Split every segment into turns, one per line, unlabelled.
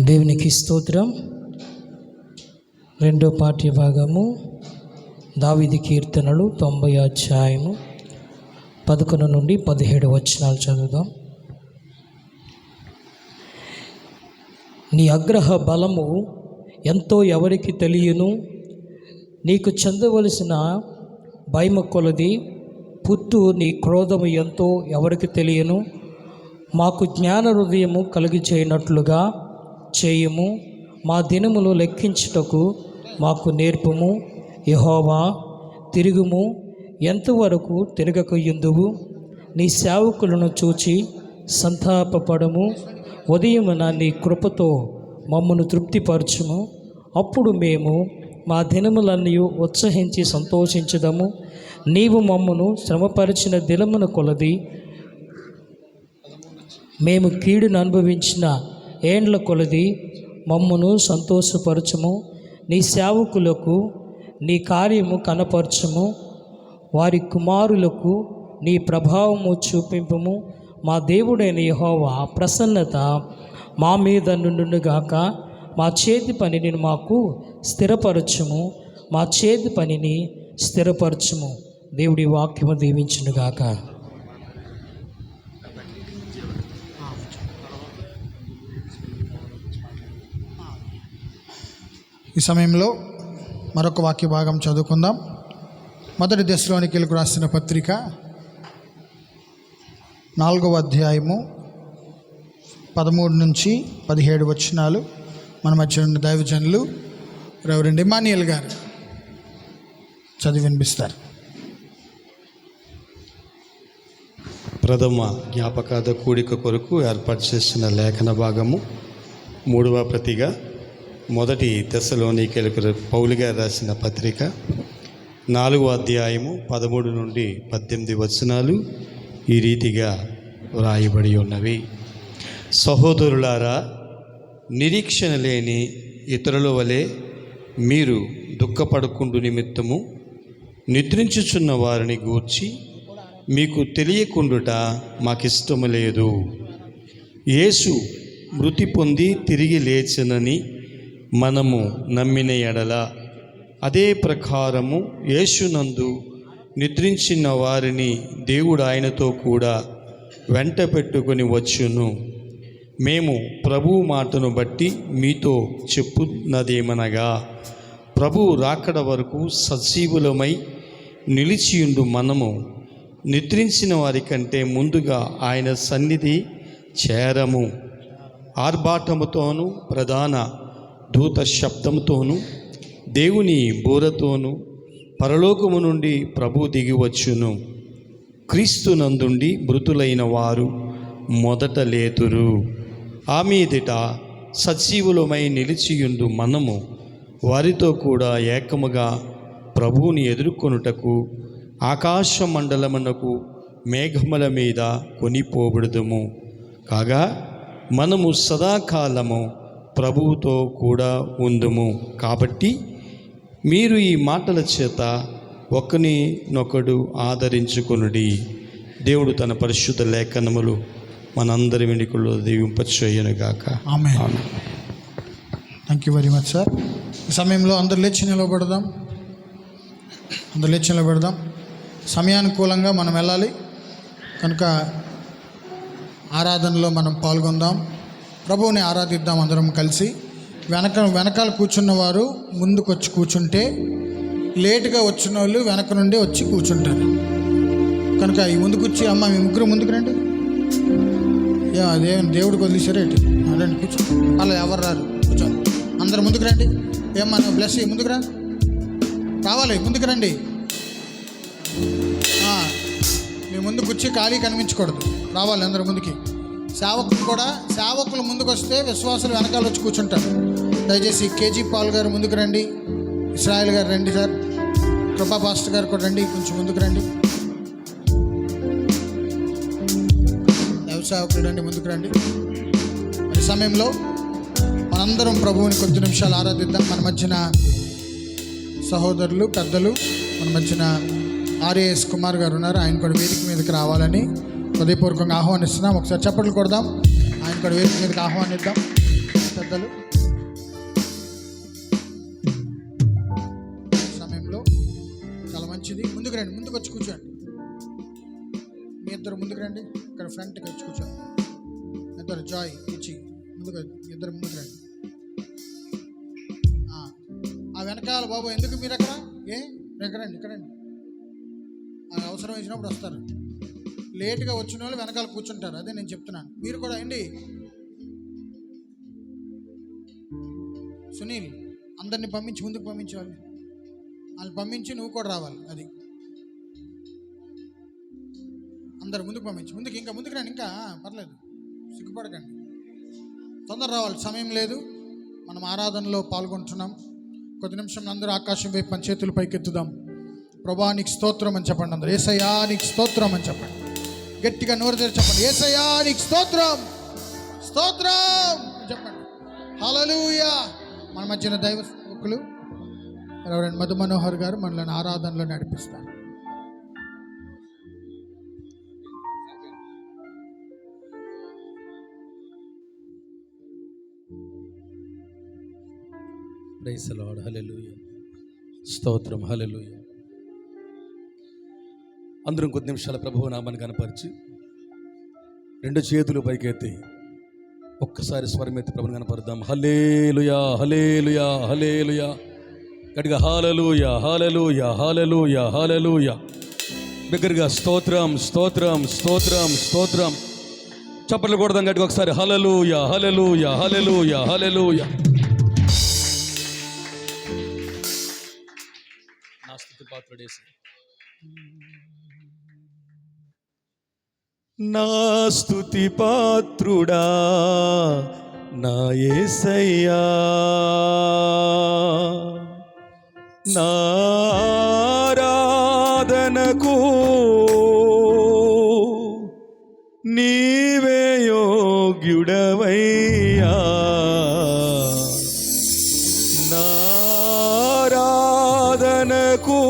దేవునికి స్తోత్రం. రెండో పాఠ్య భాగము దావీదు కీర్తనలు 90 అధ్యాయము 11 నుండి 17 వచనాలు చదువుదాం. నీ ఆగ్రహ బలము ఎంతో ఎవరికి తెలియను, నీకు చెందవలసిన భయము కొలది పుట్టు నీ క్రోధము ఎంతో ఎవరికి తెలియను. మాకు జ్ఞాన హృదయము కలిగి చేయనట్లుగా చేయుము, మా దినములు లెక్కించుటకు మాకు నేర్పుము. యెహోవా, తిరుగుము, ఎంతవరకు తిరగకయుందువు. నీ సేవకులను చూచి సంతాపపడము. ఉదయమున నీ కృపతో మమ్మను తృప్తిపరచుము. అప్పుడు మేము మా దినములన్నీ ఉత్సహించి సంతోషించుదము. నీవు మమ్మను శ్రమపరిచిన దినమున కొలది మేము కీడును అనుభవించిన ఏండ్ల కొలది మమ్మను సంతోషపరచుము. నీ సేవకులకు నీ కార్యము కనపరచుము. వారి కుమారులకు నీ ప్రభావము చూపింపుము. మా దేవుడైన యెహోవా ప్రసన్నత మా మీద నుండుగాక. మా చేతి పనిని మాకు స్థిరపరచుము. మా చేతి పనిని స్థిరపరచుము. దేవుడి వాక్యము దీవించునుగాక.
ఈ సమయంలో మరొక వాక్య భాగం చదువుకుందాం. మొదటి దశలోనికీలకు రాసిన పత్రిక 4వ అధ్యాయము 13 నుంచి 17 వచనాలు మన మధ్య ఉన్న దైవజనులు రెవరెండ్ ఇమానియల్ గారు చదివి వినిపిస్తారు.
ప్రథమ జ్ఞాపకార్థ కూడిక కొరకు ఏర్పాటు చేసిన లేఖన భాగము 3వ ప్రతిగా మొదటి దశలోనికీలకు పౌలు గారు రాసిన పత్రిక 4వ అధ్యాయము 13 నుండి 18 వచనాలు ఈ రీతిగా వ్రాయబడి ఉన్నవి. సహోదరులారా, నిరీక్షణ లేని ఇతరుల వలె మీరు దుఃఖపడకుండు నిమిత్తము నిద్రించుచున్న వారిని గూర్చి మీకు తెలియకుండుట మాకిష్టము లేదు. యేసు మృతి పొంది తిరిగి లేచెనని మనము నమ్మిన ఎడల అదే ప్రకారము యేసునందు నిద్రించిన వారిని దేవుడు ఆయనతో కూడా వెంట పెట్టుకొని వచ్చును. మేము ప్రభువు మాటను బట్టి మీతో చెప్పున్నదేమనగా, ప్రభువు రాకడ వరకు సజీవులమై నిలిచియుండు మనము నిద్రించిన వారి కంటే ముందుగా ఆయన సన్నిధి చేరము. ఆర్భాటముతోనూ ప్రధాన దూత శబ్దముతోనూ దేవుని బూరతోనూ పరలోకము నుండి ప్రభు దిగివచ్చును. క్రీస్తునందుండి మృతులైన వారు మొదట లేతురు. ఆ మీదట సజీవులమై నిలిచియుండు మనము వారితో కూడా ఏకముగా ప్రభువుని ఎదుర్కొనుటకు ఆకాశ మండలమునకు మేఘముల మీద కొనిపోబడుదుము. కాగా మనము సదాకాలము ప్రభువుతో కూడా ఉందుము. కాబట్టి మీరు ఈ మాటల చేత ఒకరినొకడు ఆదరించుకొనుడి. దేవుడు తన పరిశుద్ధ లేఖనములు మనందరి వెనుకల్లో దీవింపచేయునుగాక.
ఆమేన్. Thank you very much sir. ఈ సమయంలో అందరు లేచి నిలబడదాం. సమయానుకూలంగా మనం వెళ్ళాలి కనుక ఆరాధనలో మనం పాల్గొందాం. ప్రభువుని ఆరాధిద్దాం అందరం కలిసి. వెనకాల కూర్చున్న వారు ముందుకు వచ్చి కూర్చుంటే, లేటుగా వచ్చిన వాళ్ళు వెనక నుండి వచ్చి కూర్చుంటారు. కనుక ఈ ముందుకు వచ్చి, అమ్మ మీ ముగ్గురు ముందుకు రండి. అదే దేవుడికి వదిలేసారు ఏంటి? రండి కూర్చో. అలా ఎవరు రారు, కూర్చో. అందరు ముందుకు రండి. ఏమన్నా బ్లెస్ ముందుకు రావాలి, ముందుకు రండి. మీ ముందుకు వచ్చి ఖాళీ కనిపించకూడదు, రావాలి అందరు ముందుకి. సేవకులు ముందుకు వస్తే విశ్వాసులు వెనకాల వచ్చి కూర్చుంటారు. దయచేసి కేజీ పాల్ గారు ముందుకు రండి. ఇస్రాయల్ గారు రండి సార్. కృపా పాస్టర్ గారు కూడా రండి, కొంచెం ముందుకు రండి. సేవకులు రండి, ముందుకు రండి. ఈ సమయంలో మనందరం ప్రభువుని కొద్ది నిమిషాలు ఆరాధిద్దాం. మన మధ్యన సహోదరులు పెద్దలు, మన మధ్యన ఆర్ఏఎస్ కుమార్ గారు ఉన్నారు. ఆయన కూడా వేదిక మీదకి రావాలని హృదయపూర్వకంగా ఆహ్వానిస్తున్నాం. ఒకసారి చప్పట్లు కొడదాం. ఆయన కూడా వేదిక మీదకి ఆహ్వానిద్దాం. పెద్దలు సమయంలో చాలా మంచిది. ముందుకు రండి, ముందుకు వచ్చి కూర్చోండి. మీ ఇద్దరు ముందుకు రండి, ఇక్కడ ఫ్రంట్కి వచ్చి కూర్చోండి. ఇద్దరు జాయ్ ఇచ్చి ముందుకు, ఇద్దరు ముందుకు రండి. ఆ వెనకాల బాబు ఎందుకు మీరు అక్కడ? ఎక్కడండి, ఇక్కడండి. అవసరం వచ్చినప్పుడు వస్తారు. లేటుగా వచ్చిన వాళ్ళు వెనకాల కూర్చుంటారు. అదే నేను చెప్తున్నాను. మీరు కూడా అండి. సునీల్, అందరినీ పంపించి ముందుకు పంపించేవాళ్ళు, వాళ్ళు పంపించి నువ్వు కూడా రావాలి. అది అందరు ముందుకు పంపించి ముందుకు, ఇంకా ముందుకు రండి. ఇంకా పర్లేదు, సిగ్గుపడకండి, తొందర రావాలి, సమయం లేదు. మనం ఆరాధనలో పాల్గొంటున్నాం. కొద్ది నిమిషం అందరూ ఆకాశం వైపు మన చేతులు పైకెత్తుదాం. ప్రభువా నీకు స్తోత్రం అని చెప్పండి. అందరూ యేసయ్యా నీకు స్తోత్రం అని చెప్పండి. గట్టిగా నోరు తెరిచి చెప్పండి, యేసయ్యా నీకు స్తోత్రం, స్తోత్రం అని చెప్పండి. హల్లెలూయా. మన మధ్యన దైవ సేవకులు రెవరెండ్ మధు మనోహర్ గారు మనల్ని ఆరాధనలో నడిపిస్తారు.
Praise the Lord. హల్లెలూయా, స్తోత్రం. హల్లెలూయా. అందరం కొద్ది నిమిషాల ప్రభువు నామాన్ని కనపరిచి రెండు చేతులు పైకెత్తి ఒక్కసారి స్వరమెత్తి ప్రభుని కనపరుద్దాం. హల్లెలూయా, హల్లెలూయా, హల్లెలూయా. గట్టిగా హల్లెలూయా, హల్లెలూయా, హల్లెలూయా, హల్లెలూయా. బిగ్గరగా స్తోత్రం, స్తోత్రం, స్తోత్రం, స్తోత్రం. చప్పట్లు కొడదాం గట్టిగా ఒకసారి. హల్లెలూయా, హల్లెలూయా, హల్లెలూయా, హల్లెలూయా. నా స్తుతి పాత్రుడేసి, నా స్తుతి పాత్రుడా నా యేసయ్యా, నా ఆరాధనకు నీవే యోగ్యుడవయ్యా, నా ఆరాధనకు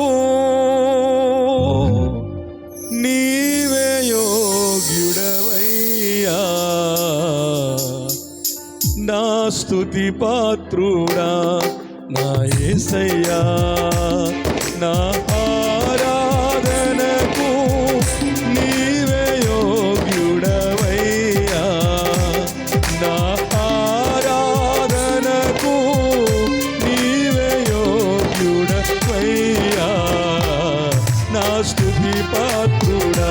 నీవే యోగ్యుడవయ్యా, నా స్తుతి పాత్రుడా నా యేసయ్యా, నా ఆరాధనకు నీవే యోగ్యుడవయ్యా, నా ఆరాధనకు నీవే యోగ్యుడవయ్యా, నా స్తుతి పాత్రుడా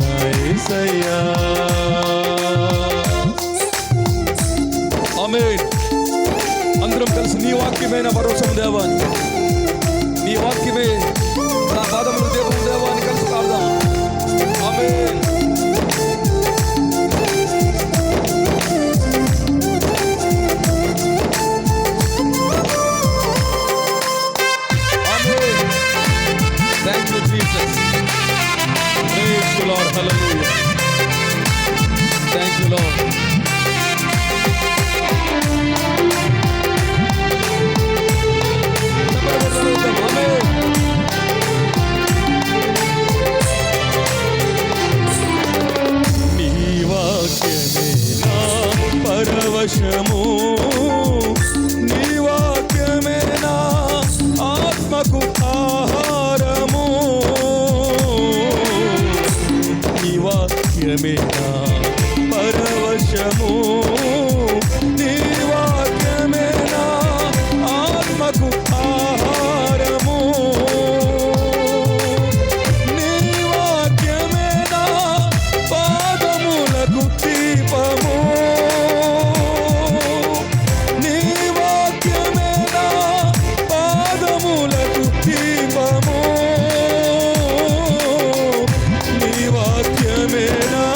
నా యేసయ్యా. ఆమేన్. అందరం కలిసి నీ వాక్యమైన భరోసా దేవా, నీ వాక్యమే నా పాదములు దేవుని దేవాన్ని కలిసి పాడదాం. ఆమేన్. ఆమేన్. Thank you Jesus. Praise the Lord. హల్లెలూయా. Thank you Lord. నీ వాక్యమే నా పరవశము, నీ వాక్యమే నా ఆత్మకు ఆహారము, నీ వాక్యమే నా పరవశము, నీ వాక్యమే నా ఆత్మకు ఆహారము, నీ వాక్యమే నా పాదములకు దీపము, నీ వాక్యమే నా పాదములకు దీపము, నీ వాక్యమే నా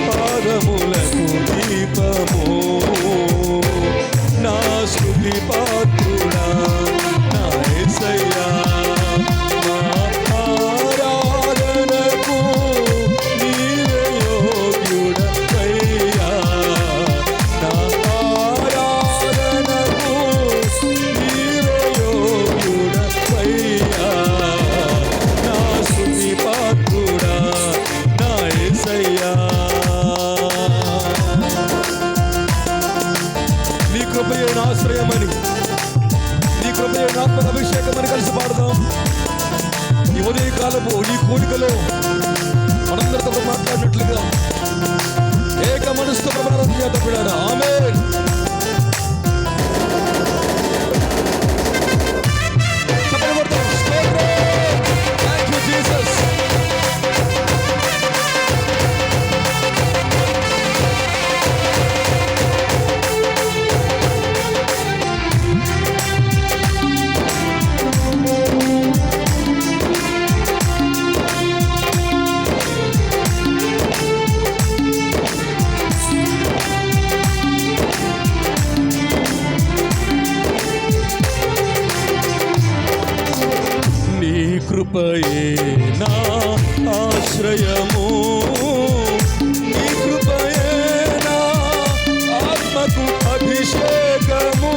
పాదములకు దీపము, నా స్తుతి పాత్రుడా నా యేసయ్యా, నా ఆరాధనకు నీవే యోగ్యుడవయ్యా, నా ఆరాధనకు నీవే యోగ్యుడవయ్యా, నా స్తుతి పాత్రుడా నా యేసయ్యా. అభిషేకమని, నీ కృపయే నా ఆత్మకు అభిషేకమని కలిసి పాడదాం. ఈ ఉదయ కాలము ఈ కూడికలో మనందరితో మాట్లాడినట్లుగా ఏక మనసుతో ప్రమాణం చేతపడారా. ఆమేన్. Thank you, Jesus. కృపయే నా ఆశ్రయము, నీ కృపయే నా ఆత్మకు అభిషేకము,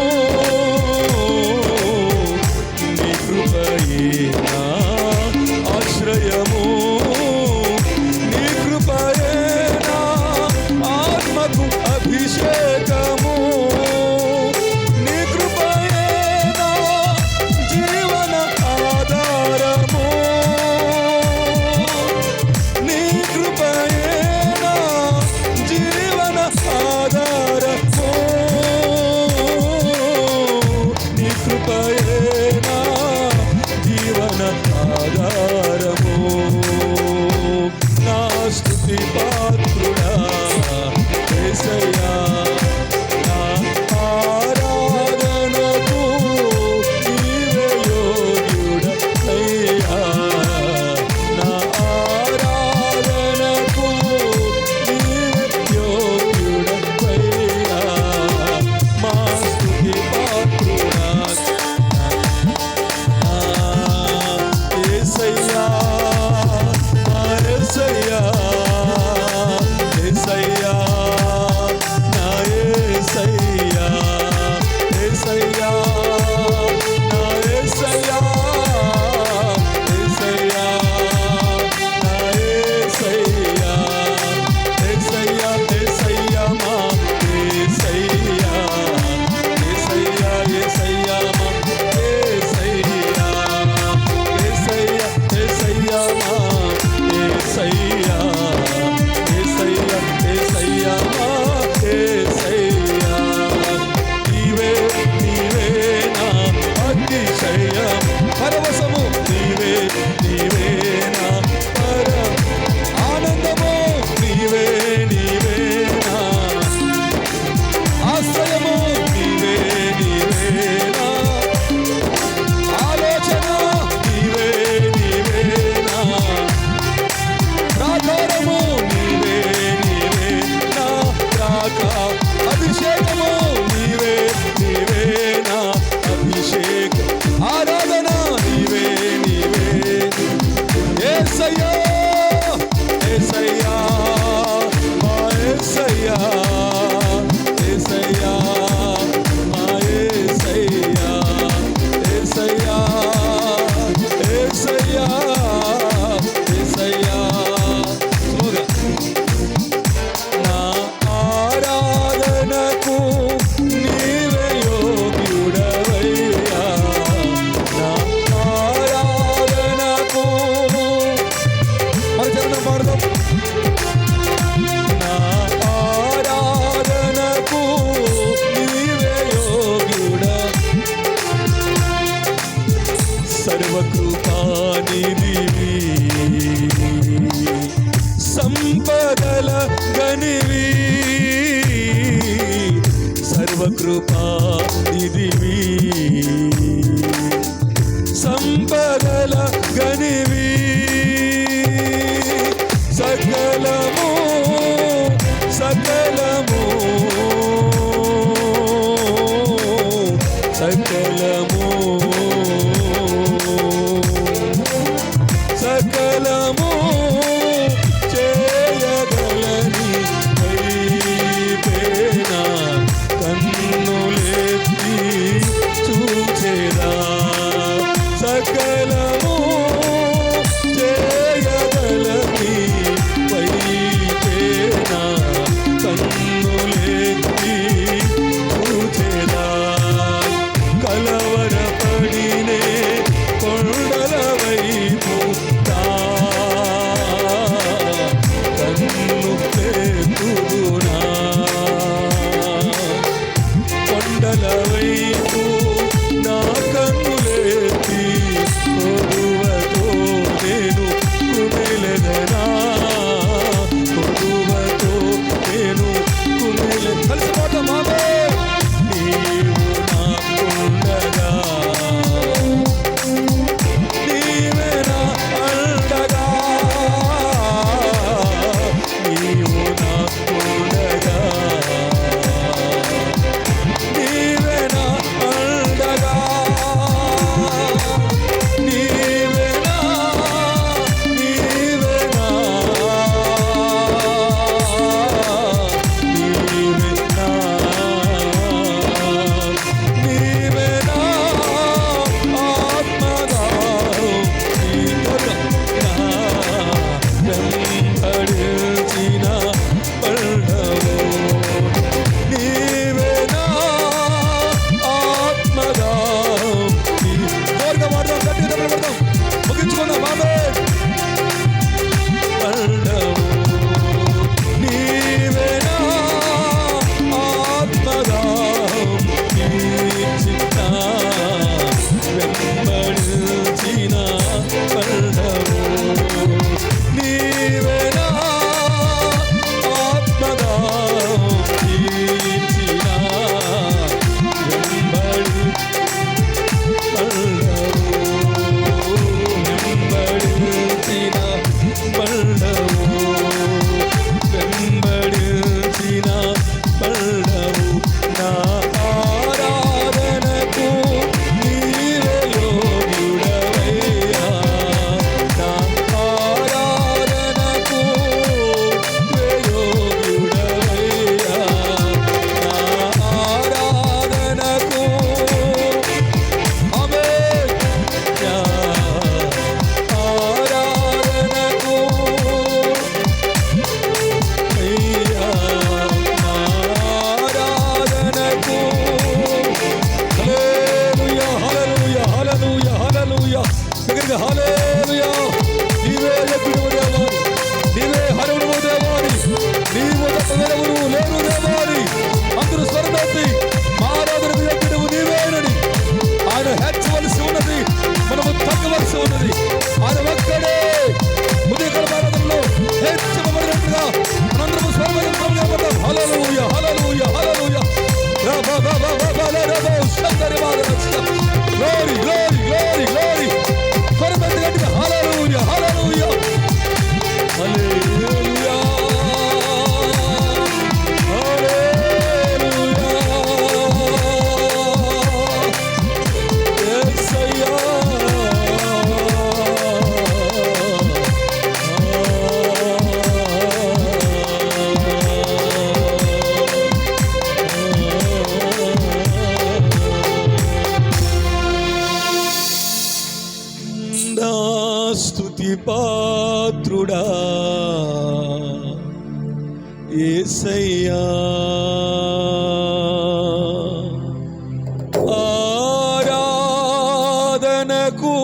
నీ కృపయే నా ఆశ్రయము, నీ కృపయే నా ఆత్మకు అభిషేకము, నీ కృపయే నా జీవన ఆధారము, నీ కృపయే నా జీవన ఆధారము, నీ కృపయే నా జీవన ఆధారము. నా స్తుతి పాత్రుడా యేసయ్యా, నా ఆరాధనకు నీవే యోగ్యుడయ్యా, నా ఆరాధనకు నీవే యోగ్యుడయ్యా. మా స్తుతి పాత్రుడా యేసయ్యా, మా యేసయ్యా, యేసయ్యా, నా యేసయ్యా, యేసయ్యా, నా యేసయ్యా, యేసయ్యా, నా యేసయ్యా, యేసయ్యా, యేసయ్యా, మా యేసయ్యా, యేసయ్యా, యేసయ్యా, మా యేసయ్యా, యేసయ్యా, యేసయ్యా, మా యేసయ్యా, యేసయ్యా, యేసయ్యా, మా యేసయ్యా. నీవే నీవే నా అతిశయం పరవశము, నీవే నీవే నా ఆనందము, నీవే నీవే నా ఆశ్రయము, నీవే నీవే నా ఆలోచన, నీవే నీవే నా ప్రాకారము, నీవే నీవే నా ప్రాక అభిషేకము, నీవే నీవే నా అభిషేక ఆరాధన, నీవే నీవే యేసయ్యా, యేసయ్యా, మా యేసయ్యా, యేసయ్యా, మా యేసయ్యా, యేసయ్యా, యేసయ్యా, యేసయ్యా. స్లోగా. నా ఆరాధనకు నీవే యోగ్యుడవయ్యా, నా ఆరాధనకు మరి చరణం పాడదాం. నా ఆరాధనకు నీవే యోగ్యుడ, సర్వకృపానిధివి, సంపదల గనివి, సర్వకృపానిధివి, సంపదల గనివి, సకలము సకలము సకలము సకలము చేయగలని వైపేనా కన్నులెత్తి చూచెదా, సకలము చేయగలని వైపేనా కన్నులెత్తి స్తుతి పాత్రుడా యేసయ్యా, ఆరాధనకు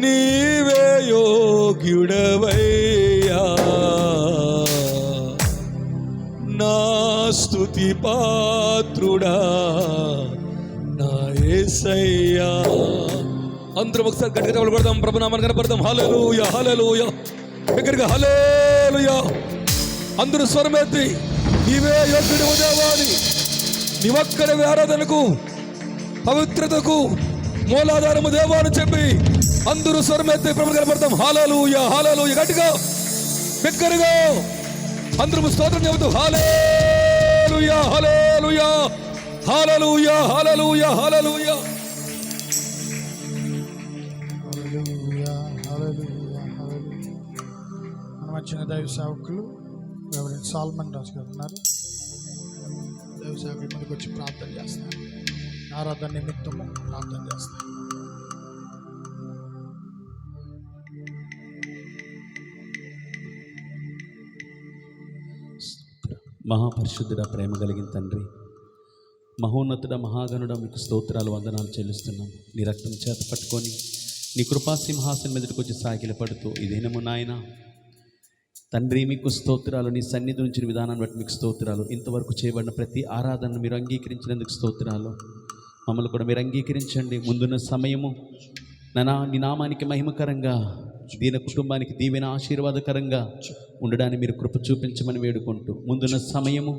నీవే యోగ్యుడవయ్యా, నా స్తుతి పాత్రుడా నా యేసయ్యా. అందరం ఒకసారి గట్టిగా పడదాం, ప్రభునామాన్ని కనపడదాం. హల్లెలూయా, హల్లెలూయా, దగ్గరగా హల్లెలూయా. అందరూ స్వరమెత్తి నీవే యోగ్యుడు దేవాని, నీవొక్కడివే ఆరాధనకు పవిత్రతకు మూలాధారము దేవా అని చెప్పి అందరూ స్వరమెత్తి ప్రభుని కనపడతాం. హల్లెలూయా, హల్లెలూయా, గట్టిగా దగ్గరగా అందరూ స్తోత్రం చెబుతూ హల్లెలూయా, హల్లెలూయా, హల్లెలూయా, హల్లెలూయా, హల్లెలూయా.
మన వచ్చిన దైవ సేవకులు రెవరెండ్ సాల్మన్ రాజు గారు ఉన్నారు. దైవ సేవకుల ముందుకు వచ్చి ప్రార్థన చేస్తారు. ఆరాధన నిమిత్తము ప్రార్థన చేస్తారు.
మహాపరిశుద్ధుడ, ప్రేమ కలిగిన తండ్రి, మహోన్నతుడ, మహాగణుడ, మీకు స్తోత్రాలు, వందనాలు చెల్లిస్తున్నాం. నీ రక్తం చేత పట్టుకొని నీ కృపా సింహాసనం ఎదుటికి వచ్చి సాగిల పడుతూ ఇదేనము నాయన తండ్రి, మీకు స్తోత్రాలు. నీ సన్నిధి నుంచి విధానాన్ని బట్టి మీకు స్తోత్రాలు. ఇంతవరకు చేయబడిన ప్రతి ఆరాధనను మీరు అంగీకరించినందుకు స్తోత్రాలు. మమ్మల్ని కూడా మీరు అంగీకరించండి. ముందున్న సమయము నీ నామానికి మహిమకరంగా, దీన కుటుంబానికి దీవెన ఆశీర్వాదకరంగా ఉండడానికి మీరు కృప చూపించమని వేడుకుంటూ, ముందున్న సమయము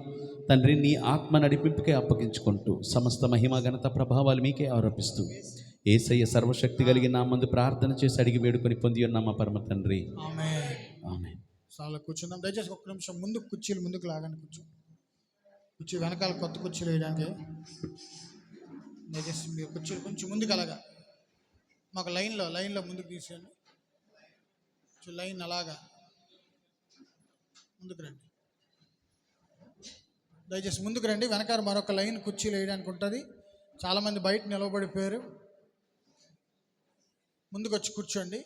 తండ్రి నీ ఆత్మ నడిపింపుకే అప్పగించుకుంటూ, సమస్త మహిమ ఘనత ప్రభావాలు మీకే ఆరోపిస్తూ, యేసయ్య సర్వశక్తి కలిగి నా ముందు ప్రార్థన చేసి అడిగి వేడుకొని పొంది ఉన్నామా పరమ తండ్రి, ఆమేన్.
చాలా కూర్చుందాం. దయచేసి ఒక్క నిమిషం ముందు కుర్చీలు ముందుకు లాగానే కుర్చీ వెనకాల కొత్త కుర్చీలు వేయడానికి దయచేసి మీరు కుర్చీలు కొంచెం ముందుకు అలాగా మాకు లైన్లో ముందుకు తీసేయండి. లైన్ అలాగా ముందుకు రండి. దయచేసి ముందుకు రండి. వెనకాల మరొక లైన్ కుర్చీలు వేయడానికి ఉంటుంది. చాలామంది బయట నిలబడిపోయారు. ముందుకు వచ్చి కూర్చోండి.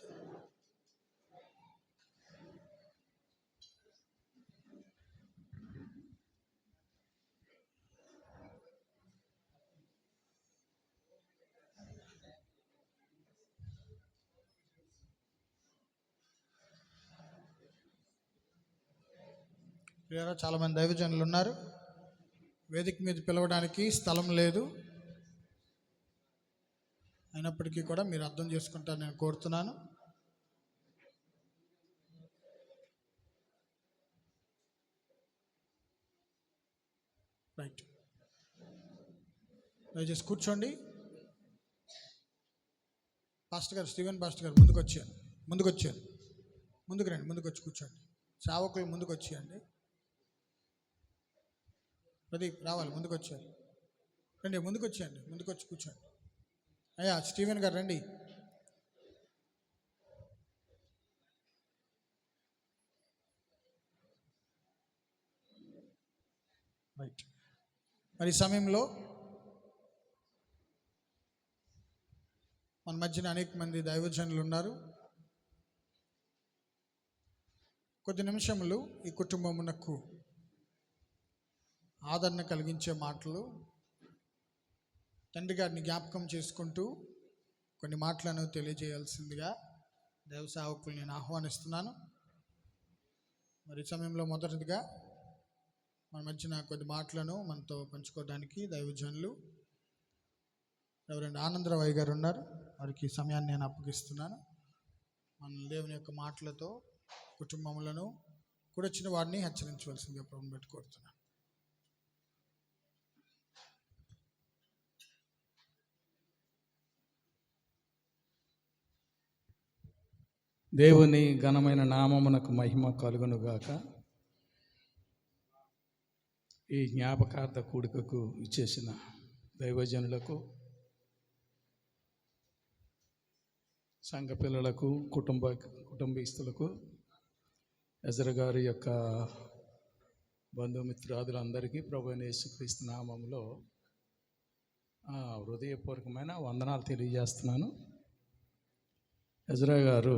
చాలామంది దైవజనులు ఉన్నారు. వేదిక మీద పిలవడానికి స్థలం లేదు. అయినప్పటికీ కూడా మీరు అర్థం చేసుకుంటారని నేను కోరుతున్నాను. రైట్, దయచేసి కూర్చోండి. పాస్టర్ గారు, స్టీవెన్ పాస్టర్ గారు ముందుకు వచ్చారు. ముందుకు రండి. ముందుకు వచ్చి కూర్చోండి. సేవకులు ముందుకు వచ్చేయండి. ప్రదీప్ రావాలి, ముందుకు వచ్చారు. రండి, ముందుకు వచ్చేయండి. ముందుకు వచ్చి కూర్చోండి. అయ్యా స్టీవెన్ గారు రండి. రైట్. మరి ఈ సమయంలో మన మధ్యన అనేక మంది దైవజనులు ఉన్నారు. కొద్ది నిమిషములు ఈ కుటుంబమునకు ఆదరణ కలిగించే మాటలు, తండ్రి గారిని జ్ఞాపకం చేసుకుంటూ కొన్ని మాటలను తెలియజేయాల్సిందిగా దైవ సేవకులు నేను ఆహ్వానిస్తున్నాను. మరి ఈ సమయంలో మొదటిదిగా మన మధ్యన కొద్ది మాటలను మనతో పంచుకోవడానికి దైవజనులు రెవరెండ్ ఆనందరావు గారు ఉన్నారు. వారికి ఈ సమయాన్ని నేను అప్పగిస్తున్నాను. మన దేవుని యొక్క మాటలతో కుటుంబములను కూడొచ్చిన వారిని హెచ్చరించవలసిందిగా ప్రభువుని బట్టి కోరుతున్నాను.
దేవుని ఘనమైన నామమునకు మహిమ కలుగునుగాక. ఈ జ్ఞాపకార్థ కూడికకు ఇచ్చేసిన దైవజనులకు, సంఘ పిల్లలకు, కుటుంబీస్తులకు, ఎజర గారి యొక్క బంధుమిత్రాదులందరికీ ప్రభువైన యేసుక్రీస్తు నామములో హృదయపూర్వకమైన వందనాలు తెలియజేస్తున్నాను. ఎజ్రా గారు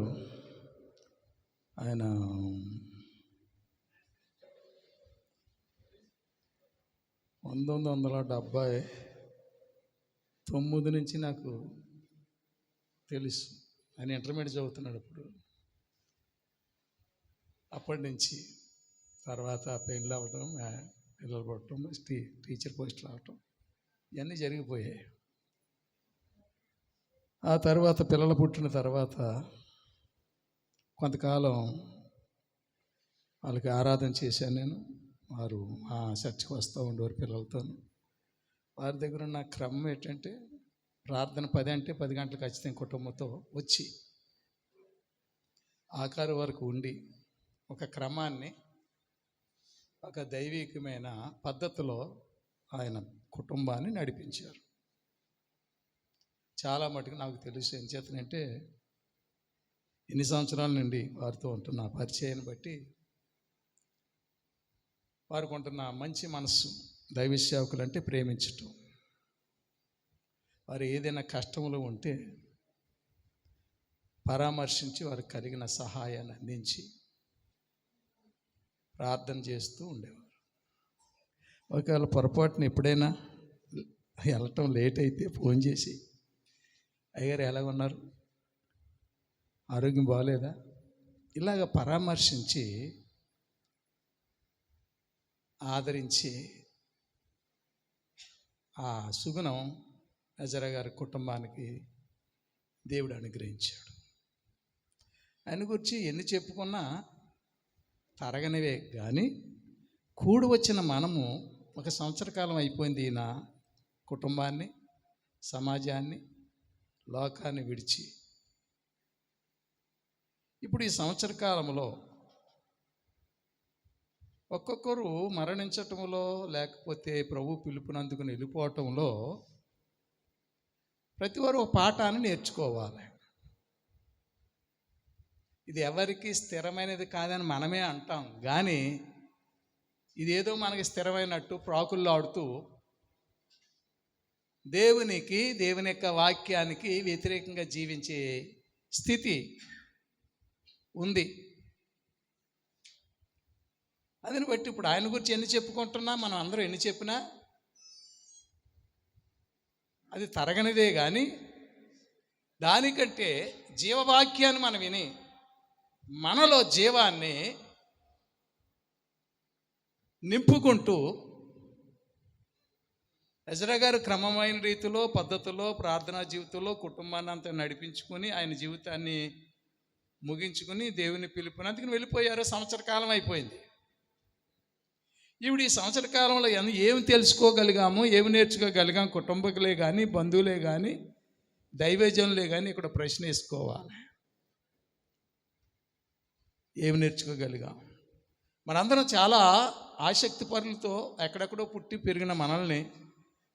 ఆయన 1979 నుంచి నాకు తెలుసు. ఆయన ఇంటర్మీడియట్ చదువుతున్నాడు అప్పుడు. అప్పటి నుంచి తర్వాత పెళ్ళి అవ్వటం, పిల్లలు పుట్టడం, టీచర్ పోస్టులు అవ్వటం ఇవన్నీ జరిగిపోయాయి. ఆ తర్వాత పిల్లలు పుట్టిన తర్వాత కొంతకాలం వాళ్ళకి ఆరాధన చేశాను నేను. వారు ఆ చర్చికి వస్తూ ఉండేవారు పిల్లలతో. వారి దగ్గర ఉన్న క్రమం ఏంటంటే ప్రార్థన 10 అంటే 10 గంటలకు ఖచ్చితంగా కుటుంబంతో వచ్చి ఆఖరి వరకు ఉండి ఒక క్రమాన్ని, ఒక దైవికమైన పద్ధతిలో ఆయన కుటుంబాన్ని నడిపించారు. చాలా మటుకు నాకు తెలుసు. ఏం చేతనంటే ఎన్ని సంవత్సరాల నుండి వారితో ఉంటున్న పరిచయాన్ని బట్టి వారికి ఉంటున్న మంచి మనస్సు, దైవ సేవకులు అంటే ప్రేమించటం, వారు ఏదైనా కష్టంలో ఉంటే పరామర్శించి వారికి కలిగిన సహాయాన్ని అందించి ప్రార్థన చేస్తూ ఉండేవారు. ఒకవేళ పొరపాటున ఎప్పుడైనా వెళ్ళటం లేట్ అయితే ఫోన్ చేసి, అయ్యారు ఎలా ఉన్నారు, ఆరోగ్యం బాగోలేదా, ఇలాగ పరామర్శించి ఆదరించి ఆ సుగుణం ఎజ్రా గారి కుటుంబానికి దేవుడు అనుగ్రహించాడు. ఆయన గురించి ఎన్ని చెప్పుకున్నా తరగనివే. కానీ కూడి వచ్చిన మనము 1 సంవత్సర కాలం అయిపోయింది ఈయన కుటుంబాన్ని, సమాజాన్ని, లోకాన్ని విడిచి. ఇప్పుడు ఈ సంవత్సర కాలంలో ఒక్కొక్కరు మరణించటంలో, లేకపోతే ప్రభు పిలుపునందుకుని వెళ్ళిపోవటంలో ప్రతి వారు ఒక పాఠాన్ని నేర్చుకోవాలి. ఇది ఎవరికి స్థిరమైనది కాదని మనమే అంటాం, కానీ ఇదేదో మనకి స్థిరమైనట్టు ప్రాకుల్లో ఆడుతూ దేవుని యొక్క వాక్యానికి వ్యతిరేకంగా జీవించే స్థితి ఉంది. అదిని బట్టి ఇప్పుడు ఆయన గురించి ఎన్ని చెప్పుకుంటున్నా, మనం అందరూ ఎన్ని చెప్పినా అది తరగనిదే. కానీ దానికంటే జీవవాక్యాన్ని మనం విని మనలో జీవాన్ని నింపుకుంటూ ఎజ్రా గారు క్రమమైన రీతిలో, పద్ధతిలో, ప్రార్థనా జీవితంలో కుటుంబాన్ని అంతా నడిపించుకొని ఆయన జీవితాన్ని ముగించుకుని దేవుని పిలుపునందుకు వెళ్ళిపోయారు. సంవత్సర కాలం అయిపోయింది. ఇప్పుడు ఈ సంవత్సర కాలంలో ఏమి తెలుసుకోగలిగాము, ఏమి నేర్చుకోగలిగాం, కుటుంబకులే కానీ, బంధువులే కానీ, దైవజనులే కానీ ఇక్కడ ప్రశ్న వేసుకోవాలి. ఏమి నేర్చుకోగలిగాం? మనందరం చాలా ఆసక్తి పరులతో ఎక్కడెక్కడో పుట్టి పెరిగిన మనల్ని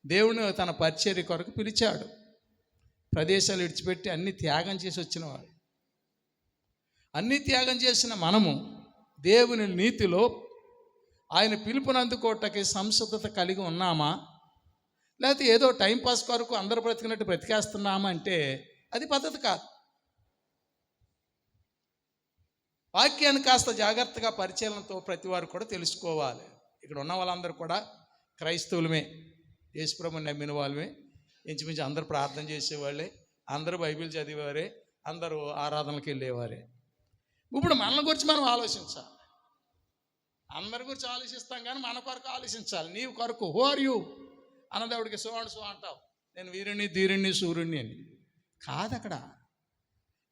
దేవుని తన పరిచర్య కొరకు పిలిచాడు. ప్రదేశాలు విడిచిపెట్టి అన్ని త్యాగం చేసి వచ్చిన వాడు. అన్ని త్యాగం చేసిన మనము దేవుని నీతిలో ఆయన పిలుపునందుకోటకి సంసిద్ధత కలిగి ఉన్నామా, లేకపోతే ఏదో టైంపాస్ కొరకు అందరూ బ్రతికినట్టు బ్రతికేస్తున్నామా అంటే అది పద్ధతి కాదు. వాక్యాన్ని కాస్త జాగ్రత్తగా పరిచయంతో ప్రతి వారు కూడా తెలుసుకోవాలి. ఇక్కడ ఉన్న వాళ్ళందరూ కూడా క్రైస్తవులమే, యేసుప్రభుని నమ్మిన వాళ్ళమే, ఇంచుమించు అందరూ ప్రార్థన చేసేవాళ్ళే, అందరూ బైబిల్ చదివేవారే, అందరూ ఆరాధనలకు వెళ్ళేవారే. ఇప్పుడు మన గురించి మనం ఆలోచించాలి. అందరి గురించి ఆలోచిస్తాం కానీ మన కొరకు ఆలోచించాలి. నీవు కొరకు హూ ఆర్ యూ అన్నదేవుడికి సో అంటావు, నేను వీరుణ్ణి, ధీరుణ్ణి, సూర్యుణ్ణి అని కాదు. అక్కడ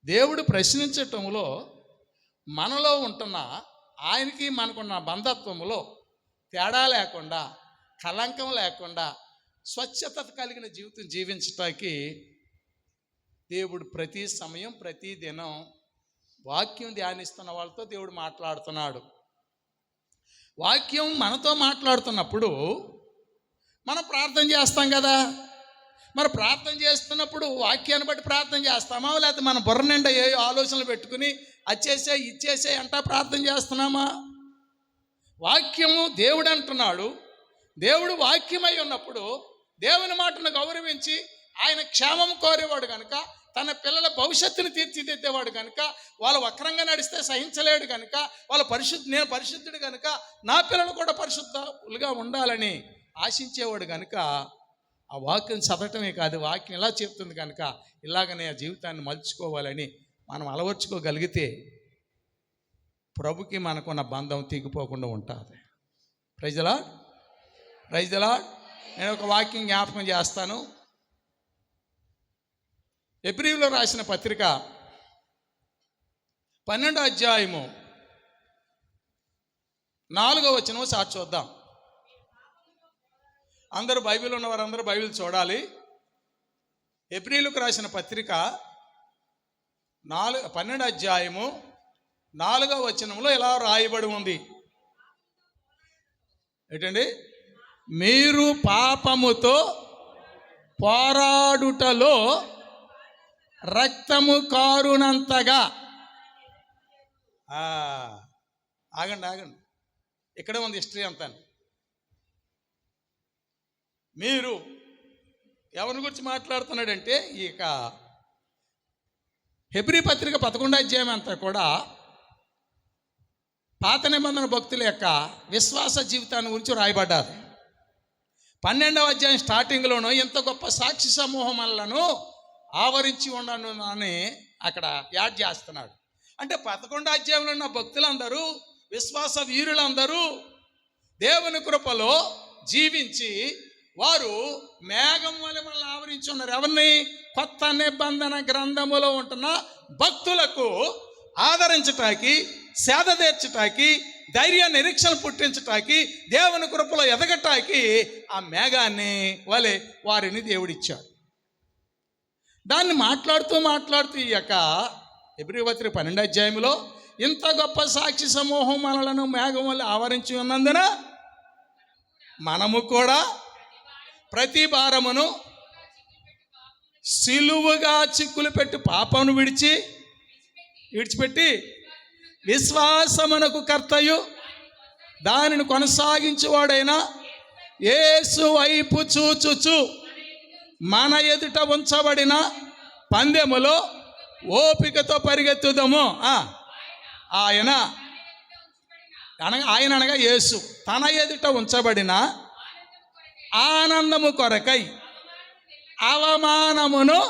దేవుడు ప్రశ్నించటంలో మనలో ఉంటున్న ఆయనకి మనకున్న బంధత్వంలో తేడా లేకుండా, కలంకం లేకుండా, స్వచ్ఛత కలిగిన జీవితం జీవించటానికి దేవుడు ప్రతి సమయం, ప్రతి దినం వాక్యం ధ్యానిస్తున్న వాళ్ళతో దేవుడు మాట్లాడుతున్నాడు. వాక్యం మనతో మాట్లాడుతున్నప్పుడు మనం ప్రార్థన చేస్తాం కదా. మరి ప్రార్థన చేస్తున్నప్పుడు వాక్యాన్ని బట్టి ప్రార్థన చేస్తామా, లేకపోతే మన బుర్ర నిండా ఏ ఆలోచనలు పెట్టుకుని అచ్చేసే ఇచ్చేసే అంటా ప్రార్థన చేస్తున్నామా? వాక్యము దేవుడు అంటున్నాడు. దేవుడు వాక్యమై ఉన్నప్పుడు దేవుని మాటను గౌరవించి ఆయన క్షేమం కోరేవాడు కనుక, తన పిల్లల భవిష్యత్తుని తీర్చిదిద్దేవాడు కనుక, వాళ్ళు వక్రంగా నడిస్తే సహించలేడు కనుక, నేను పరిశుద్ధుడు కనుక నా పిల్లలు కూడా పరిశుద్ధులుగా ఉండాలని ఆశించేవాడు కనుక ఆ వాక్యం చదవటమే కాదు, వాక్యం ఇలా చెప్తుంది కనుక ఇలాగనే ఆ జీవితాన్ని మలుచుకోవాలని మనం అలవర్చుకోగలిగితే ప్రభుకి మనకున్న బంధం తెగిపోకుండా ఉంటుంది. Praise the Lord. నేను ఒక వాక్యం జ్ఞాపకం చేస్తాను. హెబ్రీయులో రాసిన పత్రిక 12వ అధ్యాయము 4వ వచనం సార్ చూద్దాం. అందరూ బైబిల్ ఉన్నవారు అందరూ బైబిల్ చూడాలి. హెబ్రీయులకు రాసిన పత్రిక 12వ అధ్యాయము 4వ వచనంలో ఇలా రాయబడి ఉంది ఏంటండి? మీరు పాపముతో పోరాడుటలో రక్తము కారునంతగా. ఆగండి, ఇక్కడే ఉంది హిస్టరీ అంతా. మీరు ఎవరి గురించి మాట్లాడుతున్నాడంటే, ఇక హెబ్రీ పత్రిక 11వ అధ్యాయం అంతా కూడా పాత నిబంధన భక్తుల యొక్క విశ్వాస జీవితాన్ని గురించి రాయబడ్డారు. 12వ అధ్యాయం స్టార్టింగ్లోనూ ఎంత గొప్ప సాక్షి సమూహములను ఆవరించి ఉండను అని అక్కడ యాడ్ చేస్తున్నాడు. అంటే 11వ అధ్యాయంలో ఉన్న భక్తులందరూ, విశ్వాస వీరులందరూ దేవుని కృపలో జీవించి వారు మేఘం వలె మనల్ని ఆవరించి ఉన్నారు. ఎవరిని? కొత్త నిబంధన గ్రంథములో ఉంటున్న భక్తులకు ఆదరించటానికి, సేద తీర్చటానికి, ధైర్య నిరీక్షణ పుట్టించటానికి, దేవుని కృపలో ఎదగటానికి ఆ మేఘాన్ని వలె వారిని దేవుడిచ్చాడు. దాన్ని మాట్లాడుతూ ఈ యొక్క హెబ్రీ పత్రిక 12వ అధ్యాయంలో ఇంత గొప్ప సాక్షి సమూహం మనలను మేఘం వల్ల ఆవరించి ఉన్నందున మనము కూడా ప్రతి భారమును సిలువుగా చిక్కులు పెట్టి పాపమును విడిచిపెట్టి విశ్వాసమునకు కర్తయు దానిని కొనసాగించువాడైన యేసు వైపు చూచుచు మన ఎదుట ఉంచబడిన పందెములో ఓపికతో పరిగెత్తుదము. ఆయన అనగా యేసు తన ఎదుట ఉంచబడిన ఆనందము కొరకై అవమానమును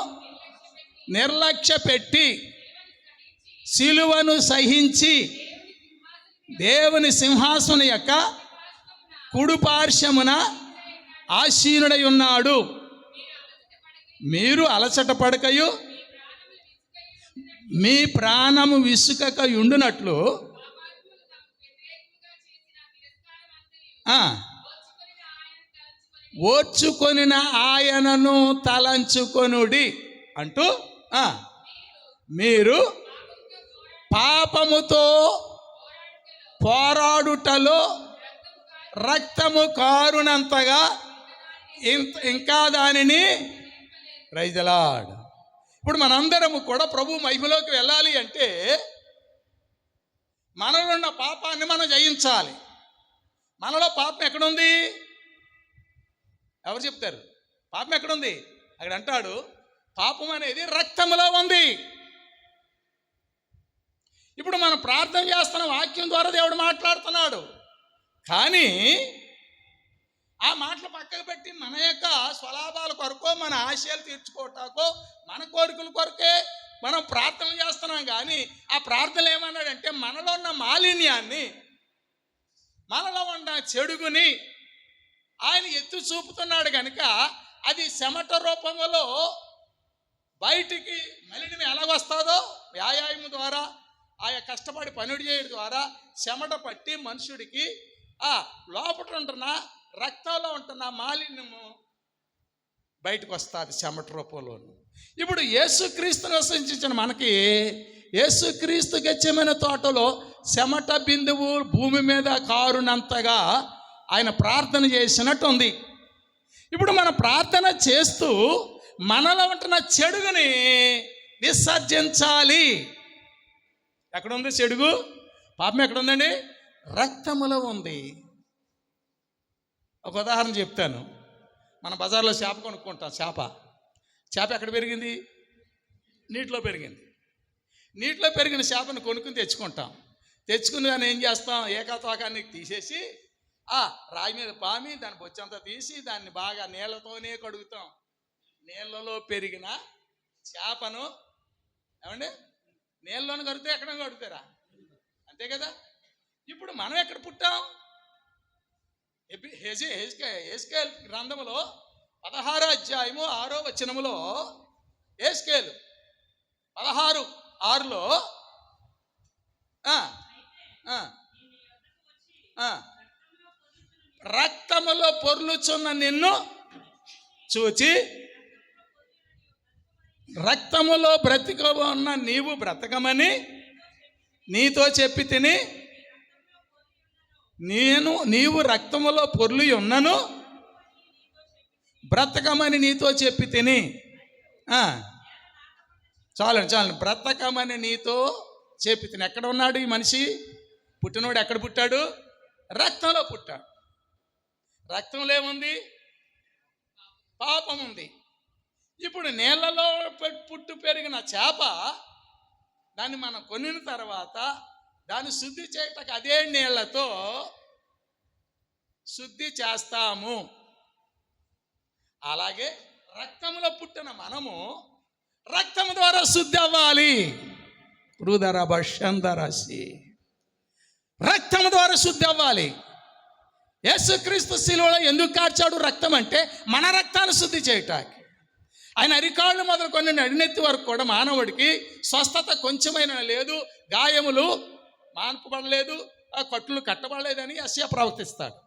నిర్లక్ష్య పెట్టి సిలువను సహించి దేవుని సింహాసనం యొక్క కుడిపార్శ్వమున ఆసీనుడై ఉన్నాడు. మీరు అలసట పడకయు మీ ప్రాణము విసుకక ఉండునట్లు ఓర్చుకొనిన ఆయనను తలంచుకొనుడి అంటూ, మీరు పాపముతో పోరాడుటలో రక్తము కారునంతగా ఇంకా దానిని. Praise the Lord. ఇప్పుడు మనందరము కూడా ప్రభు మహిమలోకి వెళ్ళాలి అంటే మనలో ఉన్న పాపాన్ని మనం జయించాలి. మనలో పాపం ఎక్కడుంది? ఎవరు చెప్తారు? పాపం ఎక్కడుంది? అక్కడ అంటాడు, పాపం అనేది రక్తంలో ఉంది. ఇప్పుడు మనం ప్రార్థన చేస్తున్న వాక్యం ద్వారా దేవుడు మాట్లాడుతున్నాడు. కానీ ఆ మాటలు పక్కకు పెట్టి మన యొక్క స్వలాభాల కొరకో, మన ఆశయాలు తీర్చుకోవటాకో, మన కోరికల కొరకే మనం ప్రార్థన చేస్తున్నాం. కానీ ఆ ప్రార్థన ఏమన్నాడంటే, మనలో ఉన్న మాలిన్యాన్ని, మనలో ఉన్న చెడుగుని ఆయన ఎత్తు చూపుతున్నాడు కనుక అది చెమట రూపంలో బయటికి మలినం ఎలాగొస్తుందో వ్యాయామం ద్వారా, ఆయా కష్టపడి పనుడు చేయడం ద్వారా చెమట పట్టి మనుషుడికి ఆ లోపల ఉంటున్న రక్తంలో ఉంటున్న మాలిన్యము బయటకు వస్తుంది చెమట రూపంలోను. ఇప్పుడు యేసుక్రీస్తును విశ్వసించిన మనకి యేసుక్రీస్తు గెత్సేమనే తోటలో చెమట బిందువు భూమి మీద కారునంతగా ఆయన ప్రార్థన చేసినట్టు ఉంది. ఇప్పుడు మన ప్రార్థన చేస్తూ మనలో ఉంటున్న చెడుగుని విసర్జించాలి. ఎక్కడుంది చెడుగు? పాపం ఎక్కడుందండి? రక్తములో ఉంది. ఒక ఉదాహరణ చెప్తాను. మన బజార్లో చేప కొనుక్కుంటాం. చేప ఎక్కడ పెరిగింది? నీటిలో పెరిగింది. నీటిలో పెరిగిన చేపను కొనుక్కుని తెచ్చుకుని దాన్ని ఏం చేస్తాం? ఏకతోకాన్ని తీసేసి రాయి మీద పామి దాని బొచ్చంతా తీసి దాన్ని బాగా నీళ్ళతోనే కడుగుతాం. నీళ్ళలో పెరిగిన చేపను ఏమండి నీళ్ళలోనే కడిగితే ఎక్కడ కడుగుతారా? అంతే కదా. ఇప్పుడు మనం ఎక్కడ పుట్టాం? హెజ్కేలు గ్రంథములో 16వ అధ్యాయము 6వ వచనములో హెజ్కేలు 16:6లో రక్తములో పొర్లుచున్న నిన్ను చూచి రక్తములో బ్రతిక ఉన్న నీవు బ్రతకమని నీతో చెప్పి తిని నీవు రక్తములో పొర్లు ఉన్నను బ్రతకమని నీతో చెప్పి తిని. చాలండి. బ్రతకమని నీతో చెప్పి తిని. ఎక్కడ ఉన్నాడు ఈ మనిషి? పుట్టినోడు ఎక్కడ పుట్టాడు? రక్తంలో పుట్టాడు. రక్తంలో ఏముంది? పాపం ఉంది. ఇప్పుడు నీళ్ళలో పుట్టు పెరిగిన చేప దాన్ని మనం కొనిన తర్వాత దాన్ని శుద్ధి చేయటకు అదే నీళ్లతో శుద్ధి చేస్తాము. అలాగే రక్తంలో పుట్టిన మనము రక్తం ద్వారా శుద్ధి అవ్వాలి. రుదరభషందరసి రక్తం ద్వారా శుద్ధి అవ్వాలి. యేసుక్రీస్తు శిలువలో ఎందుకు కార్చాడు రక్తం అంటే మన రక్తాన్ని శుద్ధి చేయటానికి. ఆయన అరికాళ్ళు మొదలుకొని నడినెత్తి వరకు కూడా మానవుడికి స్వస్థత కొంచెమైనా లేదు, గాయములు మాన్పబడలేదు, కట్లు కట్టబడలేదని యెషయా ప్రవక్తిస్తాడు.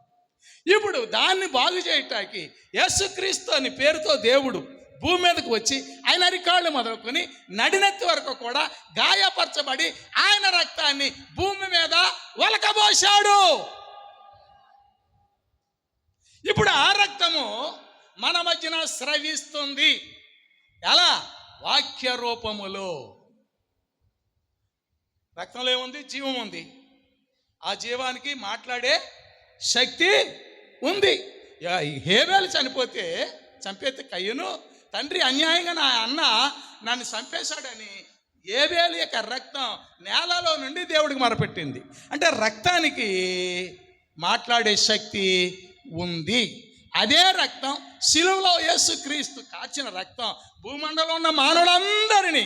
ఇప్పుడు దాన్ని బాగు చేయటానికి యేసుక్రీస్తు అని పేరుతో దేవుడు భూమి మీదకు వచ్చి ఆయన అరికాళ్ళు మొదలుకొని నడినెత్తి వరకు కూడా గాయపరచబడి ఆయన రక్తాన్ని భూమి మీద ఒలకబోశాడు. ఇప్పుడు ఆ రక్తము మన మధ్యన స్రవిస్తుంది. ఎలా? వాక్య రూపములో. రక్తంలో ఏముంది? జీవం ఉంది. ఆ జీవానికి మాట్లాడే శక్తి ఉంది. హేబేలు చంపేస్తే కయ్యను తండ్రి అన్యాయంగా నా అన్న నన్ను చంపేశాడని హేబేలు యొక్క రక్తం నేలలో నుండి దేవుడికి మొరపెట్టింది. అంటే రక్తానికి మాట్లాడే శక్తి ఉంది. అదే రక్తం శిలువలో యేసుక్రీస్తు కాచిన రక్తం భూమండలంలో ఉన్న మానవులందరినీ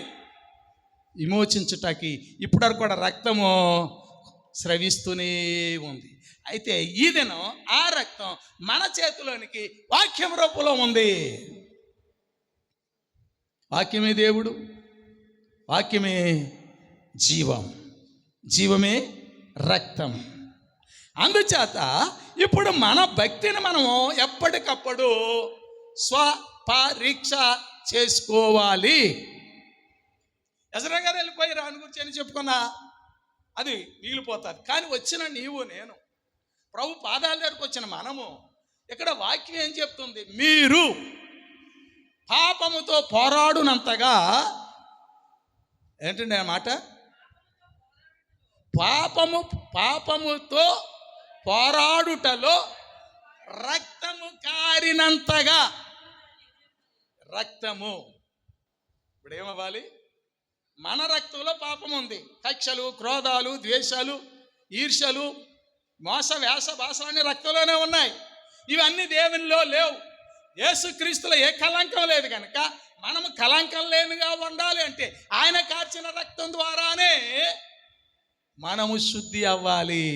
విమోచించుటకి ఇప్పటివరకు కూడా రక్తము స్రవిస్తూనే ఉంది. అయితే ఈ దినం ఆ రక్తం మన చేతిలోనికి వాక్యం రూపంలో ఉంది. వాక్యమే దేవుడు, వాక్యమే జీవం, జీవమే రక్తం. అందుచేత ఇప్పుడు మన భక్తిని మనము ఎప్పటికప్పుడు స్వపరీక్ష చేసుకోవాలి. ఎజరా గారు వెళ్ళిపోయి రాని గురించి అని చెప్పుకున్నా అది మిగిలిపోతుంది. కానీ వచ్చిన నీవు నేను ప్రభు పాదాల దగ్గరకు వచ్చిన మనము ఇక్కడ వాక్యం ఏం చెప్తుంది? మీరు పాపముతో పోరాడునంతగా ఏంటండి ఆ మాట? పాపముతో పోరాడుటలో రక్తము కారినంతగా. రక్తము ఇప్పుడు ఏమవ్వాలి? మన రక్తంలో పాపం ఉంది. కక్షలు, క్రోధాలు, ద్వేషాలు, ఈర్ష్యలు, మోస, వ్యాస, భాషలన్నీ రక్తంలోనే ఉన్నాయి. ఇవన్నీ దేవునిలో లేవు. యేసుక్రీస్తులో ఏ కళంకం లేదు కనుక మనము కళంకం లేనిగా ఉండాలి అంటే ఆయన కార్చిన రక్తం ద్వారానే మనము శుద్ధి అవ్వాలి.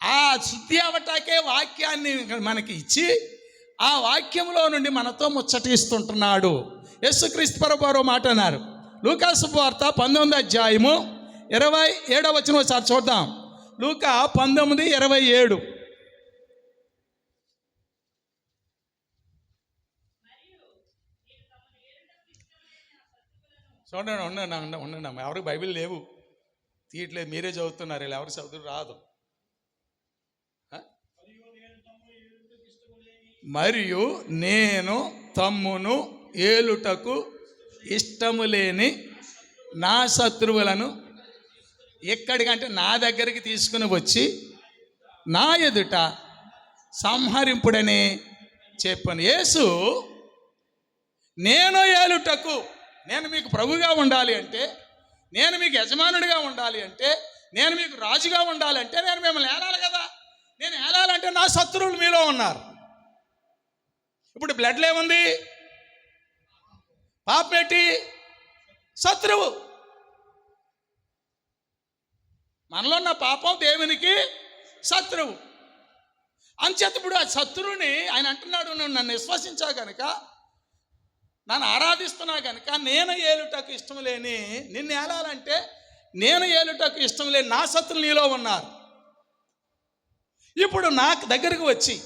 ఆ శుద్ధి అవ్వటాకే వాక్యాన్ని మనకి ఇచ్చి ఆ వాక్యంలో నుండి మనతో ముచ్చటిస్తుంటున్నాడు. యేసుక్రీస్తు ప్రభువారు మాట అన్నారు. లూకా శుభవార్త 19వ అధ్యాయము 27వ వచనం ఒకసారి చూద్దాం. లూకా 19:27. చూడండి, ఉండండి. ఎవరికి బైబిల్ లేవు, తీయట్లేదు, మీరే చదువుతున్నారు. వీళ్ళు ఎవరు చదువు రాదు. మరియు నేను తమ్మును ఏలుటకు ఇష్టము లేని నా శత్రువులను ఎక్కడికంటే నా దగ్గరికి తీసుకుని వచ్చి నా ఎదుట సంహరింపుడని చెప్పాను. యేసు నేను ఏలుటకు, నేను మీకు ప్రభుగా ఉండాలి అంటే, నేను మీకు యజమానుడిగా ఉండాలి అంటే, నేను మీకు రాజుగా ఉండాలి అంటే నేను మిమ్మల్ని ఏలాలి కదా. నేను ఏలాలంటే నా శత్రువులు మీలో ఉన్నారు. ఇప్పుడు బ్లడ్లో ఏముంది? పాపం ఏంటి? శత్రువు. మనలో ఉన్న పాపం దేవునికి శత్రువు. అంచేత ఇప్పుడు ఆ శత్రువుని ఆయన అంటున్నాడు, నువ్వు నన్ను విశ్వసించావు కనుక, నన్ను ఆరాధిస్తున్నా కనుక నేను ఏలుటకు ఇష్టం లేని, నిన్ను ఏలాలంటే నేను ఏలుటకు ఇష్టం లేని నా శత్రువులు నీలో ఉన్నారు. ఇప్పుడు నా దగ్గరకు వచ్చి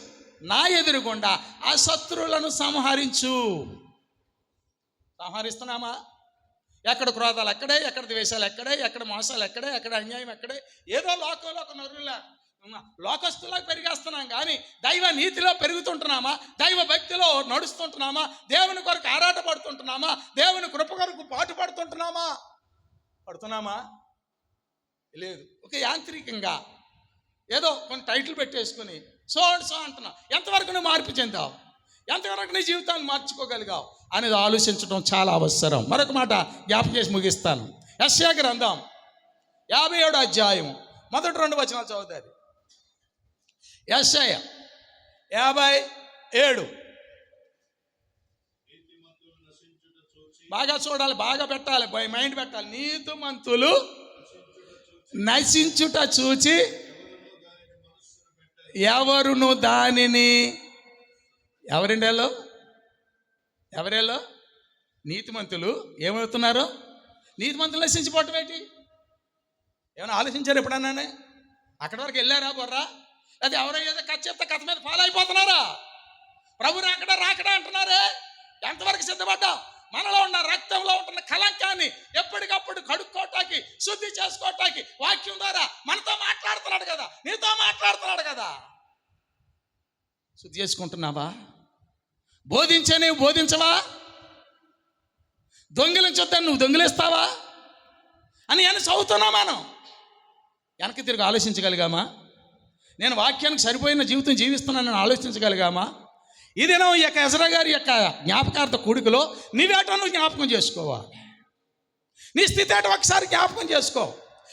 నా ఎదురుగుండా ఆ శత్రువులను సంహరించు. సంహరిస్తున్నామా? ఎక్కడ క్రోధాలు ఎక్కడే, ఎక్కడ ద్వేషాలు ఎక్కడే, ఎక్కడ మోసాలు ఎక్కడే, ఎక్కడ అన్యాయం ఎక్కడే. ఏదో లోకంలో ఒక నరులా లోకస్తులా పెరిగేస్తున్నాం కానీ దైవ నీతిలో పెరుగుతుంటున్నామా? దైవ భక్తిలో నడుస్తుంటున్నామా? దేవుని కొరకు ఆరాట పడుతుంటున్నామా? దేవుని కృప కొరకు పాటు పడుతున్నామా? లేదు. ఒక యాంత్రికంగా ఏదో కొన్ని టైటిల్ పెట్టేసుకుని సో అంటున్నావు. ఎంతవరకు నువ్వు మార్పు చెందావు? ఎంతవరకు నీ జీవితాన్ని మార్చుకోగలిగావు అనేది ఆలోచించడం చాలా అవసరం. మరొక మాట జ్ఞాపకం చేసి ముగిస్తాను. యెషయా గ్రంథం 57వ అధ్యాయం మొదటి 2 వచనాలు చదువుతారు. యెషయా 57. బాగా చూడాలి, బాగా పెట్టాలి, మైండ్ పెట్టాలి. నీతిమంతులు నశించుట చూచి ఎవరును దానిని, ఎవరేలో నీతిమంతులు ఏమవుతున్నారు? నీతిమంతులు నశించిపోవటం ఏంటి? ఏమైనా ఆలోచించారు ఎప్పుడన్నా? అక్కడి వరకు వెళ్ళారా బొర్రా? అది ఎవరో ఏదో కథ చెప్తే కథ మీద ఫాలో అయిపోతున్నారా? ప్రభు రాకడా అంటున్నారే. ఎంతవరకు సిద్ధపడ్డాం? మనలో ఉన్న రక్తంలో ఉంటున్న కలంకాన్ని ఎప్పటికప్పుడు కడుక్కోవటానికి, శుద్ధి చేసుకోవటానికి వాక్యం ద్వారా మనతో మాట్లాడుతున్నాడు కదా, నీతో మాట్లాడుతున్నాడు కదా. శుద్ధి చేసుకుంటున్నావా? బోధించే నువ్వు బోధించవా? దొంగిలించొద్దని నువ్వు దొంగిలిస్తావా అని చదువుతున్నా మనం. వెనక్కి తిరిగి ఆలోచించగలిగామా? నేను వాక్యానికి సరిపోయిన జీవితం జీవిస్తున్నానని ఆలోచించగలిగామా? ఈ దినం ఈ యొక్క ఎజ్రా గారి యొక్క జ్ఞాపకార్థ కూడికలో నీవేటో నువ్వు జ్ఞాపకం చేసుకోవాలి. నీ స్థితి ఏటో ఒకసారి జ్ఞాపకం చేసుకో.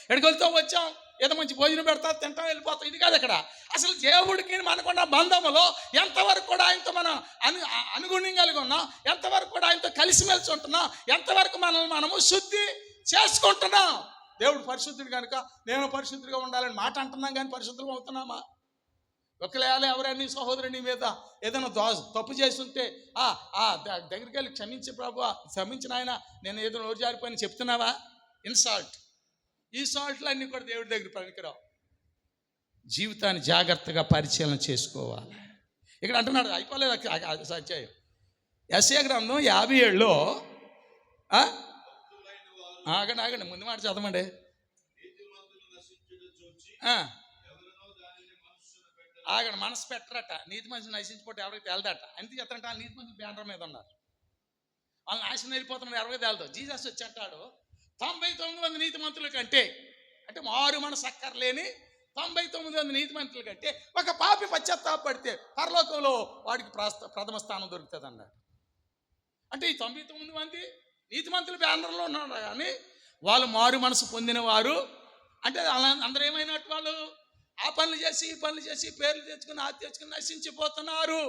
ఎక్కడికి వెళ్తూ వచ్చాం, ఏదో మంచి భోజనం పెడతా, తింటాం, వెళ్ళిపోతాం. ఇది కాదు ఇక్కడ. అసలు దేవుడికి మనకున్న బంధములో ఎంతవరకు కూడా ఆయనతో మనం అనుగుణ్యం కలిగి ఉన్నాం, ఎంతవరకు కూడా ఆయనతో కలిసిమెలిసి ఉంటున్నాం, ఎంతవరకు మనము శుద్ధి చేసుకుంటున్నాం. దేవుడు పరిశుద్ధుడు కనుక నేను పరిశుద్ధుడిగా ఉండాలని మాట అంటున్నాం, కానీ పరిశుద్ధంగా అవుతున్నామా? ఒకవేళ ఎవరైనా సహోదరుని మీద ఏదైనా తప్పు చేస్తుంటే దగ్గరికి వెళ్ళి క్షమించి ప్రభు, క్షమించిన ఆయన, నేను ఏదో నోరు జారిపోయిన చెప్తున్నావా? ఇన్సాల్ట్. ఈ సాల్ట్లు అన్నీ కూడా దేవుడి దగ్గర పనికిరావు. జీవితాన్ని జాగ్రత్తగా పరిశీలన చేసుకోవాలి. ఇక్కడ అంటున్నాడు, అయిపోలేదు అధ్యాయం. యెషయా గ్రంథం 57లో ఆగండి ముందు మాట చదవండి. ఆగండి, మనసు పెట్టరట. నీతి మనిషిని నశించిపోతే ఎవరికి తేలదట. ఎందుకు చెప్తారంటే వాళ్ళు నీతి మనిషి బ్యానర్ మీద ఉన్నారు. వాళ్ళు నాశనం వెళ్ళిపోతున్నారు, ఎవరికి తేలదు. జీసస్ వచ్చి అంటాడు 99 మంది నీతిమంతుల కంటే, అంటే మారు మనసు అక్కర్లేని 99 మంది నీతిమంతుల కంటే ఒక పాపి పశ్చాత్తాపడితే పరలోకంలో వాడికి ప్రథమ స్థానం దొరుకుతుంది అన్నాడు. అంటే ఈ 99 మంది నీతిమంతుల బ్యానర్లో ఉన్నారు, కానీ వాళ్ళు మారు మనసు పొందిన వారు. అంటే అందరూ ఏమైనట్టు? వాళ్ళు ఆ పనులు చేసి ఈ పనులు చేసి పేర్లు తెచ్చుకుని ఆది తెచ్చుకుని నశించిపోతున్నారు.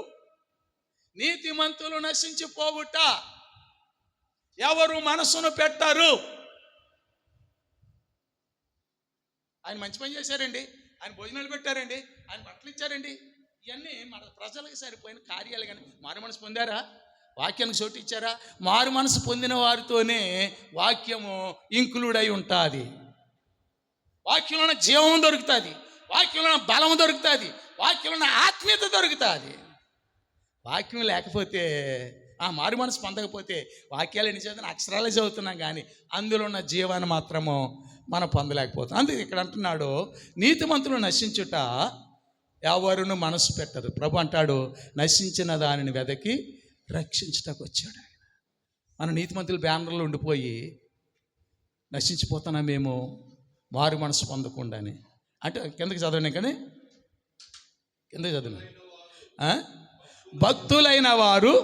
నీతిమంతులు నశించిపోవుట ఎవరు మనసును పెట్టరు. ఆయన మంచి పని చేశారండి, ఆయన భోజనాలు పెట్టారండి, ఆయన బట్టలు ఇచ్చారండి. ఇవన్నీ మన ప్రజలకు సరిపోయిన కార్యాలు. కానీ మారు మనసు పొందారా? వాక్యానికి చోటు ఇచ్చారా? మారు మనసు పొందిన వారితోనే వాక్యము ఇంక్లూడ్ అయి ఉంటుంది. వాక్యంలోనే జీవం దొరుకుతుంది, వాక్యంలో బలం దొరుకుతుంది, వాక్యంలో ఆత్మీయత దొరుకుతుంది. వాక్యం లేకపోతే, ఆ మారు మనసు పొందకపోతే వాక్యాలు ఎన్ని చదువుతున్నా, అక్షరాలే చదువుతున్నాం, కానీ అందులో ఉన్న జీవాన్ని మాత్రము మనం పొందలేకపోతాం. అందుకే ఇక్కడ అంటున్నాడు, నీతిమంతులు నశించుట ఎవరును మనసు పెట్టరు. ప్రభు అంటాడు, నశించిన దానిని వెదకి రక్షించుటకు వచ్చాడు ఆయన. మన నీతిమంతులు బ్యానర్లో ఉండిపోయి నశించిపోతున్నామేమో మారు మనసు పొందకుండానే. అంటే కిందకి చదవండి, కానీ కిందకి చదవండి. భక్తులైన వారు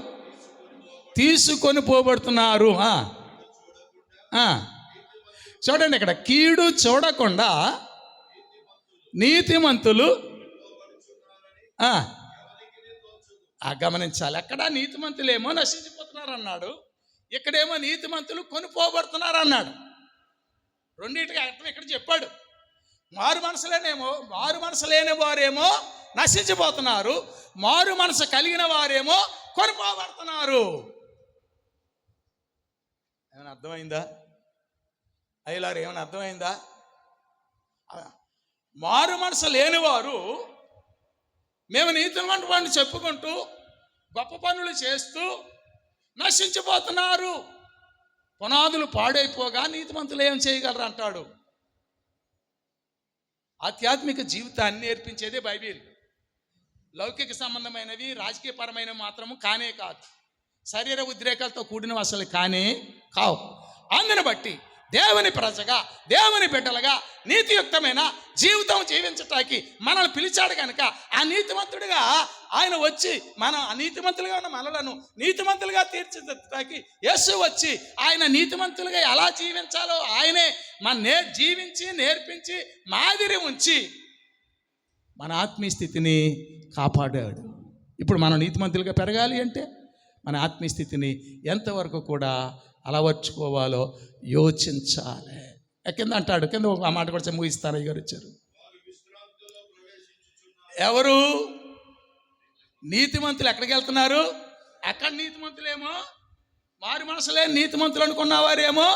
తీసుకొని పోబడుతున్నారు. చూడండి, ఇక్కడ కీడు చూడకుండా నీతిమంతులు గమనించాలి. అక్కడ నీతిమంతులేమో నశించిపోతున్నారు అన్నాడు, ఇక్కడేమో నీతిమంతులు కొనుపోబడుతున్నారు అన్నాడు. రెండింటికి అర్థం ఇక్కడ చెప్పాడు. మారు మనసు లేని వారేమో నశించిపోతున్నారు, మారు మనసు కలిగిన వారేమో కొనుపోబడుతున్నారు. ఏమైనా అర్థమైందా అయ్యలారు? ఏమైనా అర్థమైందా? మారు మనసు లేనివారు మేము నీతిమంతులని చెప్పుకుంటూ గొప్ప పనులు చేస్తూ నశించిపోతున్నారు. పునాదులు పాడైపోగా నీతిమంతులు ఏం చేయగలరు అంటాడు. ఆధ్యాత్మిక జీవితాన్ని నేర్పించేదే బైబిల్. లౌకిక సంబంధమైనవి రాజకీయపరమైనవి మాత్రము కానే కాదు, శరీర ఉద్రేకాలతో కూడినవి అసలు కానే కావు. అందుని బట్టి దేవుని ప్రజగా, దేవుని బిడ్డలుగా నీతియుక్తమైన జీవితం జీవించటానికి మనల్ని పిలిచాడు కనుక ఆ నీతిమంతుడిగా ఆయన వచ్చి మనం అనీతిమంతులుగా ఉన్న మనలను నీతిమంతులుగా తీర్చిదిద్దటానికి యేసు వచ్చి ఆయన నీతిమంతులుగా ఎలా జీవించాలో ఆయనే మన జీవించి నేర్పించి మాదిరి ఉంచి మన ఆత్మీయ స్థితిని కాపాడాడు. ఇప్పుడు మనం నీతిమంతులుగా పెరగాలి అంటే మన ఆత్మీయ స్థితిని ఎంతవరకు కూడా అలవర్చుకోవాలో యోచించాలి. కింద అంటాడు, కింద ఆ మాట కూడా ముగిస్తాను. అయ్యగారు వచ్చారు. ఎవరు నీతిమంతులు ఎక్కడికి వెళ్తున్నారు? అక్కడ నీతిమంతులేమో మారు మనసు లేని నీతిమంతులు అనుకున్న వారేమో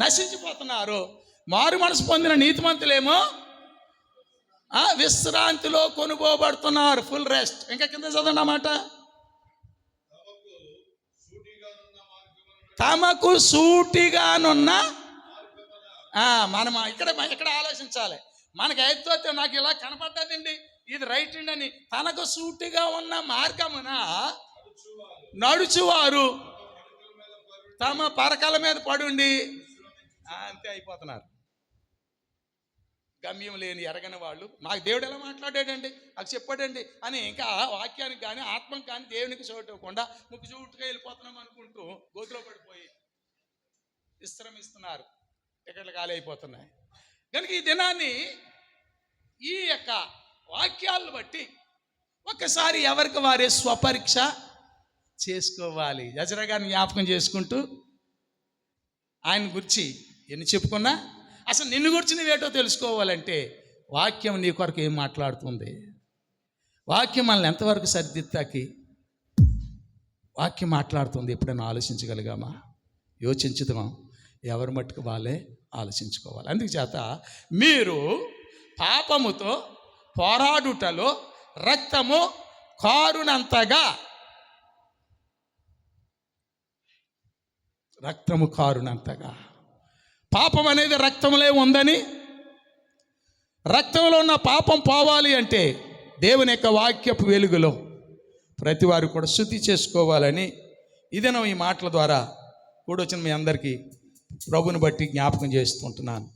నశించిపోతున్నారు, మారు మనసు పొందిన నీతిమంతులేమో విశ్రాంతిలో కొనుగోబడుతున్నారు. Full rest. ఇంకా కింద చదవండి అన్నమాట. తమకు సూటిగానున్న మనం ఇక్కడ ఆలోచించాలి. మనకి అయితే నాకు ఇలా కనపడ్డదండి, ఇది రైట్ అండి అని తనకు సూటిగా ఉన్న మార్గమున నడుచువారు తమ పరకాల మీద పడుండి అంతే అయిపోతున్నారు. గమ్యం లేని ఎరగని వాళ్ళు, నాకు దేవుడు ఎలా మాట్లాడాడండి, నాకు చెప్పాడండి అని ఇంకా వాక్యానికి కానీ ఆత్మకు కానీ దేవునికి చోటకుండా ముక్కు చూటుగా వెళ్ళిపోతున్నాం అనుకుంటూ గోతులో పడిపోయి విశ్రమిస్తున్నారు. టికెట్లు ఖాళీ అయిపోతున్నాయి. కనుక ఈ దినాన్ని ఈ యొక్క వాక్యాలను బట్టి ఒక్కసారి ఎవరికి వారే స్వపరీక్ష చేసుకోవాలి. యజరా గారిని జ్ఞాపకం చేసుకుంటూ ఆయన గురించి ఎన్ని చెప్పుకున్నా అసలు నిన్ను గురించి నువ్వేటో తెలుసుకోవాలంటే వాక్యం నీ కొరకు ఏం మాట్లాడుతుంది, వాక్యం మనల్ని ఎంతవరకు సరిదిద్దాకి వాక్యం మాట్లాడుతుంది ఎప్పుడైనా ఆలోచించగలిగామా? యోచించుదాం. ఎవరి మట్టుకు వాళ్ళే ఆలోచించుకోవాలి. అందుచేత మీరు పాపముతో పోరాడుటలో రక్తము కారునంతగా పాపం అనేది రక్తంలో ఉందని, రక్తంలో ఉన్న పాపం పోవాలి అంటే దేవుని యొక్క వాక్యపు వెలుగులో ప్రతి వారు కూడా శుద్ధి చేసుకోవాలని ఇదేనో ఈ మాటల ద్వారా కూడొచ్చిన మీ అందరికీ ప్రభుని బట్టి జ్ఞాపకం చేస్తుంటున్నాను.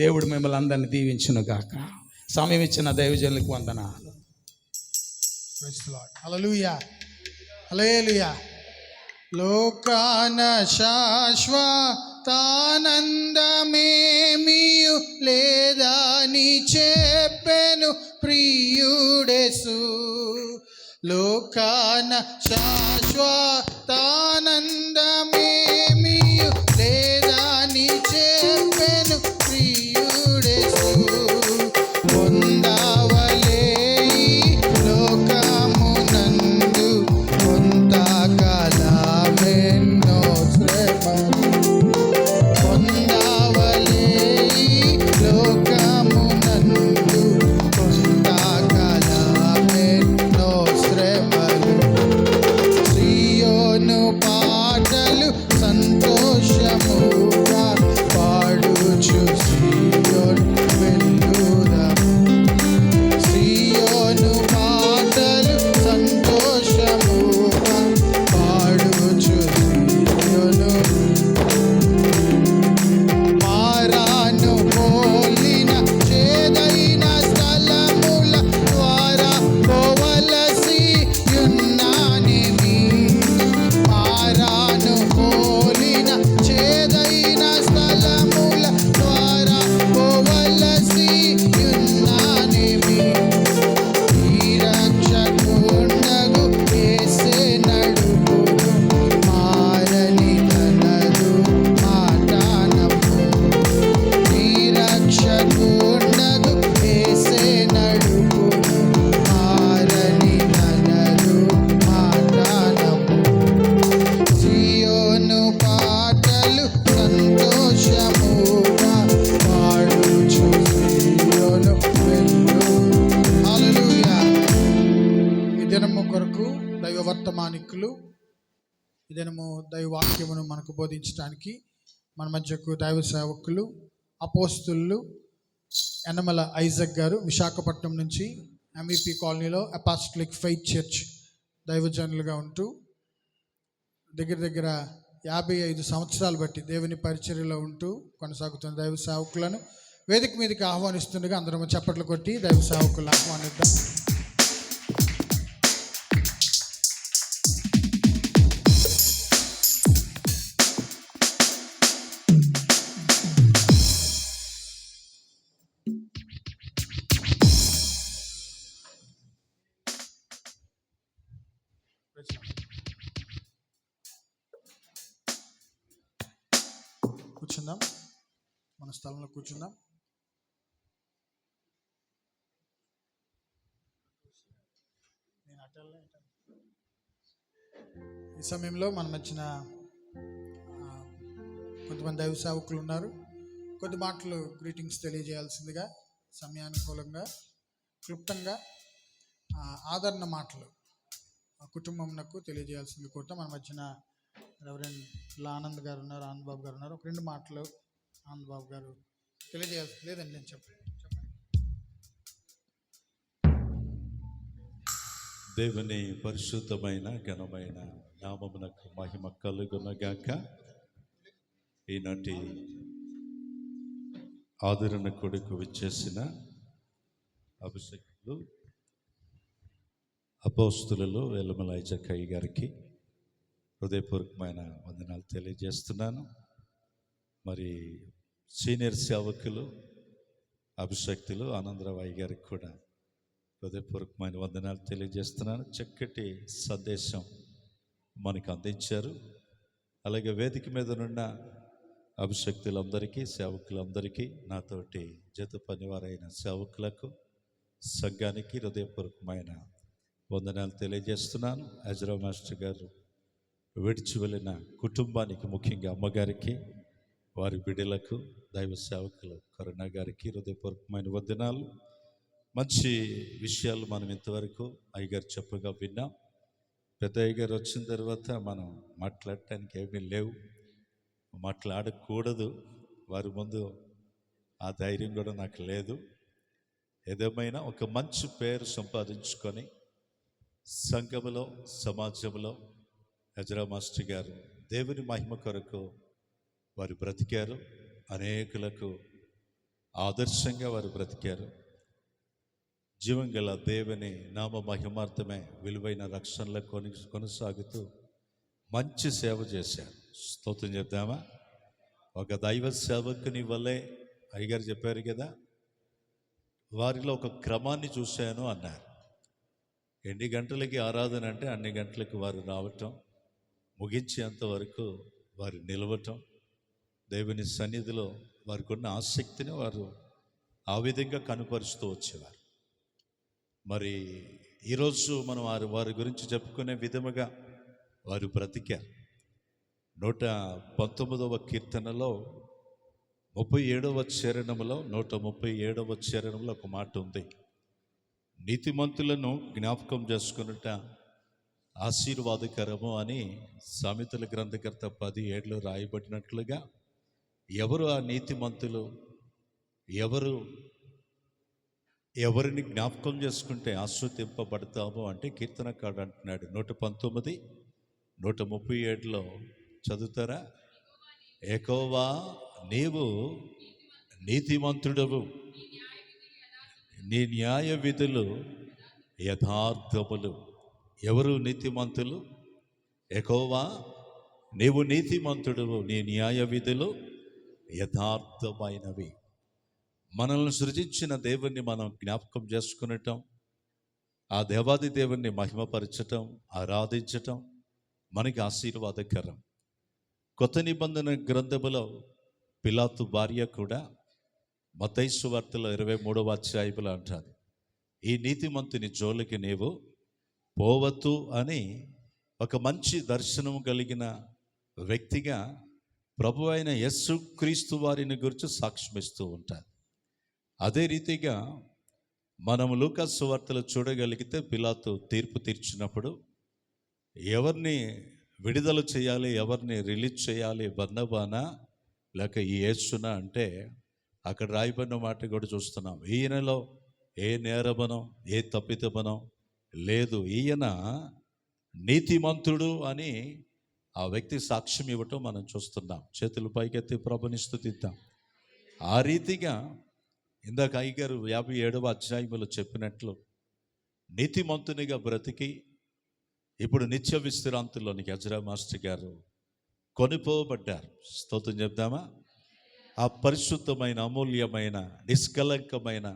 దేవుడు మిమ్మల్ని అందరినీ దీవించును గాక. సమయం ఇచ్చిన దైవజనులకు వందనాలు.
హల్లెలూయా, హల్లెలూయా. లోకాన శాశ్వతానందమేమియు లేదని చెప్పెను ప్రియుడేసు. లోకాన శాశ్వతానందమేమియు లేదని చెప్పెను ప్రియుడేసు. పొందవలే లోకమునందు కొంతకాలమెన్నో శ్రమలు, పొందవలే లోకమునందు కొంతకాలమెన్నో శ్రమలు. సియోను పాటలు వర్తమానికులు ఈ దినము దైవవాక్యమును మనకు బోధించడానికి మన మధ్యకు దైవ సేవకులు అపోస్తులు యనమల ఐజక్ గారు విశాఖపట్నం నుంచి ఎంఈపీ కాలనీలో అపాస్టలిక్ ఫెయిత్ చర్చ్ దైవజనులుగా ఉంటూ దగ్గర 55 సంవత్సరాలు బట్టి దేవుని పరిచర్యలో ఉంటూ కొనసాగుతున్న దైవ సేవకులను వేదిక మీదకి ఆహ్వానిస్తుండగా అందరం చప్పట్లు కొట్టి దైవ సేవకులను ఆహ్వానిద్దాం. కూర్చుందాం, మన స్థలంలో కూర్చుందాం. ఈ సమయంలో మన మధ్యన కొంతమంది దైవ సేవకులు ఉన్నారు. కొద్ది మాటలు గ్రీటింగ్స్ తెలియజేయాల్సిందిగా సమయానుకూలంగా క్లుప్తంగా ఆదరణ మాటలు కుటుంబంకు తెలియజేయాల్సింది కూడా మన మధ్యన రెవరెండ్ ఆనంద్ గారు ఉన్నారు, ఆనంద్ బాబు గారు ఉన్నారు. ఒక 2 మాటలు ఆనంద్ బాబు గారు తెలియజేయాల్సి లేదండి, నేను చెప్పండి.
దేవుని పరిశుద్ధమైన ఘనమైన నామమునకు మహిమ కలుగునగాక. ఈనాటి ఆదరణ కొడుకు విచ్చేసిన అభిషేకులు అపోస్తులు యనమల ఐజక్ గారికి హృదయపూర్వకమైన వందనాలు తెలియజేస్తున్నాను. మరి సీనియర్ సేవకులు అభిషక్తులు ఆనందరావు గారికి కూడా హృదయపూర్వకమైన వందనాలు తెలియజేస్తున్నాను. చక్కటి సందేశం మనకు అందించారు. అలాగే వేదిక మీద ఉన్న అభిషక్తులందరికీ సేవకులందరికీ నాతోటి జత పనివారైన సేవకులకు సంఘానికి హృదయపూర్వకమైన వందనాలు తెలియజేస్తున్నాను. అజరా మాస్టర్ గారు విడిచి వెళ్ళిన కుటుంబానికి, ముఖ్యంగా అమ్మగారికి, వారి బిడ్డలకు, దైవ సేవకులు కరుణ గారికి హృదయపూర్వకమైన వందనాలు. మంచి విషయాలు మనం ఇంతవరకు అయ్యగారు చెప్పగా విన్నాం. పెద్ద అయ్యగారు వచ్చిన తర్వాత మనం మాట్లాడటానికి ఏమీ లేవు, మాట్లాడకూడదు. వారి ముందు ఆ ధైర్యం కూడా నాకు లేదు. ఏదేమైనా ఒక మంచి పేరు సంపాదించుకొని సంఘములో, సమాజంలో అజరా మాస్టర్ గారు దేవుని మహిమ కొరకు వారు బ్రతికారు. అనేకులకు ఆదర్శంగా వారు బ్రతికారు. జీవం గల దేవుని నామ మహిమార్థమే విలువైన రక్షణలో కొనసాగుతూ మంచి సేవ చేశారు. స్తోత్రం చెప్దామా? ఒక దైవ సేవకుని వల్లే అయ్యగారు చెప్పారు కదా, వారిలో ఒక క్రమాన్ని చూశాను అన్నారు. ఎన్ని గంటలకి ఆరాధన అంటే అన్ని గంటలకి వారు రావటం, ముగించేంత వరకు వారు నిలవటం, దేవుని సన్నిధిలో వారికి ఉన్న ఆసక్తిని వారు ఆ విధంగా కనుపరుస్తూ వచ్చేవారు. మరి ఈరోజు మనం వారి గురించి చెప్పుకునే విధముగా వారు బ్రతికారు. 119వ కీర్తనలో 37వ చరణంలో 137వ చరణంలో ఒక మాట ఉంది. నీతిమంతులను జ్ఞాపకం చేసుకున్నట ఆశీర్వాదకరము అని సామెతల గ్రంథకర్త 10:7 రాయబడినట్లుగా ఎవరు ఆ నీతిమంతులు, ఎవరిని జ్ఞాపకం చేసుకుంటే ఆశ్రదింపబడతాము అంటే కీర్తనకారుడు అంటున్నాడు 119, 137లో చదువుతారా? యెహోవా నీవు నీతిమంతుడవు, నీ న్యాయ విధులు యథార్థములు. ఎవరు నీతిమంతులు? యెహోవా నీవు నీతిమంతుడవు, నీ న్యాయ విధులు యథార్థమైనవి. మనల్ని సృజించిన దేవుణ్ణి మనం జ్ఞాపకం చేసుకునటం, ఆ దేవాది దేవుణ్ణి మహిమపరచటం, ఆరాధించటం మనకి ఆశీర్వాదకరం. కొత్త నిబంధన గ్రంథములో పిలాతు భార్య కూడా మత్తయి సువార్తలో 23వ అధ్యాయములో అంటారు, ఈ నీతిమంతుని జోలికి నీవు పోవద్దు అని ఒక మంచి దర్శనం కలిగిన వ్యక్తిగా ప్రభు అయిన యేసుక్రీస్తు వారిని గురించి సాక్ష్యమిస్తూ ఉంటారు. అదే రీతిగా మనం లూకా సువార్తలో చూడగలిగితే పిలాతు తీర్పు తీర్చినప్పుడు ఎవరిని విడుదల చేయాలి, ఎవరిని రిలీజ్ చేయాలి, బర్నబానా లేక ఈ యేసునా అంటే అక్కడ రాయబడిన మాట కూడా చూస్తున్నాం. ఈయనలో ఏ నేరమనో ఏ తప్పితమనో లేదు, ఈయన నీతిమంతుడు అని ఆ వ్యక్తి సాక్ష్యం ఇవ్వటం మనం చూస్తున్నాం. చేతులు పైకెత్తి ప్రభుని స్తుతిద్దాం. ఆ రీతిగా ఇందాక అయ్యగారు 57వ అధ్యాయంలో చెప్పినట్లు నీతిమంతునిగా బ్రతికి ఇప్పుడు నిత్య విశ్రాంతిలోనికి ఎజ్రా మాస్టర్ గారు కొనిపోబడ్డారు. స్తోత్రం చెప్దామా? ఆ పరిశుద్ధమైన, అమూల్యమైన, నిష్కలంకమైన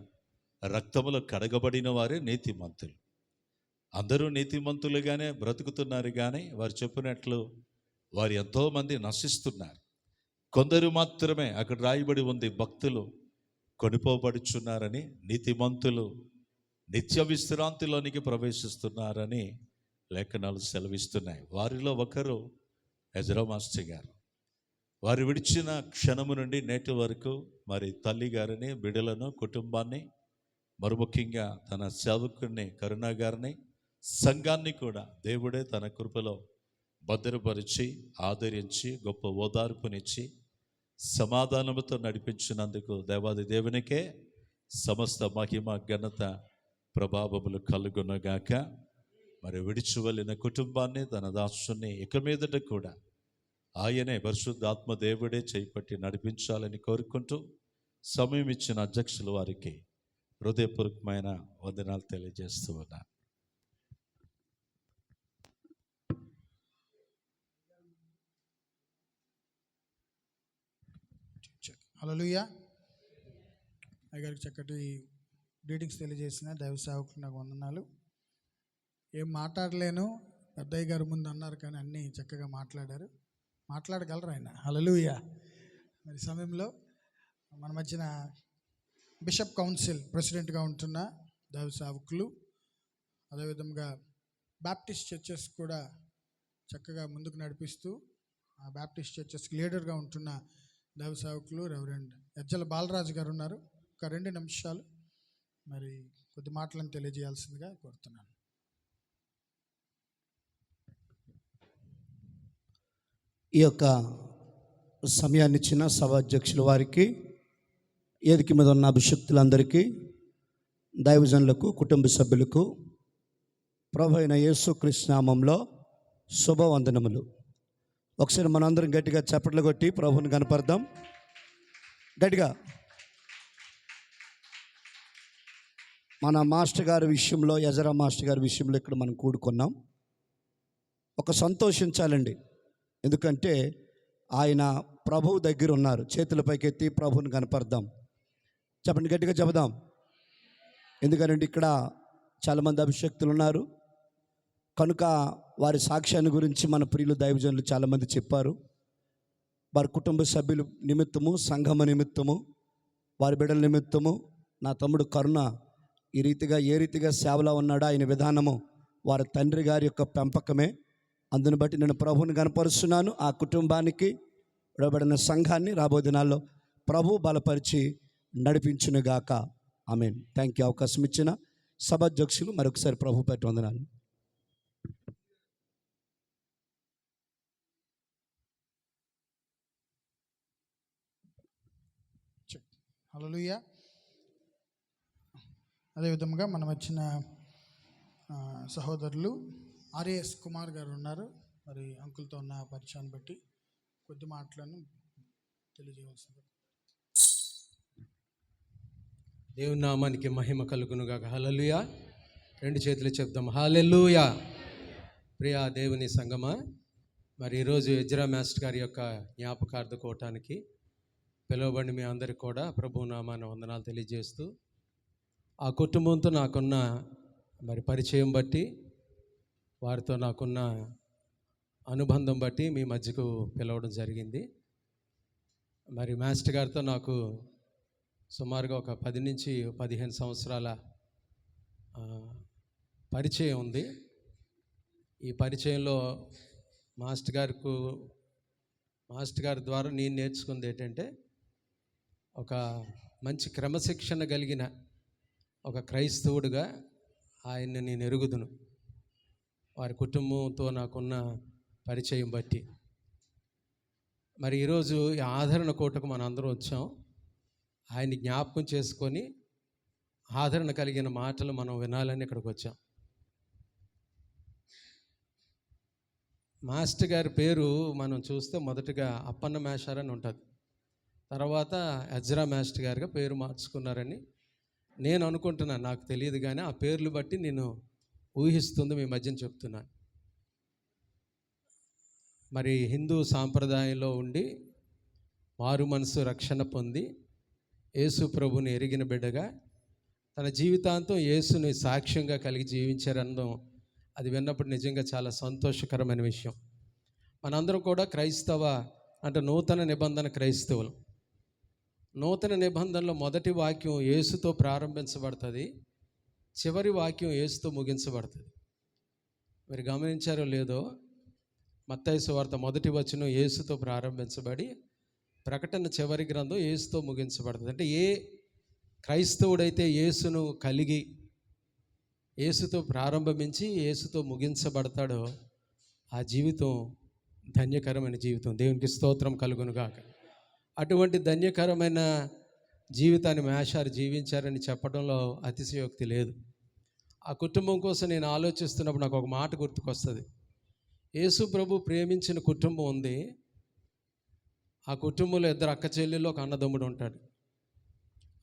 రక్తములో కడగబడిన వారే నీతిమంతులు. అందరూ నీతిమంతులుగానే బ్రతుకుతున్నారు, కానీ వారు చెప్పినట్లు వారు ఎంతోమంది నశిస్తున్నారు. కొందరు మాత్రమే, అక్కడ రాయబడి ఉంది, భక్తులు కొనిపోబడుచున్నారని, నీతిమంతులు నిత్య విశ్రాంతిలోనికి ప్రవేశిస్తున్నారని లేఖనాలు సెలవిస్తున్నాయి. వారిలో ఒకరు ఎజ్రా మాస్టర్ గారు. వారు విడిచిన క్షణము నుండి నేటి వరకు మరి తల్లి గారిని, బిడ్డలను, కుటుంబాన్ని, మరి ముఖ్యంగా తన సేవకుని కరుణా గారిని, సంఘాన్ని కూడా దేవుడే తన కృపలో భద్రపరిచి ఆదరించి గొప్ప ఓదార్పునిచ్చి సమాధానముతో నడిపించినందుకు దేవాది దేవునికే సమస్త మహిమ, ఘనత, ప్రభావములు కలుగునగాక. మరి విడిచి వెళ్ళిన కుటుంబాన్ని, తన దాసుని ఇక మీదట కూడా ఆయనే పరిశుద్ధాత్మ దేవుడే చేపట్టి నడిపించాలని కోరుకుంటూ సమయం ఇచ్చిన అధ్యక్షులు వారికి హృదయపూర్వకమైన వందనాలు తెలియజేస్తూ ఉన్నా.
హల్లెలూయా. అయ్యగారికి చక్కటి గ్రీటింగ్స్ తెలియజేసిన దైవ సేవకులకు నాకు వందనాలు. ఏం మాట్లాడలేను, పెద్దయ్య గారు ముందు అన్నారు, కానీ అన్నీ చక్కగా మాట్లాడారు. మాట్లాడగలరు ఆయన. హల్లెలూయా. మరి సమయంలో మన మధ్యన బిషప్ కౌన్సిల్ ప్రెసిడెంట్గా ఉంటున్న దైవ సేవకులు, అదేవిధంగా బాప్టిస్ట్ చర్చెస్ కూడా చక్కగా ముందుకు నడిపిస్తూ ఆ బాప్టిస్ట్ చర్చెస్కి లీడర్గా ఉంటున్న దైవ సేవకులు రెవరెండ్ ఎజ్జల బాలరాజు గారు ఉన్నారు. ఒక 2 నిమిషాలు మరి కొద్ది మాటలను తెలియజేయాల్సిందిగా కోరుతున్నాను.
ఈ యొక్క సమయాన్ని ఇచ్చిన సభాధ్యక్షుల వారికి, వేదిక మీద ఉన్న అభిషక్తులందరికీ, దైవజనులకు, కుటుంబ సభ్యులకు ప్రభు అయిన యేసుక్రీస్తు నామములో శుభవందనములు. ఒకసారి మనందరం గట్టిగా చప్పట్లు కొట్టి ప్రభువుని కనపడదాం. గట్టిగా. మన మాస్టర్ గారి విషయంలో, ఎజ్రా మాస్టర్ గారి విషయంలో ఇక్కడ మనం కూడుకున్నాం. ఒక సంతోషించాలండి, ఎందుకంటే ఆయన ప్రభువు దగ్గర ఉన్నారు. చేతుల పైకెత్తి ప్రభువుని కనపడదాం. చెప్పండి, గట్టిగా చెబుదాం. ఎందుకంటే ఇక్కడ చాలామంది అభిషక్తులు ఉన్నారు కనుక వారి సాక్ష్యాన్ని గురించి మన ప్రియులు దైవజనులు చాలామంది చెప్పారు. వారి కుటుంబ సభ్యుల నిమిత్తము, సంఘము నిమిత్తము, వారి బిడ్డల నిమిత్తము, నా తమ్ముడు కరుణ ఈ రీతిగా ఏ రీతిగా సేవలో ఉన్నాడో ఆయన విధానము వారి తండ్రి గారి యొక్క పెంపకమే. అందుని బట్టి నేను ప్రభువుని కనపరుస్తున్నాను. ఆ కుటుంబానికి, విడబడిన సంఘాన్ని రాబోయే దినాల్లో ప్రభు బలపరిచి నడిపించునుగాక. ఆమేన్. Thank you. అవకాశం ఇచ్చిన సభాధ్యక్షులు మరొకసారి ప్రభు పెట్టి వందనాలు.
హల్లెలూయా. అదేవిధంగా మనం వచ్చిన సహోదరులు ఆర్ఎస్ కుమార్ గారు ఉన్నారు. మరి అంకుల్తో ఉన్న పరిచయాన్ని బట్టి కొద్ది మాటలను తెలియజేయవలసింది.
దేవుని నామానికి మహిమ కలుగునుగాక. హల్లెలూయా. 2 చేతులు చెప్దాం. హల్లెలూయా. ప్రియా దేవుని సంగమా, మరి ఈరోజు ఎజ్రా మాస్టర్ గారి యొక్క జ్ఞాపకార్థ కూటానికి పిలువబడి మీ అందరికీ కూడా ప్రభు నామాన వందనాలు తెలియజేస్తూ, ఆ కుటుంబంతో నాకున్న మరి పరిచయం బట్టి, వారితో నాకున్న అనుబంధం బట్టి మీ మధ్యకు పిలవడం జరిగింది. మరి మాస్టర్ గారితో నాకు సుమారుగా ఒక 10 నుంచి 15 సంవత్సరాల పరిచయం ఉంది. ఈ పరిచయంలో మాస్టర్ గారి ద్వారా నేను నేర్చుకుంది ఏంటంటే, ఒక మంచి క్రమశిక్షణ కలిగిన ఒక క్రైస్తవుడిగా ఆయన్ని నేను ఎరుగుదును. వారి కుటుంబంతో నాకున్న పరిచయం బట్టి. మరి ఈరోజు ఈ ఆదరణ కోటకు మనం అందరం వచ్చాం. ఆయన్ని జ్ఞాపకం చేసుకొని ఆదరణ కలిగిన మాటలు మనం వినాలని ఇక్కడికి వచ్చాం. మాస్టర్ గారి పేరు మనం చూస్తే మొదటగా అప్పన్న మేషార్ అని ఉంటుంది. తర్వాత ఎజ్రా మాస్టర్ గారిగా పేరు మార్చుకున్నారని నేను అనుకుంటున్నాను. నాకు తెలియదు కానీ ఆ పేర్లు బట్టి నేను ఊహిస్తుంది మీ మధ్యన చెప్తున్నాను. మరి హిందూ సాంప్రదాయంలో ఉండి మారు మనసు రక్షణ పొంది యేసు ప్రభుని ఎరిగిన బిడ్డగా తన జీవితాంతం యేసుని సాక్ష్యంగా కలిగి జీవించారనడం అది విన్నప్పుడు నిజంగా చాలా సంతోషకరమైన విషయం. మనందరం కూడా క్రైస్తవ అంటే నూతన నిబంధన క్రైస్తవులు. నూతన నిబంధనలో మొదటి వాక్యం యేసుతో ప్రారంభించబడుతుంది, చివరి వాక్యం యేసుతో ముగించబడుతుంది. మీరు గమనించారో లేదో, మత్తయి సువార్త మొదటి వచనం యేసుతో ప్రారంభించబడి ప్రకటన చివరి గ్రంథం యేసుతో ముగించబడుతుంది. అంటే ఏ క్రైస్తవుడైతే యేసును కలిగి యేసుతో ప్రారంభించి యేసుతో ముగించబడతాడో ఆ జీవితం ధన్యకరమైన జీవితం. దేవునికి స్తోత్రం కలుగునుగాక. అటువంటి ధన్యకరమైన జీవితాన్ని మేషారు జీవించారని చెప్పడంలో అతిశయోక్తి లేదు. ఆ కుటుంబం కోసం నేను ఆలోచిస్తున్నప్పుడు నాకు ఒక మాట గుర్తుకొస్తుంది. యేసు ప్రభు ప్రేమించిన కుటుంబం ఉంది. ఆ కుటుంబంలో 2 అక్క చెల్లెళ్ళు, ఒక అన్నదమ్ముడు ఉంటాడు.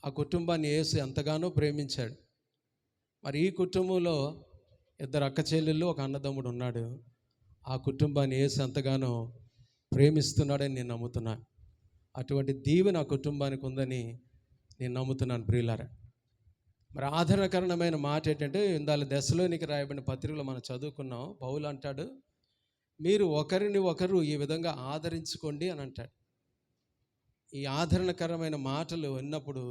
ఆ కుటుంబాన్ని యేసు ఎంతగానో ప్రేమించాడు. మరి ఈ కుటుంబంలో 2 అక్క చెల్లెళ్ళు, ఒక అన్నదమ్ముడు ఉన్నాడు. ఆ కుటుంబాన్ని యేసు ఎంతగానో ప్రేమిస్తున్నాడని నేను నమ్ముతున్నాను. అటువంటి దీవెన ఆ కుటుంబానికి ఉందని నేను నమ్ముతున్నాను ప్రియులారా. మరి ఆదరణకరమైన మాట ఏంటంటే, ఇందాల దశలోనికి రాయబడిన పత్రికలో మనం చదువుకున్నాం. పౌలు అంటాడు, మీరు ఒకరిని ఒకరు ఈ విధంగా ఆదరించుకోండి అని అంటాడు. ఈ ఆదరణకరమైన మాటలు విన్నప్పుడు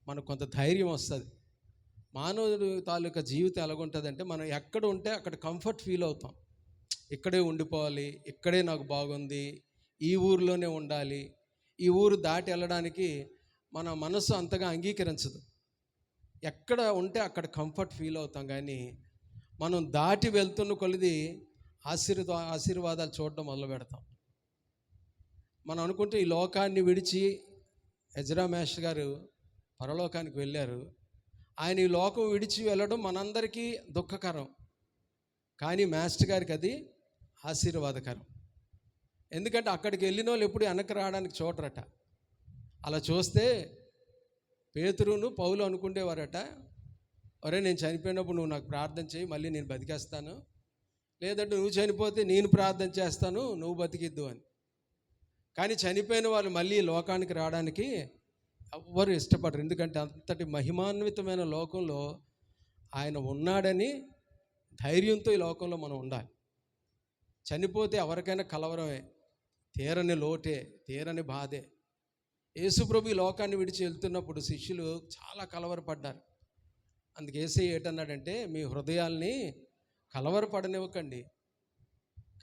మనకు కొంత ధైర్యం వస్తుంది. మానవుడు తాలూకా జీవితం ఎలాగుంటుందంటే, మనం ఎక్కడ ఉంటే అక్కడ కంఫర్ట్ ఫీల్ అవుతాం. ఇక్కడే ఉండిపోవాలి, ఇక్కడే నాకు బాగుంది, ఈ ఊరిలోనే ఉండాలి. ఈ ఊరు దాటి వెళ్ళడానికి మన మనసు అంతగా అంగీకరించదు. ఎక్కడ ఉంటే అక్కడ కంఫర్ట్ ఫీల్ అవుతాం. కానీ మనం దాటి వెళ్తున్న కొలిది ఆశీర్వాదాలు చూడడం మొదలు పెడతాం. మనం అనుకుంటే ఈ లోకాన్ని విడిచి ఎజ్రా మేష్ గారు పరలోకానికి వెళ్ళారు. ఆయన ఈ లోకం విడిచి వెళ్ళడం మనందరికీ దుఃఖకరం. కానీ మాస్టర్ గారికి అది ఆశీర్వాదకరం. ఎందుకంటే అక్కడికి వెళ్ళిన వాళ్ళు ఎప్పుడు వెనక్కి రావడానికి చూడరట. అలా చూస్తే పేతురును పౌలు అనుకుండేవారట, ఒరే నేను చనిపోయినప్పుడు నువ్వు నాకు ప్రార్థన చేయి, మళ్ళీ నేను బతికేస్తాను. లేదంటే నువ్వు చనిపోతే నేను ప్రార్థన చేస్తాను, నువ్వు బతికిద్దు అని. కానీ చనిపోయిన వాళ్ళు మళ్ళీ లోకానికి రావడానికి ఎవ్వరు ఇష్టపడరు. ఎందుకంటే అంతటి మహిమాన్వితమైన లోకంలో ఆయన ఉన్నాడని ధైర్యంతో ఈ లోకంలో మనం ఉండాలి. చనిపోతే ఎవరికైనా కలవరమే, తీరని లోటే, తీరని బాధే. యేసుప్రభు ఈ లోకాన్ని విడిచి వెళ్తున్నప్పుడు శిష్యులు చాలా కలవరపడ్డారు. అందుకే యేసయ్య ఏటన్నాడంటే, మీ హృదయాల్ని కలవరపడనివ్వకండి,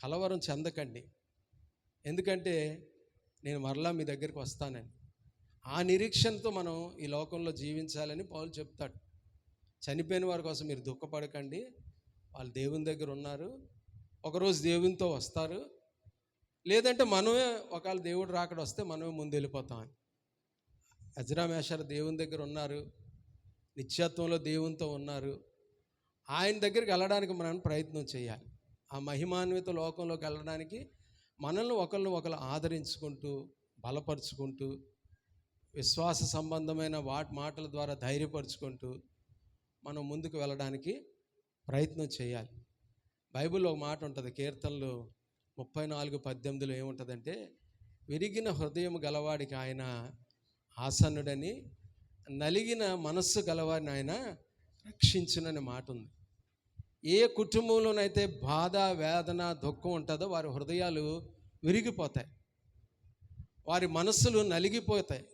కలవరం చెందకండి, ఎందుకంటే నేను మరలా మీ దగ్గరికి వస్తానని. ఆ నిరీక్షణతో మనం ఈ లోకంలో జీవించాలని పౌలు చెప్తాడు. చనిపోయిన వారి కోసం మీరు దుఃఖపడకండి, వాళ్ళు దేవుని దగ్గర ఉన్నారు, ఒకరోజు దేవునితో వస్తారు. లేదంటే మనమే ఒకవేళ దేవుడు రాకడ వస్తే మనమే ముందు వెళ్ళిపోతామని. ఎజ్రా మేషారు దేవుని దగ్గర ఉన్నారు, నిత్యత్వంలో దేవునితో ఉన్నారు. ఆయన దగ్గరికి వెళ్ళడానికి మనం ప్రయత్నం చేయాలి. ఆ మహిమాన్విత లోకంలోకి వెళ్ళడానికి మనల్ని ఒకరు ఆదరించుకుంటూ, బలపరుచుకుంటూ, విశ్వాస సంబంధమైన మాటల ద్వారా ధైర్యపరుచుకుంటూ మనం ముందుకు వెళ్ళడానికి ప్రయత్నం చేయాలి. బైబిల్లో ఒక మాట ఉంటుంది, కీర్తనలు 34:18 ఏముంటుందంటే, విరిగిన హృదయం గలవాడికి ఆయన ఆసన్నుడని, నలిగిన మనస్సు గలవాడిని ఆయన రక్షించునని మాట ఉంది. ఏ కుటుంబంలోనైతే బాధ, వేదన, దుఃఖం ఉంటుందో వారి హృదయాలు విరిగిపోతాయి, వారి మనస్సులు నలిగిపోతాయి.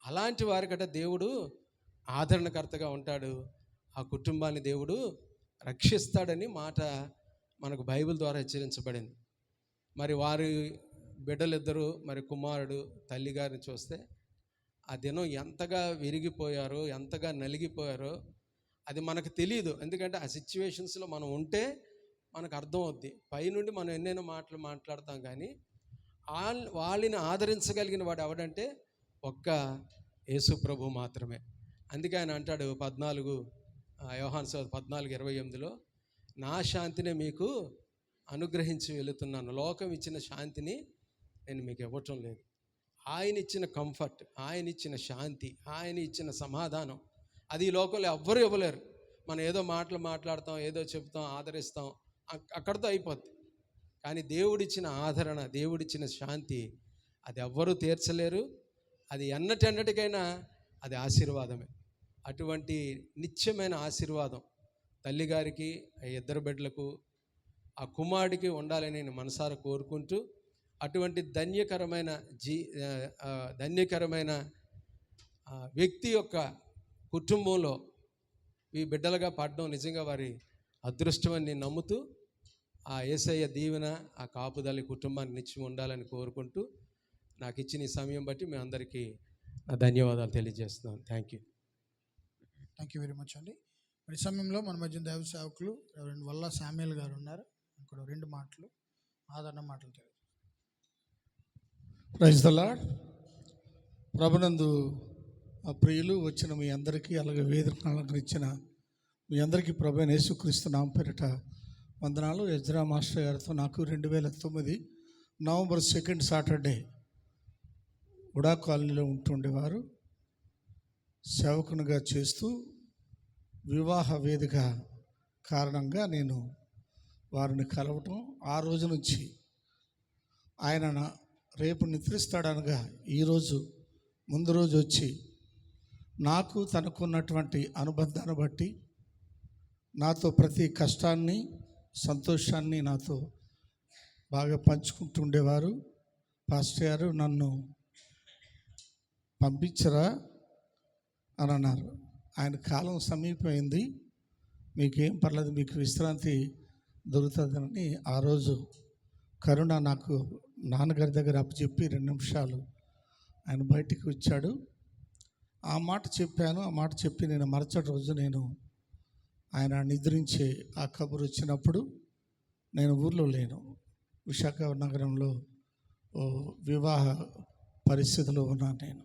అలాంటి వారికట దేవుడు ఆదరణకర్తగా ఉంటాడు. ఆ కుటుంబాన్ని దేవుడు రక్షిస్తాడని మాట మనకు బైబిల్ ద్వారా హెచ్చరించబడింది. మరి వారి బిడ్డలిద్దరూ, మరి కుమారుడు తల్లిగారిని చూస్తే ఆ దినం ఎంతగా విరిగిపోయారో, ఎంతగా నలిగిపోయారో అది మనకు తెలియదు. ఎందుకంటే ఆ సిచ్యువేషన్స్లో మనం ఉంటే మనకు అర్థం అవుద్ది. పైనుండి మనం ఎన్నెన్నో మాటలు మాట్లాడతాం, కానీ వాళ్ళని ఆదరించగలిగిన వాడు ఎవడంటే ఒక్క యేసు ప్రభు మాత్రమే. అందుకే ఆయన అంటాడు 14 యోహాను 14:28లో, నా శాంతినే మీకు అనుగ్రహించి వెళుతున్నాను, లోకం ఇచ్చిన శాంతిని నేను మీకు ఇవ్వటం లేదు. ఆయన ఇచ్చిన కంఫర్ట్, ఆయన ఇచ్చిన శాంతి, ఆయన ఇచ్చిన సమాధానం అది ఈ లోకంలో ఎవ్వరు ఇవ్వలేరు. మనం ఏదో మాటలు మాట్లాడతాం, ఏదో చెప్తాం, ఆదరిస్తాం, అక్కడితో అయిపోద్ది. కానీ దేవుడిచ్చిన ఆదరణ, దేవుడిచ్చిన శాంతి అది ఎవ్వరూ తీర్చలేరు. అది ఎన్నటెన్నటికైనా అది ఆశీర్వాదమే. అటువంటి నిత్యమైన ఆశీర్వాదం తల్లిగారికి, ఆ 2 బిడ్డలకు, ఆ కుమారుడికి ఉండాలని నేను మనసారా కోరుకుంటూ, అటువంటి ధన్యకరమైన వ్యక్తి యొక్క కుటుంబంలో ఈ బిడ్డలుగా పడడం నిజంగా వారి అదృష్టమని నేను నమ్ముతూ, ఆ యేసయ్య దీవెన, ఆ కాపుదల కుటుంబాన్ని నిత్యం ఉండాలని కోరుకుంటూ, నాకు ఇచ్చిన ఈ సమయం బట్టి మీ అందరికీ నా ధన్యవాదాలు తెలియజేస్తున్నాను. థ్యాంక్ యూ
వెరీ మచ్ అండి. మరి సమయంలో మన మధ్య దైవ సేవకులు రెవరెండ్ వల్లా శామ్యూల్ గారు ఉన్నారు. ఇక్కడ 2 మాటలు, ఆదరణ మాటలు తెలియదు.
Praise the Lord. ప్రభునందు ప్రియులు వచ్చిన మీ అందరికీ, అలాగే వేదికను అలంకరించిన మీ అందరికీ ప్రభువైన యేసుక్రీస్తు నామం పేరిట వందనాలు. ఎజ్రా మాస్టర్ గారితో నాకు 2009 నవంబర్ 2 సాటర్డే ఉడా కాలనీలో ఉంటుండేవారు. సేవకునిగా చేస్తూ వివాహ వేదిక కారణంగా నేను వారిని కలవటం, ఆ రోజు నుంచి ఆయన రేపు నిద్రిస్తాడనగా ఈరోజు ముందు రోజు వచ్చి నాకు తనకున్నటువంటి అనుబంధాన్ని బట్టి నాతో ప్రతి కష్టాన్ని, సంతోషాన్ని నాతో బాగా పంచుకుంటుండేవారు. పాస్టర్ గారు నన్ను పంపించరా అని అన్నారు. ఆయన కాలం సమీపమైంది, మీకేం పర్లేదు, మీకు విశ్రాంతి దొరుకుతుందని ఆ రోజు కరుణ నాకు నాన్నగారి దగ్గర అప్పచెప్పి 2 నిమిషాలు ఆయన బయటికి వచ్చాడు. ఆ మాట చెప్పాను. ఆ మాట చెప్పి నేను మరుసటి రోజు నేను ఆయన నిద్రించే ఆ కబురు వచ్చినప్పుడు నేను ఊర్లో లేను, విశాఖ నగరంలో వివాహ పరిస్థితిలో ఉన్నాను నేను.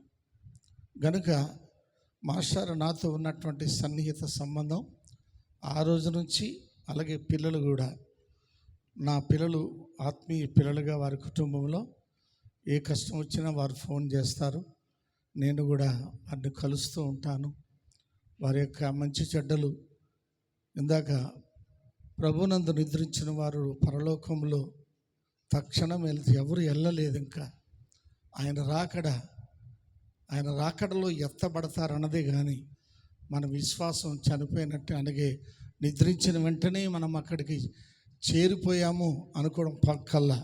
గనుక మాస్టర్ నాతో ఉన్నటువంటి సన్నిహిత సంబంధం ఆ రోజు నుంచి, అలాగే పిల్లలు కూడా, నా పిల్లలు ఆత్మీయ పిల్లలుగా వారి కుటుంబంలో ఏ కష్టం వచ్చినా వారు ఫోన్ చేస్తారు. నేను కూడా వారిని కలుస్తూ ఉంటాను. వారి యొక్క మంచి చెడ్డలు, ఇందాక ప్రభునందు నిద్రించిన వారు పరలోకంలో తక్షణం ఎవరు వెళ్ళలేదు. ఇంకా ఆయన రాకడలో ఎత్తబడతారన్నదే కానీ మన విశ్వాసం చనిపోయినట్టు, అలాగే నిద్రించిన వెంటనే మనం అక్కడికి చేరిపోయాము అనుకోవడం పక్కల్లా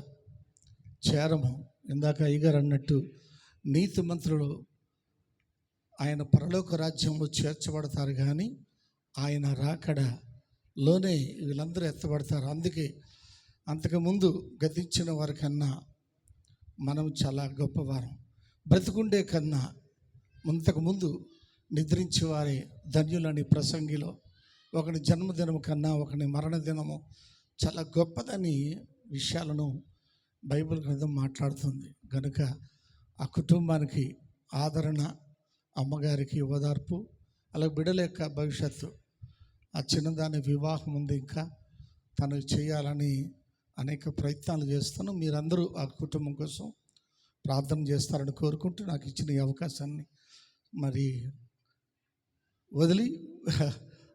చేరము. ఇందాక అయ్యగారు అన్నట్టు నీతిమంతులు ఆయన పరలోక రాజ్యంలో చేర్చబడతారు, కానీ ఆయన రాకడలోనే వీళ్ళందరూ ఎత్తబడతారు. అందుకే అంతకుముందు గతించిన వారికన్నా మనం చాలా గొప్పవారం. బ్రతికుండే కన్నా ఇంతకుముందు నిద్రించే వారే ధన్యులని ప్రసంగిలో, ఒకని జన్మదినము కన్నా ఒకని మరణదినము చాలా గొప్పదని విషయాలను బైబిల్ గ్రంథం మాట్లాడుతుంది. కనుక ఆ కుటుంబానికి ఆదరణ, అమ్మగారికి ఓదార్పు, అలాగే బిడ్డల యొక్క భవిష్యత్తు, ఆ చిన్నదాని వివాహం ఉంది, ఇంకా తను చేయాలని అనేక ప్రయత్నాలు చేస్తాను. మీరందరూ ఆ కుటుంబం కోసం ప్రార్థన చేస్తారని కోరుకుంటూ నాకు ఇచ్చిన ఈ అవకాశాన్ని మరి వదిలి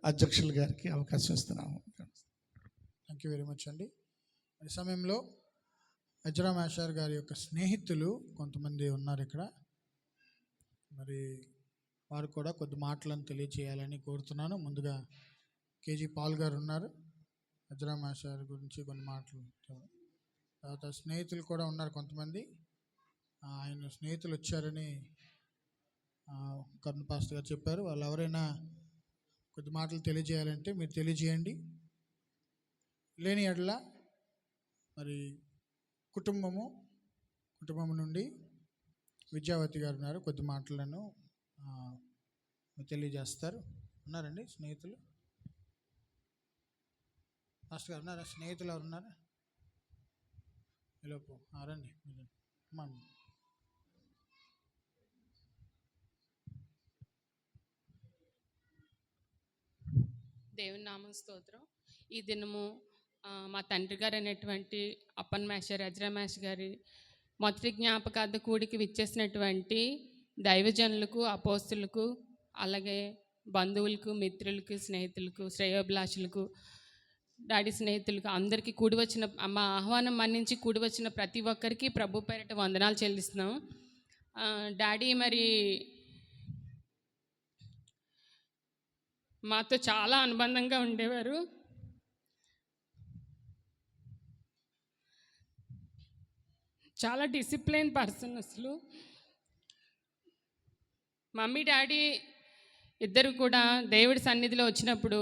అధ్యక్షుల గారికి అవకాశం ఇస్తున్నాము.
థ్యాంక్ యూ వెరీ మచ్ అండి. ఈ సమయంలో ఎజ్రా మాస్టర్ గారి యొక్క స్నేహితులు కొంతమంది ఉన్నారు ఇక్కడ. మరి వారు కూడా కొద్ది మాటలను తెలియచేయాలని కోరుతున్నాను. ముందుగా కేజీ పాల్ గారు ఉన్నారు. ఎజ్రా మాస్టర్ గురించి కొన్ని మాటలు, తర్వాత స్నేహితులు కూడా ఉన్నారు కొంతమంది. ఆయన స్నేహితులు వచ్చారని కరుణ పాస్టర్ గారు చెప్పారు. వాళ్ళు ఎవరైనా కొద్ది మాటలు తెలియజేయాలంటే మీరు తెలియజేయండి. లేని ఎడల మరి కుటుంబం నుండి విద్యావతి గారు ఉన్నారు, కొద్ది మాటలను తెలియజేస్తారు. ఉన్నారండి స్నేహితులు? పాస్టర్ గారు ఉన్నారా? స్నేహితులు ఎవరు ఉన్నారా? లోపు రండి అమ్మా.
దేవుని నామం స్తోత్రం. ఈ దినము మా తండ్రి గారు అయినటువంటి అప్పన్ మేస్టర్ ఎజ్రా మాస్టర్ గారి మొదటి జ్ఞాపకార్థ కూడికి విచ్చేసినటువంటి దైవజనులకు, అపోస్తులకు, అలాగే బంధువులకు, మిత్రులకు, స్నేహితులకు, శ్రేయోభిలాషులకు, డాడీ స్నేహితులకు అందరికీ కూడి వచ్చిన మా ఆహ్వానం మన్నించి కూడి వచ్చిన ప్రతి ఒక్కరికి ప్రభు పేరిట వందనాలు చెల్లిస్తున్నాం. డాడీ మరి మాతో చాలా అనుబంధంగా ఉండేవారు. చాలా డిసిప్లిన్ పర్సన్. అసలు మమ్మీ డాడీ ఇద్దరు కూడా దేవుడి సన్నిధిలో వచ్చినప్పుడు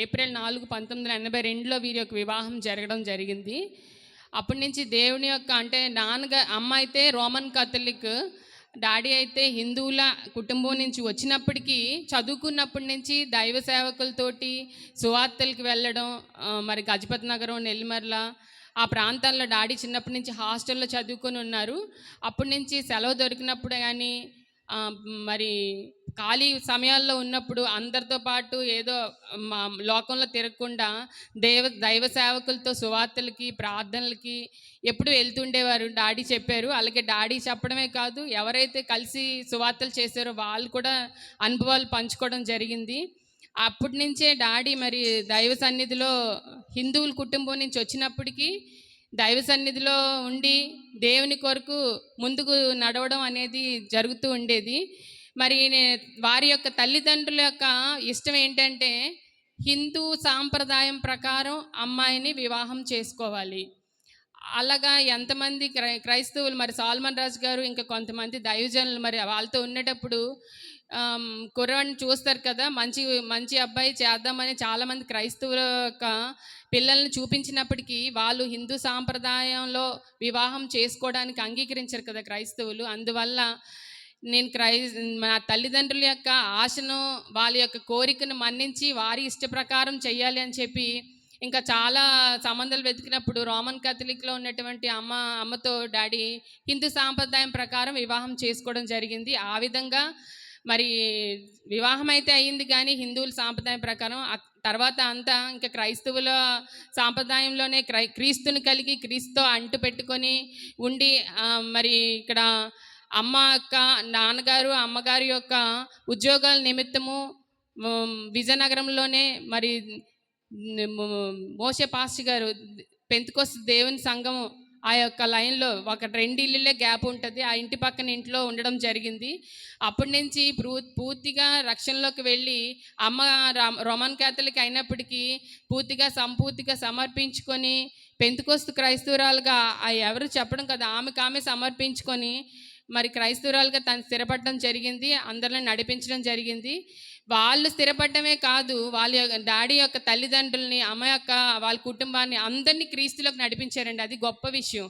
ఏప్రిల్ 4, 1982లో వీరి యొక్క వివాహం జరగడం జరిగింది. అప్పటి నుంచి దేవుని యొక్క అంటే అమ్మ అయితే రోమన్ కాథలిక్, డాడీ అయితే హిందువుల కుటుంబం నుంచి వచ్చినప్పటికీ చదువుకున్నప్పటి నుంచి దైవ సేవకులతోటి సువార్తలకి వెళ్ళడం, మరి గజపతి నగరం, నెల్లిమర్ల ఆ ప్రాంతాల్లో డాడీ చిన్నప్పటి నుంచి హాస్టల్లో చదువుకొని ఉన్నారు. అప్పటి నుంచి సెలవు దొరికినప్పుడు కానీ మరి ఖాళీ సమయాల్లో ఉన్నప్పుడు అందరితో పాటు ఏదో మా లోకంలో తిరగకుండా దైవ సేవకులతో సువార్తలకి, ప్రార్థనలకి ఎప్పుడు వెళ్తుండేవారు. డాడీ చెప్పారు. అలాగే డాడీ చెప్పడమే కాదు, ఎవరైతే కలిసి సువార్తలు చేశారో వాళ్ళు కూడా అనుభవాలు పంచుకోవడం జరిగింది. అప్పటి నుంచే డాడీ మరి దైవ సన్నిధిలో హిందువుల కుటుంబం నుంచి వచ్చినప్పటికీ దైవ సన్నిధిలో ఉండి దేవుని కొరకు ముందుకు నడవడం అనేది జరుగుతూ ఉండేది. మరి వారి యొక్క తల్లిదండ్రుల యొక్క ఇష్టం ఏంటంటే హిందూ సాంప్రదాయం ప్రకారం అమ్మాయిని వివాహం చేసుకోవాలి. అలాగా ఎంతమంది క్రైస్తవులు మరి సాల్మన్ రాజు గారు ఇంకా కొంతమంది దైవజనులు మరి వాళ్ళతో ఉండేటప్పుడు కుర్రవాడిని చూస్తారు కదా, మంచి మంచి అబ్బాయి చేద్దామని చాలామంది క్రైస్తవుల యొక్క పిల్లల్ని చూపించినప్పటికీ వాళ్ళు హిందూ సాంప్రదాయంలో వివాహం చేసుకోవడానికి అంగీకరించారు కదా క్రైస్తవులు. అందువల్ల నేను మా తల్లిదండ్రుల యొక్క ఆశను, వాళ్ళ యొక్క కోరికను మన్నించి వారి ఇష్ట ప్రకారం చెయ్యాలి అని చెప్పి ఇంకా చాలా సంబంధాలు వెతికినప్పుడు రోమన్ కాథలిక్లో ఉన్నటువంటి అమ్మతో డాడీ హిందూ సాంప్రదాయం ప్రకారం వివాహం చేసుకోవడం జరిగింది. ఆ విధంగా మరి వివాహం అయితే అయ్యింది, కానీ హిందువుల సాంప్రదాయం ప్రకారం. తర్వాత అంతా ఇంకా క్రైస్తవుల సాంప్రదాయంలోనే క్రీస్తుని కలిగి క్రీస్తుతో అంటు పెట్టుకొని ఉండి మరి ఇక్కడ నాన్నగారు అమ్మగారి యొక్క ఉద్యోగాల నిమిత్తము విజయనగరంలోనే మరి మోసే పాస్టర్ గారు పెంతెకోస్తు దేవుని సంఘం ఆ యొక్క లైన్లో ఒక 2 ఇళ్ళే గ్యాప్ ఉంటుంది, ఆ ఇంటి పక్కన ఇంట్లో ఉండడం జరిగింది. అప్పటి నుంచి పూర్తిగా రక్షణలోకి వెళ్ళి అమ్మ రోమన్ క్యాథలిక్ అయినప్పటికీ సంపూర్తిగా సమర్పించుకొని పెంతెకోస్తు క్రైస్తవురాలుగా ఎవరు చెప్పడం కదా, ఆమె సమర్పించుకొని మరి క్రైస్తవురాలుగా తను స్థిరపడడం జరిగింది. అందరిని నడిపించడం జరిగింది. వాళ్ళు స్థిరపడమే కాదు, వాళ్ళ డాడీ యొక్క తల్లిదండ్రుల్ని, అమ్మ యొక్క వాళ్ళ కుటుంబాన్ని అందరినీ క్రీస్తులోకి నడిపించారండి. అది గొప్ప విషయం.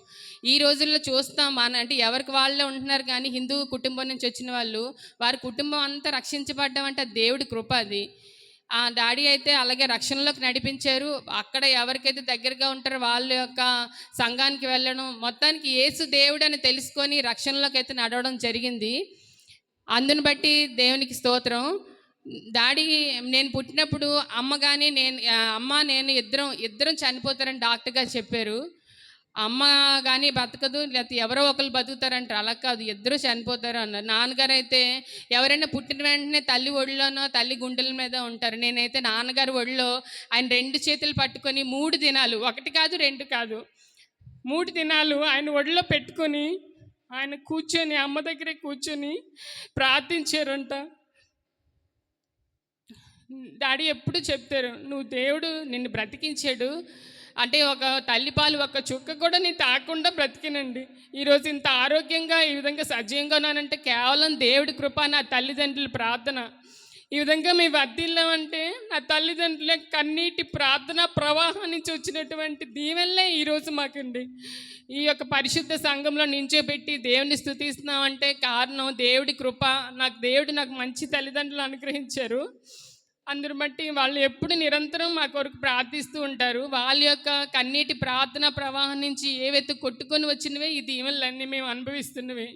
ఈ రోజుల్లో చూస్తాం అంటే ఎవరికి వాళ్ళే ఉంటున్నారు, కానీ హిందూ కుటుంబం నుంచి వచ్చిన వాళ్ళు వారి కుటుంబం అంతా రక్షించబడ్డం అంటే దేవుడి కృప. అది డాడీ అయితే అలాగే రక్షణలోకి నడిపించారు. అక్కడ ఎవరికైతే దగ్గరగా ఉంటారో వాళ్ళ యొక్క సంఘానికి వెళ్ళడం, మొత్తానికి యేసు దేవుడు అని తెలుసుకొని రక్షణలోకి అయితే నడవడం జరిగింది. అందుని బట్టి దేవునికి స్తోత్రం. డాడీ నేను పుట్టినప్పుడు అమ్మ నేను ఇద్దరం చనిపోతారని డాక్టర్ గారు చెప్పారు. అమ్మ కానీ బతకదు, లేకపోతే ఎవరో ఒకరు బతుకుతారంటారు. అలా కాదు, ఇద్దరు చనిపోతారు అన్నారు. నాన్నగారు అయితే ఎవరైనా పుట్టిన వెంటనే తల్లి ఒడిలోనో తల్లి గుండెల మీద ఉంటారు. నేనైతే నాన్నగారు ఒడిలో ఆయన 2 చేతులు పట్టుకొని 3 దినాలు, 1 కాదు 2 కాదు 3 దినాలు ఆయన ఒడిలో పెట్టుకొని ఆయన కూర్చొని అమ్మ దగ్గరే కూర్చొని ప్రార్థించారంట. డాడీ ఎప్పుడు చెప్తారు, నువ్వు దేవుడు నిన్ను బ్రతికించాడు అంటే ఒక తల్లిపాలు ఒక్క చుక్క కూడా నేను తాకుండా బ్రతికినండి. ఈరోజు ఇంత ఆరోగ్యంగా ఈ విధంగా సజీవంగా ఉన్నానంటే కేవలం దేవుడి కృప, నా తల్లిదండ్రుల ప్రార్థన. ఈ విధంగా మేము వర్ధిల్లామంటే నా తల్లిదండ్రుల కన్నీటి ప్రార్థన ప్రవాహం నుంచి వచ్చినటువంటి దీవెనలే ఈరోజు మాకండి. ఈ యొక్క పరిశుద్ధ సంఘంలో నించోబెట్టి దేవుని స్తుతిస్తున్నామంటే కారణం దేవుడి కృప. దేవుడు నాకు మంచి తల్లిదండ్రులు అనుగ్రహించారు. అందరు బట్టి వాళ్ళు ఎప్పుడు నిరంతరం మా కొరకు ప్రార్థిస్తూ ఉంటారు. వాళ్ళ యొక్క కన్నీటి ప్రార్థన ప్రవాహం నుంచి ఏవైతే కొట్టుకొని వచ్చినవే ఈ దీవెనలన్నీ మేము అనుభవిస్తున్నవి.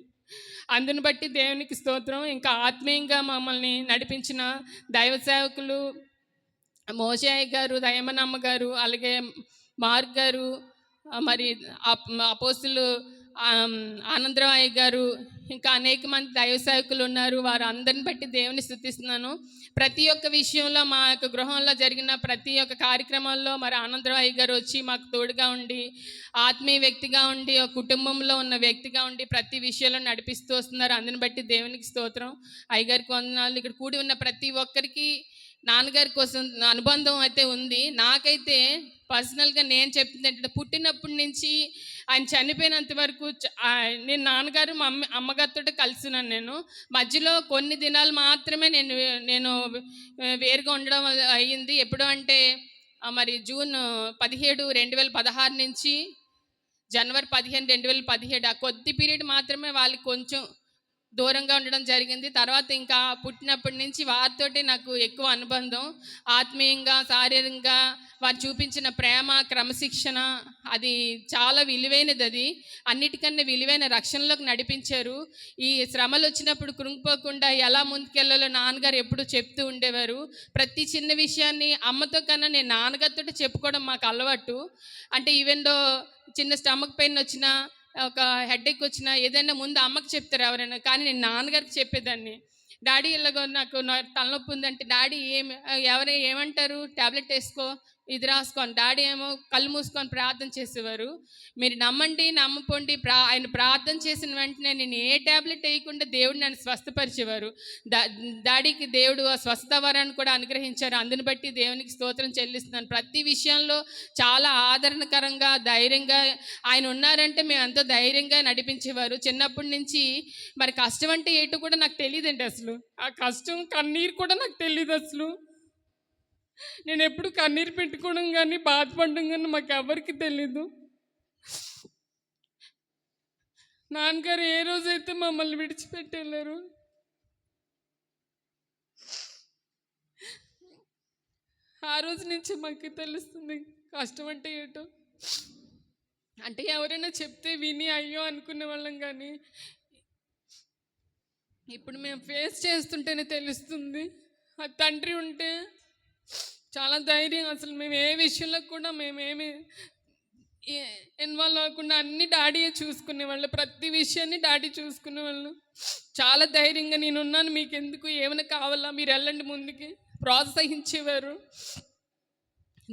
అందుని బట్టి దేవునికి స్తోత్రం. ఇంకా ఆత్మీయంగా మమ్మల్ని నడిపించిన దైవ సేవకులు మోషయ్య గారు, దయమనమ్మ గారు, అలాగే మార్క్ గారు, మరి అపోస్తులు ఆనందరామయ్య గారు, ఇంకా అనేక మంది దైవ సేవకులు ఉన్నారు. వారు అందరిని బట్టి దేవుని స్తుతిస్తున్నాను. ప్రతి ఒక్క విషయంలో మా యొక్క గృహంలో జరిగిన ప్రతి ఒక్క కార్యక్రమాల్లో మరి ఆనందరామయ్య గారు వచ్చి మాకు తోడుగా ఉండి, ఆత్మీయ వ్యక్తిగా ఉండి, ఒక కుటుంబంలో ఉన్న వ్యక్తిగా ఉండి ప్రతి విషయంలో నడిపిస్తూ వస్తున్నారు. అందుని బట్టి దేవునికి స్తోత్రం. అయ్యగారికి వందనాలు. ఇక్కడ కూడి ఉన్న ప్రతి ఒక్కరికి నాన్నగారి కోసం అనుబంధం అయితే ఉంది. నాకైతే పర్సనల్గా నేను చెప్తుంది ఏంటంటే, పుట్టినప్పటి నుంచి ఆయన చనిపోయినంత వరకు నేను నాన్నగారు మా అమ్మగారితో కలిసి ఉన్నాను. నేను మధ్యలో కొన్ని దినాలు మాత్రమే నేను వేరుగా ఉండడం అయ్యింది. ఎప్పుడు అంటే మరి జూన్ 17, 2016 నుంచి జనవరి 15, 2017 ఆ కొద్ది పీరియడ్ మాత్రమే వాళ్ళకి కొంచెం దూరంగా ఉండడం జరిగింది. తర్వాత ఇంకా పుట్టినప్పటి నుంచి వారితోటి నాకు ఎక్కువ అనుబంధం. ఆత్మీయంగా, శారీరకంగా వారు చూపించిన ప్రేమ, క్రమశిక్షణ అది చాలా విలువైనది. అది అన్నిటికన్నా విలువైన రక్షణలోకి నడిపించారు. ఈ శ్రమలు వచ్చినప్పుడు కృంగిపోకుండా ఎలా ముందుకెళ్ళాలో నాన్నగారు ఎప్పుడు చెప్తూ ఉండేవారు. ప్రతి చిన్న విషయాన్ని అమ్మతో కన్నా నేను నాన్నగారితో చెప్పుకోవడం మాకు అలవాటు. అంటే ఈవెన్ దో చిన్న స్టమక్ పెయిన్ వచ్చినా, ఒక హెడేక్ వచ్చినా ఏదైనా ముందు అమ్మకి చెప్తారు ఎవరైనా, కానీ నేను నాన్నగారికి చెప్పేదాన్ని. డాడీ ఇలాగో నాకు తలనొప్పి ఉందంటే, డాడీ ఏమంటారు, ట్యాబ్లెట్ వేసుకో, ఇది రాసుకోని, డాడీ ఏమో కళ్ళు మూసుకొని ప్రార్థన చేసేవారు. మీరు నమ్మండి నమ్మపోండి, ఆయన ప్రార్థన చేసిన వెంటనే నేను ఏ ట్యాబ్లెట్ వేయకుండా దేవుడు నన్ను స్వస్థపరిచేవారు. డాడీకి దేవుడు ఆ స్వస్థ వరాన్ని కూడా అనుగ్రహించారు. అందుని బట్టి దేవునికి స్తోత్రం చెల్లిస్తున్నాను. ప్రతి విషయంలో చాలా ఆదరణకరంగా, ధైర్యంగా ఆయన ఉన్నారంటే మేము ఎంతో ధైర్యంగా నడిపించేవారు. చిన్నప్పటి నుంచి మరి కష్టం అంటే ఏంటో కూడా నాకు తెలియదండి. అసలు ఆ కష్టం, కన్నీరు కూడా నాకు తెలియదు. అసలు నేను ఎప్పుడు కన్నీరు పెట్టుకోవడం కానీ, బాధపడడం కానీ మాకు ఎవరికి తెలీదు. నాన్నగారు ఏ రోజైతే మమ్మల్ని విడిచిపెట్టేళ్ళారు, ఆ రోజు నుంచి మాకు తెలుస్తుంది కష్టం అంటే ఏంటో. అంటే ఎవరైనా చెప్తే విని అయ్యో అనుకునే వాళ్ళం, కానీ ఇప్పుడు మేము ఫేస్ చేస్తుంటేనే తెలుస్తుంది. ఆ తండ్రి ఉంటే చాలా ధైర్యం. అసలు మేము ఏ విషయంలో కూడా మేమేమి ఇన్వాల్వ్ అవ్వకుండా అన్ని డాడీయే చూసుకునేవాళ్ళు. ప్రతి విషయాన్ని డాడీ చూసుకునేవాళ్ళు. చాలా ధైర్యంగా నేనున్నాను, మీకు ఎందుకు, ఏమైనా కావాలా, మీరు వెళ్ళండి ముందుకి ప్రోత్సహించేవారు.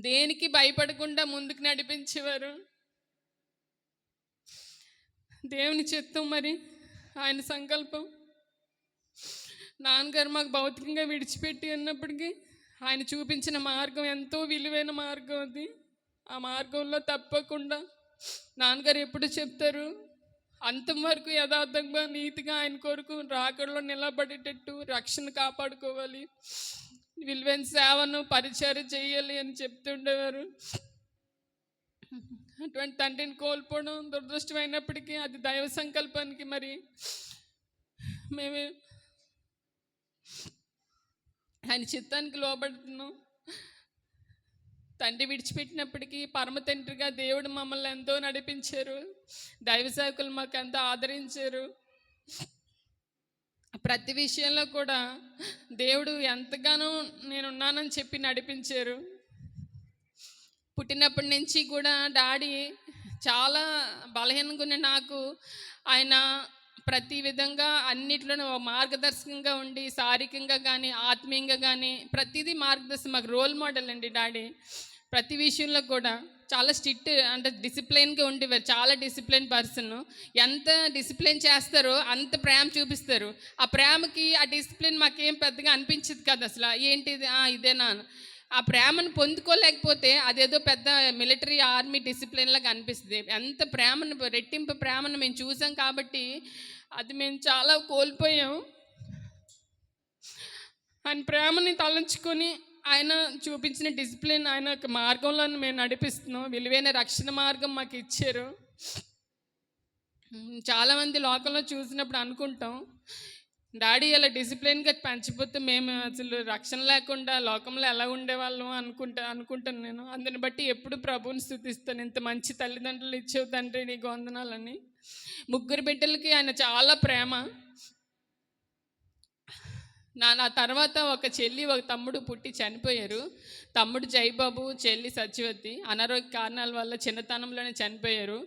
దేనికి భయపడకుండా ముందుకు నడిపించేవారు. దేవుని చిత్తం, మరి ఆయన సంకల్పం. నాన్నగారు మాకు భౌతికంగా విడిచిపెట్టి ఉన్నప్పటికీ ఆయన చూపించిన మార్గం ఎంతో విలువైన మార్గం. అది ఆ మార్గంలో తప్పకుండా నాన్నగారు ఎప్పుడు చెప్తారు, అంతం వరకు యథార్థంగా, నీతిగా ఆయన కొరకు రాకడలో నిలబడేటట్టు రక్షణ కాపాడుకోవాలి, విలువైన సేవను పరిచయం చేయాలి అని చెప్తుండేవారు. అటువంటి తండ్రిని కోల్పోవడం దురదృష్టమైనప్పటికీ అది దైవ సంకల్పానికి మరి మేమే ఆయన చిత్తానికి లోబడుతున్నాం. తండ్రి విడిచిపెట్టినప్పటికీ పరమ తండ్రిగా దేవుడు మమ్మల్ని ఎంతో నడిపించారు. దైవ సేవకులు మాకు ఎంతో ఆదరించారు. ప్రతి విషయంలో కూడా దేవుడు ఎంతగానో నేనున్నానని చెప్పి నడిపించారు. పుట్టినప్పటి నుంచి కూడా డాడీ చాలా బలహీనంగా ఉన్న నాకు ఆయన ప్రతి విధంగా అన్నిట్లోనూ మార్గదర్శకంగా ఉండి, శారీరకంగా కానీ ఆత్మీయంగా కానీ ప్రతిదీ మార్గదర్శనం. మాకు రోల్ మోడల్ అండి డాడీ. ప్రతి విషయంలో కూడా చాలా స్ట్రిక్ట్, అంటే డిసిప్లైన్గా ఉండేవారు. చాలా డిసిప్లైన్ పర్సన్. ఎంత డిసిప్లైన్ చేస్తారో అంత ప్రేమ చూపిస్తారు. ఆ ప్రేమకి, ఆ డిసిప్లిన్ మాకేం పెద్దగా అనిపించదు కదా. అసలు ఏంటిది, ఇదేనా, ఆ ప్రేమను పొందుకోలేకపోతే అదేదో పెద్ద మిలిటరీ ఆర్మీ డిసిప్లిన్ లాగా అనిపిస్తుంది. ఎంత ప్రేమను, రెట్టింపు ప్రేమను మేము చూసాం కాబట్టి అది మేము చాలా కోల్పోయాం. ఆయన ప్రేమని తలంచుకొని ఆయన చూపించిన డిసిప్లిన్, ఆయన యొక్క మార్గంలో మేము నడిపిస్తున్నాం. విలువైన రక్షణ మార్గం మాకు ఇచ్చారు. చాలామంది లోకంలో చూసినప్పుడు అనుకుంటాం, డాడీ ఇలా డిసిప్లిన్గా పెంచిపోతే మేము అసలు రక్షణ లేకుండా లోకంలో ఎలా ఉండేవాళ్ళం అనుకుంటాను నేను. అందుని బట్టి ఎప్పుడు ప్రభువుని స్తుతిస్తాను. ఇంత మంచి తల్లిదండ్రులు ఇచ్చేవు తండ్రి, నీకు వందనాలని. 3 బిడ్డలకి ఆయన చాలా ప్రేమ. నా తర్వాత ఒక చెల్లి ఒక తమ్ముడు పుట్టి చనిపోయారు. తమ్ముడు జైబాబు, చెల్లి సత్యవతి అనారోగ్య కారణాల వల్ల చిన్నతనంలోనే చనిపోయారు.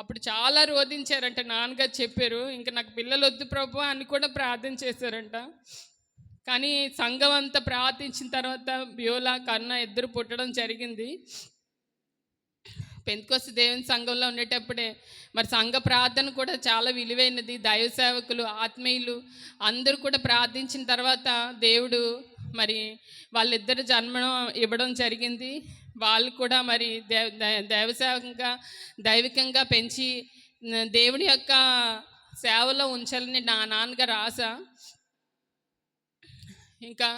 అప్పుడు చాలా రోధించారంట. నాన్నగారు చెప్పారు, ఇంకా నాకు పిల్లలు వద్దు ప్రభు అని కూడా ప్రార్థన చేశారంట. కానీ సంఘం అంతా ప్రార్థించిన తర్వాత బ్యోలా, కర్ణ ఇద్దరు పుట్టడం జరిగింది. పెంతెకోస్తు దేవుని సంఘంలో ఉండేటప్పుడే మరి సంఘ ప్రార్థన కూడా చాలా విలువైనది. దైవ సేవకులు, ఆత్మీయులు అందరూ కూడా ప్రార్థించిన తర్వాత దేవుడు మరి వాళ్ళిద్దరు జన్మను ఇవ్వడం జరిగింది. వాళ్ళు కూడా మరి దైవికంగా పెంచి దేవుని యొక్క సేవలో ఉంచాలని నా నాన్నగారు ఆశ. ఇంకా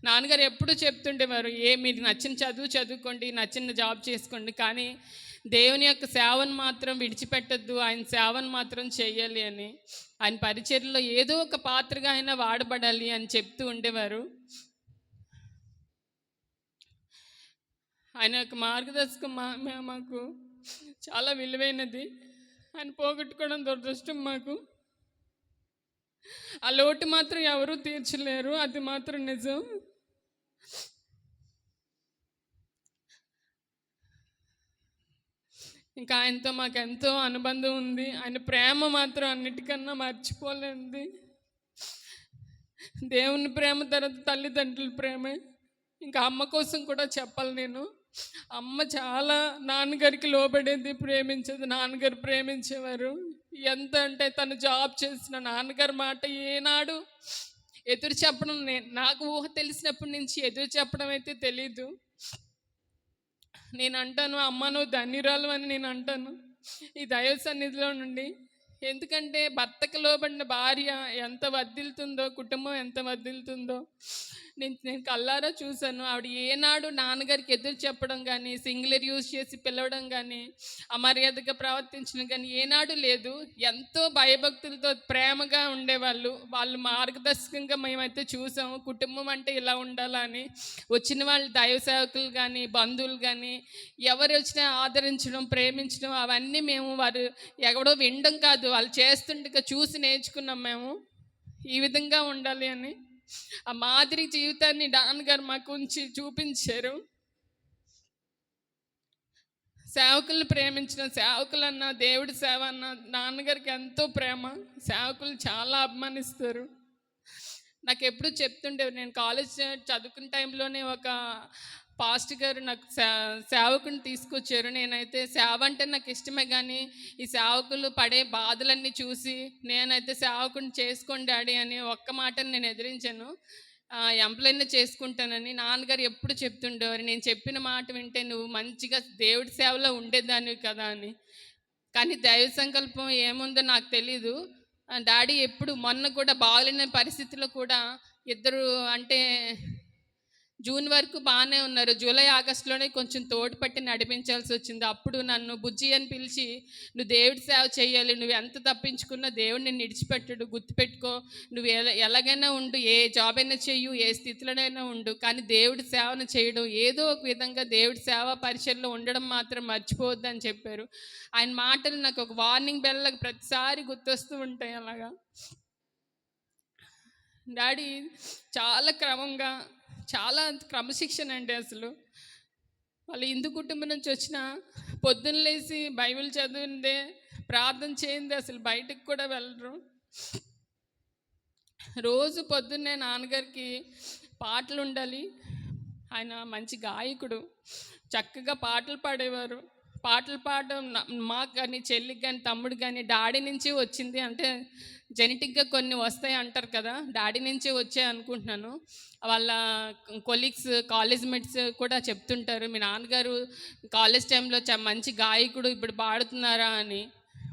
నాన్నగారు ఎప్పుడు చెప్తుండేవారు, మీరు నచ్చిన చదువు చదువుకోండి, నచ్చిన జాబ్ చేసుకోండి, కానీ దేవుని యొక్క సేవను మాత్రం విడిచిపెట్టద్దు, ఆయన సేవను మాత్రం చేయాలి అని. ఆయన పరిచర్యలో ఏదో ఒక పాత్రగా అయినా వాడబడాలి అని చెప్తూ ఉండేవారు. ఆయన యొక్క మార్గదర్శకం మాకు చాలా విలువైనది. ఆయన పోగొట్టుకోవడం దురదృష్టం మాకు. ఆ లోటు మాత్రం ఎవరూ తీర్చలేరు, అది మాత్రం నిజం. ఇంకా ఆయనతో మాకు ఎంతో అనుబంధం ఉంది. ఆయన ప్రేమ మాత్రం అన్నిటికన్నా మర్చిపోలేనిది. దేవుని ప్రేమ తర్వాత తల్లిదండ్రుల ప్రేమే. ఇంకా అమ్మ కోసం కూడా చెప్పాలి నేను. అమ్మ చాలా నాన్నగారికి లోబడేది, ప్రేమించేది. నాన్నగారు ప్రేమించేవారు. ఎంత అంటే తను జాబ్ చేసిన నాన్నగారి మాట ఏనాడు ఎదురు చెప్పడం, నాకు ఊహ తెలిసినప్పటి నుంచి ఎదురు చెప్పడం అయితే తెలీదు. నేను అంటాను, అమ్మ నువ్వు ధన్యురాలు అని నేను అంటాను ఈ దైవ సన్నిధిలో నుండి. ఎందుకంటే భర్తకు లోబడిన భార్య ఎంత వర్ధిల్తుందో, కుటుంబం ఎంత వర్ధిల్తుందో నేను కల్లారా చూశాను. ఆవిడ ఏనాడు నాన్నగారికి ఎదురు చెప్పడం కానీ, సింగులర్ యూజ్ చేసి పిలవడం కానీ, అమర్యాదగా ప్రవర్తించడం కానీ ఏనాడు లేదు. ఎంతో భయభక్తులతో ప్రేమగా ఉండేవాళ్ళు. వాళ్ళు మార్గదర్శకంగా మేమైతే చూసాము. కుటుంబం అంటే ఇలా ఉండాలని. వచ్చిన వాళ్ళు దైవ సేవకులు కానీ, బంధువులు కానీ ఎవరు వచ్చినా ఆదరించడం, ప్రేమించడం, అవన్నీ మేము వారు ఎక్కడో వినడం కాదు, వాళ్ళు చేస్తుండగా చూసి నేర్చుకున్నాం మేము ఈ విధంగా ఉండాలి అని. ఆ మాదిరి జీవితాన్ని నాన్నగారు మాకు ఉంచి చూపించారు. సేవకులను ప్రేమించిన, సేవకులన్నా దేవుడి సేవ అన్న నాన్నగారికి ఎంతో ప్రేమ. సేవకులు చాలా అభిమానిస్తారు. నాకు ఎప్పుడు చెప్తుండేవారు. నేను కాలేజ్ చదువుకున్న టైంలోనే ఒక పాస్టర్ గారు నాకు సేవకుని తీసుకొచ్చారు. నేనైతే సేవ అంటే నాకు ఇష్టమే, కానీ ఈ సేవకులు పడే బాధలన్నీ చూసి నేనైతే సేవకుని చేసుకోండి డాడీ అని ఒక్క మాటని నేను ఎదిరించాను. ఎంప్లాయీని చేసుకుంటానని. నాన్నగారు ఎప్పుడు చెప్తుండేవారు, నేను చెప్పిన మాట వింటే నువ్వు మంచిగా దేవుడి సేవలో ఉండేదానివి కదా అని. కానీ దైవ సంకల్పం ఏముందో నాకు తెలీదు. డాడీ ఎప్పుడు మొన్న కూడా బాగలేని పరిస్థితిలో కూడా ఇద్దరు అంటే జూన్ వరకు బాగానే ఉన్నారు. జూలై ఆగస్టులోనే కొంచెం తోడుపట్టి నడిపించాల్సి వచ్చింది. అప్పుడు నన్ను బుజ్జి అని పిలిచి, నువ్వు దేవుడి సేవ చేయాలి, నువ్వు ఎంత తప్పించుకున్నా దేవుడిని విడిచిపెట్టడు, గుర్తుపెట్టుకో, నువ్వు ఎలాగైనా ఉండు, ఏ జాబ్ అయినా చెయ్యు, ఏ స్థితిలోనైనా ఉండు, కానీ దేవుడి సేవను చేయడం, ఏదో ఒక విధంగా దేవుడి సేవ పరిచయంలో ఉండడం మాత్రం మర్చిపోవద్దు అని చెప్పారు. ఆయన మాటలు నాకు ఒక వార్నింగ్ బెల్ ప్రతిసారి గుర్తొస్తూ ఉంటాయి. అలాగా డాడీ చాలా క్రమంగా, చాలా క్రమశిక్షణ అండి. అసలు వాళ్ళు హిందూ కుటుంబం నుంచి వచ్చిన పొద్దున్న లేచి బైబిల్ చదివిందే, ప్రార్థన చేయిందే, అసలు బయటకు కూడా వెళ్ళరు. రోజు పొద్దున్నే నాన్నగారికి పాటలు ఉండాలి. ఆయన మంచి గాయకుడు, చక్కగా పాటలు పాడేవారు. పాటలు పాడడం మాకు కానీ, చెల్లికి కానీ, తమ్ముడు కానీ డాడీ నుంచి వచ్చింది. అంటే జెనెటిక్గా కొన్ని వస్తాయి అంటారు కదా, డాడీ నుంచే వచ్చాయి అనుకుంటున్నాను. వాళ్ళ కొలీగ్స్, కాలేజ్ మేట్స్ కూడా చెప్తుంటారు, మీ నాన్నగారు కాలేజ్ టైంలో మంచి గాయకుడు, ఇప్పుడు పాడుతున్నారా అని.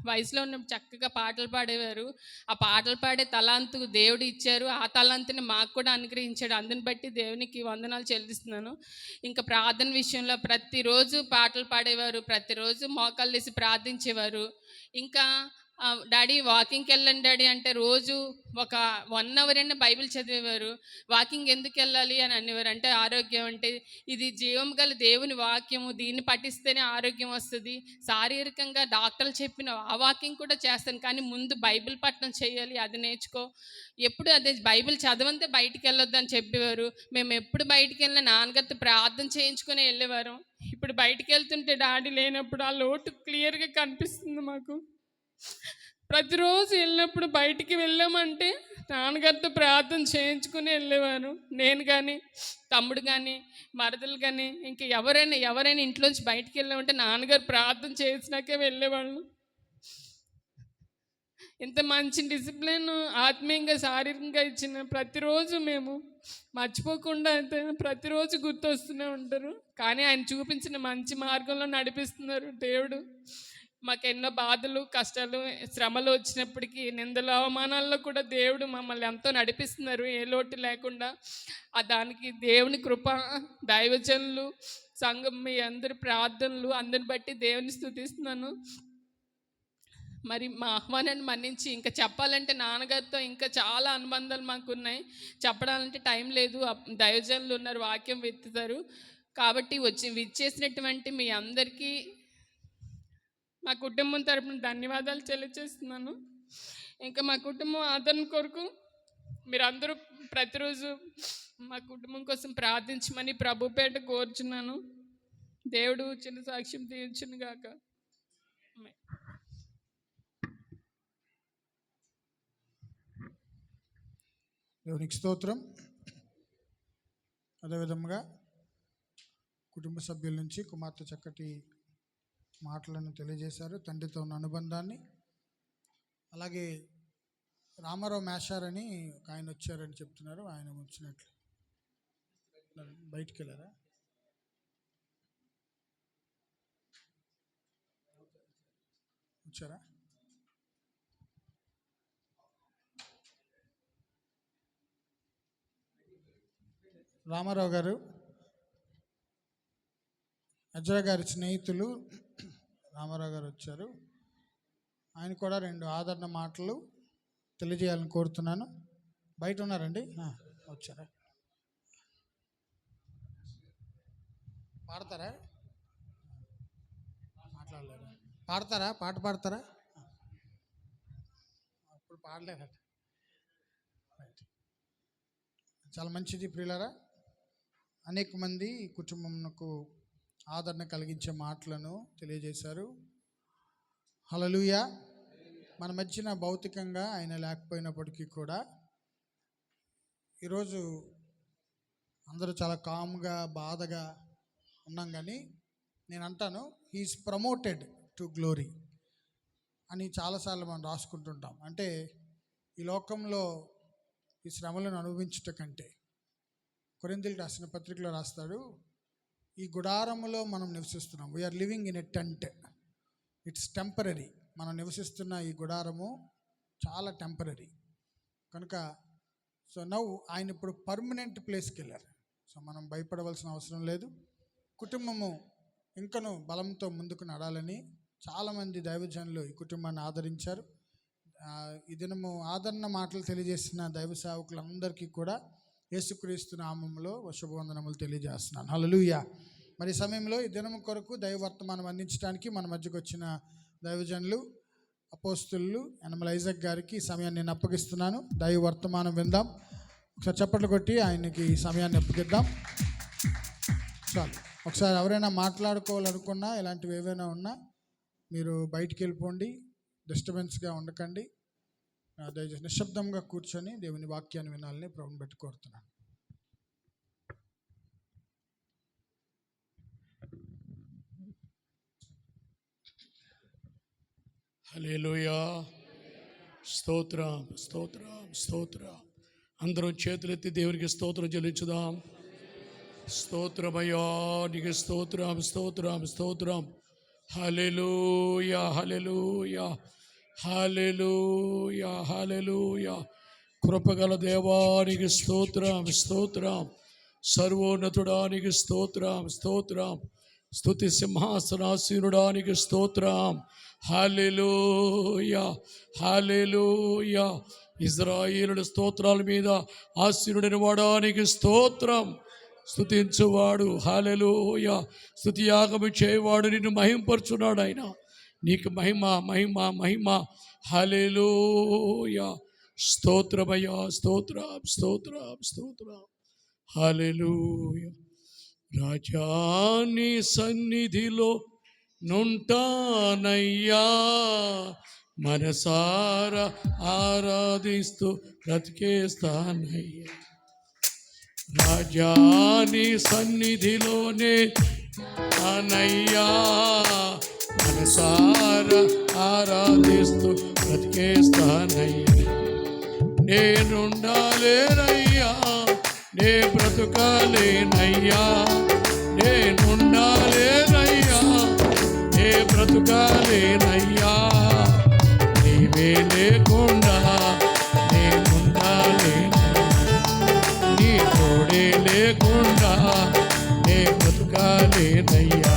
వయసులో ఉన్నప్పుడు చక్కగా పాటలు పాడేవారు. ఆ పాటలు పాడే తలాంతు దేవుడు ఇచ్చారు. ఆ తలాంతుని మాకు కూడా అనుగ్రహించాడు. అందుని బట్టి దేవునికి వందనాలు చెల్లిస్తున్నాను. ఇంకా ప్రార్థన విషయంలో ప్రతిరోజు పాటలు పాడేవారు, ప్రతిరోజు మోకాళ్ళు వేసి ప్రార్థించేవారు. ఇంకా డాడీ వాకింగ్కి వెళ్ళండి డాడీ అంటే రోజు ఒక 1 అవర్ అయినా బైబిల్ చదివేవారు. వాకింగ్ ఎందుకు వెళ్ళాలి అని అనేవారు. అంటే ఆరోగ్యం అంటే ఇది జీవం గల దేవుని వాక్యము, దీన్ని పఠిస్తేనే ఆరోగ్యం వస్తుంది. శారీరకంగా డాక్టర్లు చెప్పిన ఆ వాకింగ్ కూడా చేస్తాను, కానీ ముందు బైబిల్ పఠనం చేయాలి, అది నేర్చుకో. ఎప్పుడు అదే బైబిల్ చదవంతే బయటికి వెళ్ళొద్దు అని చెప్పేవారు. మేము ఎప్పుడు బయటికి వెళ్ళినా నాన్నగారితో ప్రార్థన చేయించుకుని వెళ్ళేవారు. ఇప్పుడు బయటికి వెళ్తుంటే డాడీ లేనప్పుడు ఆ లోటు క్లియర్గా కనిపిస్తుంది మాకు. ప్రతిరోజు వెళ్ళినప్పుడు బయటికి వెళ్ళామంటే నాన్నగారితో ప్రార్థన చేయించుకుని వెళ్ళేవారు. నేను కానీ, తమ్ముడు కానీ, మరదలు కానీ, ఇంకా ఎవరైనా ఇంట్లోంచి బయటికి వెళ్ళామంటే నాన్నగారు ప్రార్థన చేసినాకే వెళ్ళేవాళ్ళు. ఇంత మంచి డిసిప్లిన్ ఆత్మీయంగా శారీరకంగా ఇచ్చిన ప్రతిరోజు మేము మర్చిపోకుండా అయితే ప్రతిరోజు గుర్తొస్తూనే ఉంటారు. కానీ ఆయన చూపించిన మంచి మార్గంలో నడిపిస్తున్నారు దేవుడు. మాకు ఎన్నో బాధలు, కష్టాలు, శ్రమలు వచ్చినప్పటికీ, నిందల అవమానాల్లో కూడా దేవుడు మమ్మల్ని ఎంతో నడిపిస్తున్నారు, ఏ లోటు లేకుండా. దానికి దేవుని కృప, దైవజనులు, సంఘం, మీ అందరి ప్రార్థనలు, అందరిని బట్టి దేవుని స్తుతిస్తున్నాను. మరి మా ఆహ్వానాన్ని మన్నించి ఇంకా చెప్పాలంటే నాన్నగారితో ఇంకా చాలా అనుబంధాలు మాకు ఉన్నాయి. చెప్పడాలంటే టైం లేదు. దైవజనులు ఉన్నారు, వాక్యం వెతుతారు. కాబట్టి విచ్చేసినటువంటి మీ అందరికీ మా కుటుంబం తరపున ధన్యవాదాలు తెలియజేస్తున్నాను. ఇంకా మా కుటుంబం ఆదరణ కొరకు మీరందరూ ప్రతిరోజు మా కుటుంబం కోసం ప్రార్థించమని ప్రభుపేట కోరుచున్నాను. దేవుడు చిన్న సాక్ష్యం తీర్చును గాక.
దేవునికి స్తోత్రం. అదేవిధంగా కుటుంబ సభ్యుల నుంచి కుమార్తె చక్కటి మాటలను తెలియజేశారు, తండ్రితో ఉన్న అనుబంధాన్ని. అలాగే రామారావు మేషార్ అని ఒక ఆయన వచ్చారని చెప్తున్నారు. ఆయన వచ్చినట్లు బయటికి వెళ్ళారా? వచ్చారా? రామారావు గారు అజయ్ గారి స్నేహితులు రామారావు గారు వచ్చారు. ఆయన కూడా 2 ఆదరణ మాటలు తెలియజేయాలని కోరుతున్నాను. బయట ఉన్నారండి, వచ్చారా? పాడతారా? మాట్లాడలేరు. పాడతారా? పాట పాడతారా? అప్పుడు పాడలేరు. చాలా మంచిది ప్రియులారా. అనేక మంది కుటుంబంకు ఆదరణ కలిగించే మాటలను తెలియజేశారు. హల్లెలూయా. మన మధ్యన భౌతికంగా ఆయన లేకపోయినప్పటికీ కూడా ఈరోజు అందరూ చాలా కామ్గా, బాధగా ఉన్నాం. కానీ నేను అంటాను, హీఈస్ ప్రమోటెడ్ టు గ్లోరీ అని చాలాసార్లు మనం రాసుకుంటుంటాం. అంటే ఈ లోకంలో ఈ శ్రమలను అనుభవించుట కంటే, కొరింథీయులకు రాసిన పత్రికలో రాస్తాడు, ఈ గుడారములో మనం నివసిస్తున్నాం. We're living in a tent, it's temporary. మనం నివసిస్తున్న ఈ గుడారము చాలా టెంపరరీ కనుక ఆయన ఇప్పుడు పర్మనెంట్ ప్లేస్కి వెళ్ళారు. సో మనం భయపడవలసిన అవసరం లేదు. కుటుంబము ఇంకను బలంతో ముందుకు నడాలని చాలామంది దైవజనులు ఈ కుటుంబాన్ని ఆదరించారు. ఈ దినము ఆదరణ మాటలు తెలియజేసిన దైవ సేవకులందరికీ కూడా యేసుక్రీస్తు నామములో శుభవందనములు తెలియజేస్తున్నాను. హల్లెలూయా. మరి ఈ సమయంలో ఈ దినము కొరకు దైవ వర్తమానం అందించడానికి మన మధ్యకు వచ్చిన దైవజనులు, అపోస్తులు యనమల ఐజక్ గారికి ఈ సమయాన్ని నేను అప్పగిస్తున్నాను. దైవ వర్తమానం విందాం. ఒకసారి చప్పట్లు కొట్టి ఆయనకి ఈ సమయాన్ని అప్పగిద్దాం. చాలు. ఒకసారి ఎవరైనా మాట్లాడుకోవాలనుకున్నా, ఇలాంటివి ఏవైనా ఉన్నా మీరు బయటికి వెళ్ళిపోండి, డిస్టర్బెన్స్గా ఉండకండి. దయచేసి నిశ్శబ్దంగా కూర్చొని దేవుని వాక్యాన్ని వినాలని ప్రభుని బట్టి కోరుతున్నాను.
హల్లెలూయా. స్తోత్రం, స్తోత్రం, స్తోత్రం. అందరం చేతులెత్తి దేవునికి స్తోత్రం చెల్లించుదాం. స్తోత్రమయ్యా, నీకు స్తోత్రం, స్తోత్రం, స్తోత్రం. హల్లెలూయా, హల్లెలూయా, హల్లెలూయా, హల్లెలూయా. కృపగల దేవానికి స్తోత్రం, స్తోత్రం. సర్వోన్నతుడానికి స్తోత్రం, స్తోత్రం. స్తుతి సింహాసనాసీనుడానికి స్తోత్రం. హల్లెలూయా, హల్లెలూయా. ఇజ్రాయేలుల స్తోత్రాల మీద ఆసీనుడైన వాడానికి స్తోత్రం. స్తుతించువాడు, హల్లెలూయా. స్తుతి యాగము చేయవాడు నిన్ను మహింపరచున్నాడు. ఆయన నీకు మహిమ మహిమ మహిమ. హల్లెలూయా. స్తోత్రమయ్యా, స్తోత్రం స్తోత్రం స్తోత్రం. హల్లెలూయా. రాజాని సన్నిధిలో నుంటానయ్యా, మనసారా ఆరాధిస్తూ బ్రతికేస్తానయ్యా. రాజాని సన్నిధిలోనే అనయ్యా, మనసారా ఆరాధిస్తూ బ్రతికేస్తానయ్యా. నేనుండాలేనయ్యా, నే బ్రతుకాలేనయ్యా. నేనుండాలేనయ్యా, నే బ్రతుకాలేనయ్యా. నీవే లేకుండా నేనుండాలేనయ్యా. నీ తోడే లేకుండా నే బ్రతుకాలేనయ్యా.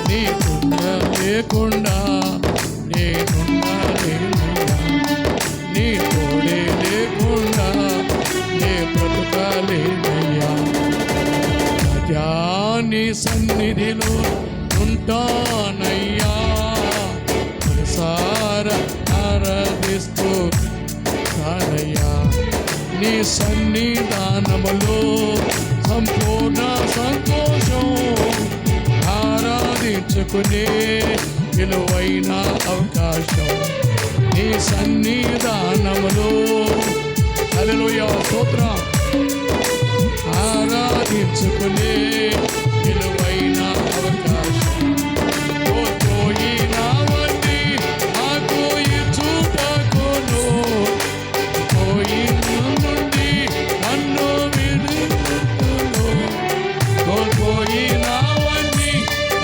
నీ కుండ లేకుండా నేనుండాలేనయ్యా. నీ తోడే లేకుండా నే బ్రతుకాలేనయ్యా. రాజాని సన్నిధిలో ఉంటానయ్యా, మనసారా ఆరాధిస్తూ తానయ్యా. నీ సన్నిధానములో సంపూర్ణ సంతోషం, ఆరాధించుకునే విలువైన అవకాశం. నీ సన్నిధానములో హల్లెలూయా స్తోత్రం. ఆరాధించుకునే విలువైన అవకాశం. కోల్పోయినవన్నీ నాకు ఇచ్చుటకును, పోయిన నుండి నన్ను విడుదలను. కోల్పోయినవన్నీ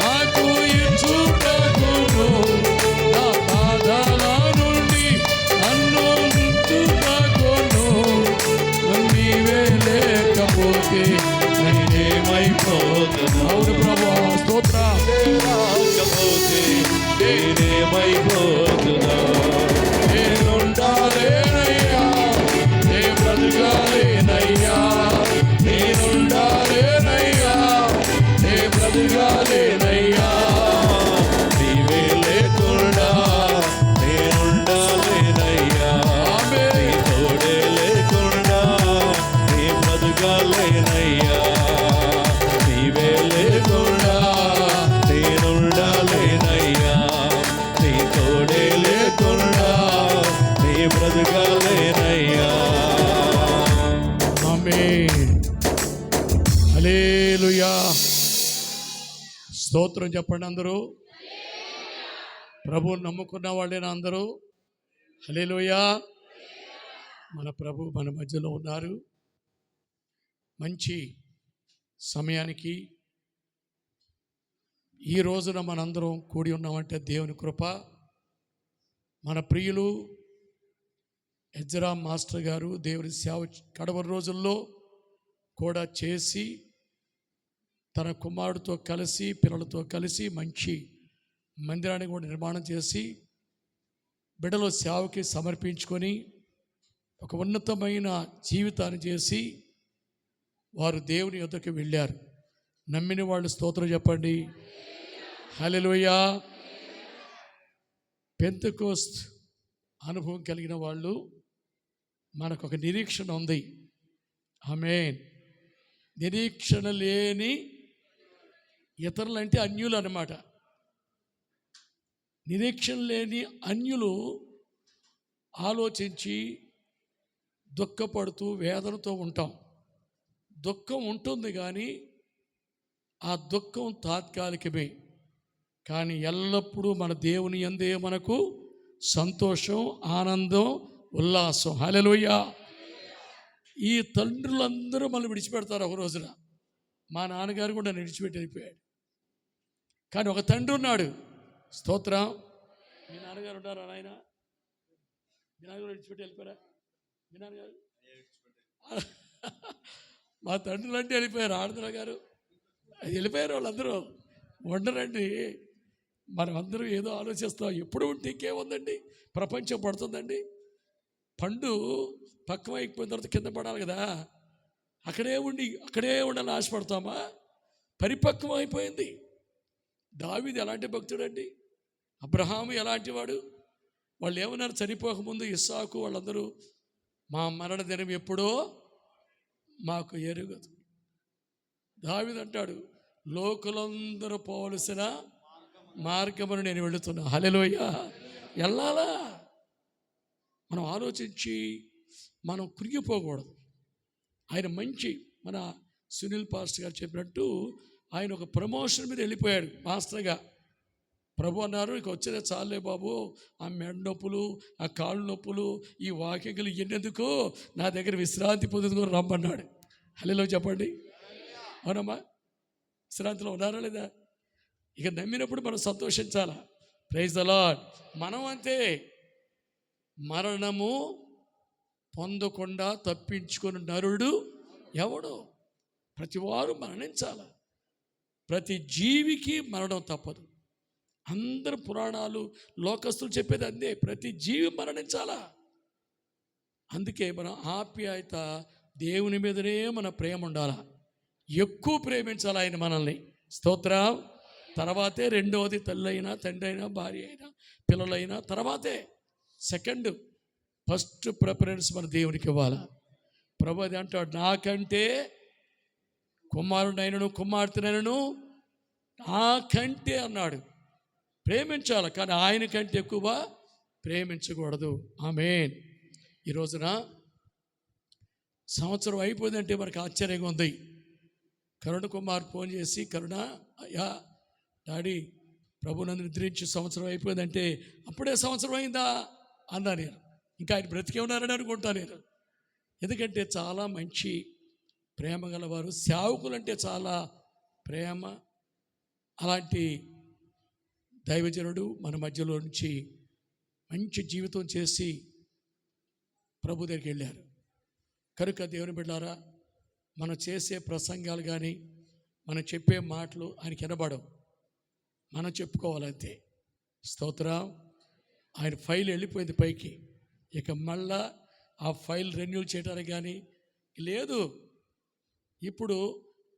నాకు ఇచ్చుటకును, నా బాధల నుండి నన్ను విడుదలను. నీవే లేకపోతే నేనేమైపోతున్నా. అవును ప్రభువా స్తోత్రం. లేకపోతే నేనేమైపోతున్నా. నేనుండాలేనయ్యా, నే బ్రతుకాలేనయ్యా. నేనుండాలేనయ్యా, నే బ్రతుకాలేనయ్యా. నీవే లేకుండా నేనుండాలేనయ్యా. నీ తోడే లేకుండా నే బ్రతుకాలేనయ్యా. నీవే లేకుండా నేనుండాలేనయ్యా. నీ తోడే లేకుండా నే బ్రతుకాలేనయ్యా. ఆమేన్. హల్లెలూయా. స్తోత్రం చెప్పండి అందరూ. ప్రభువుని నమ్ముకున్న వాళ్ళేనా అందరూ? హల్లెలూయా. మన ప్రభు మన మధ్యలో ఉన్నారు. మంచి సమయానికి ఈ రోజున మనందరం కూడి ఉన్నామంటే దేవుని కృప. మన ప్రియులు ఎజ్రా మాస్టర్ గారు దేవుని సేవ కడవరి రోజుల్లో కూడా చేసి తన కుమారుడితో కలిసి పిల్లలతో కలిసి మంచి మందిరాన్ని కూడా నిర్మాణం చేసి బిడ్డల సేవకి సమర్పించుకొని ఒక ఉన్నతమైన జీవితాన్ని చేసి వారు దేవుని యొద్దకు వెళ్ళారు. నమ్మిన వాళ్ళు స్తోత్రం చెప్పండి. హల్లెలూయా. పెంతెకోస్త్ అనుభవం కలిగిన వాళ్ళు మనకు ఒక నిరీక్షణ ఉంది. ఆమేన్. నిరీక్షణ లేని ఇతరులు అంటే అన్యులు అన్నమాట. నిరీక్షణ లేని అన్యులు ఆలోచించి దుఃఖపడుతూ వేదనతో ఉంటాం. దుఃఖం ఉంటుంది కానీ ఆ దుఃఖం తాత్కాలికమే. కానీ ఎల్లప్పుడూ మన దేవుని యందే మనకు సంతోషం, ఆనందం, ఉల్లాసం. హల్లెలూయా. ఈ తండ్రులందరూ మనం విడిచిపెడతారు ఒక రోజున. మా నాన్నగారు కూడా నన్ను విడిచిపెట్టి వెళ్ళిపోయాడు. కానీ ఒక తండ్రి ఉన్నాడు. స్తోత్రం. మీ నాన్నగారు ఉన్నారా నాయన? మీ నాన్నగారు విడిచిపెట్టి వెళ్ళిపోయారా? మీ నాన్నగారు మా తండ్రులు అంటే వెళ్ళిపోయారు. ఆడదుల గారు వెళ్ళిపోయారు వాళ్ళందరూ. ఉండరండి. మనం అందరూ ఏదో ఆలోచిస్తాం, ఎప్పుడు ఉంటే ఇంకేముందండి, ప్రపంచం పడుతుందండి. పండు పక్వం అయిపోయిన తర్వాత కింద పడాలి కదా, అక్కడే ఉండాలని ఆశపడతామా? పరిపక్వం అయిపోయింది. దావీదు ఎలాంటి భక్తుడండి, అబ్రహాము ఎలాంటి వాడు. వాళ్ళు ఏమన్నారు చనిపోకముందు, ఇస్సాకు వాళ్ళందరూ, మా మరణ దినం ఎప్పుడో మాకు ఎరుగదు. దావీదు అంటాడు, లోకులందరూ పోవలసిన మార్గమును నేను వెళుతున్నా. హల్లెలూయా. వెళ్ళాలా? మనం ఆలోచించి మనం కృంగిపోకూడదు. ఆయన మంచి, మన సునీల్ పాస్టర్ గారు చెప్పినట్టు ఆయన ఒక ప్రమోషన్ మీద వెళ్ళిపోయాడు మాస్టర్గా. ప్రభు అన్నారు, ఇక వచ్చేదే చాలే బాబు, ఆ మెడ నొప్పులు, ఆ కాళ్ళు నొప్పులు, ఈ వాకింగ్లు ఎన్నెందుకు, నా దగ్గర విశ్రాంతి పొందుకు రమ్మన్నాడు. హల్లెలూయా చెప్పండి. అవునమ్మా, విశ్రాంతిలో ఉన్నారా లేదా? ఇక నమ్మినప్పుడు మనం సంతోషించాలా. Praise the lord. మనం అంతే, మరణము పొందకుండా తప్పించుకుని నరుడు ఎవడు? ప్రతివారు మరణించాల. ప్రతి జీవికి మరణం తప్పదు. అందరు పురాణాలు, లోకస్తులు చెప్పేది అందే, ప్రతి జీవి మరణించాలా. అందుకే మన ఆప్యాయత, దేవుని మీదనే మన ప్రేమ ఉండాలా. ఎక్కువ ప్రేమించాలి ఆయన మనల్ని. స్తోత్రం. తర్వాతే రెండవది తల్లి అయినా, తండ్రి అయినా, భార్య అయినా, పిల్లలైనా తర్వాతే. సెకండ్, ఫస్ట్ ప్రిఫరెన్స్ మన దేవునికి ఇవ్వాలి. ప్రభు అది అంటాడు, నాకంటే కుమారుడైనను కుమార్తెనైనను నాకంటే అన్నాడు. ప్రేమించాలి, కానీ ఆయన కంటే ఎక్కువ ప్రేమించకూడదు. ఆమేన్. ఈ రోజున సంవత్సరం అయిపోయిందంటే మనకు ఆశ్చర్యంగా ఉంది. కరుణ కుమార్ ఫోన్ చేసి, కరుణ అయ్యా డాడీ ప్రభు నన్ను నిద్రించి సంవత్సరం అయిపోయిందంటే, అప్పుడే సంవత్సరం అయిందా అన్నా నేను. ఇంకా ఆయన బ్రతికే ఉన్నారని అనుకుంటాను నేను. ఎందుకంటే చాలా మంచి ప్రేమ గలవారు, సేవకులంటే చాలా ప్రేమ. అలాంటి దైవజనుడు మన మధ్యలో నుంచి మంచి జీవితం చేసి ప్రభు దగ్గరికి వెళ్ళారు. కనుక దేవుని బిడ్డలారా, మనం చేసే ప్రసంగాలు కానీ మనం చెప్పే మాటలు ఆయనకి వినబడవు, మనం చెప్పుకోవాలంతే. స్తోత్రం. ఆయన ఫైల్ వెళ్ళిపోయింది పైకి, ఇక మళ్ళా ఆ ఫైల్ రెన్యూల్ చేయడానికి కానీ లేదు. ఇప్పుడు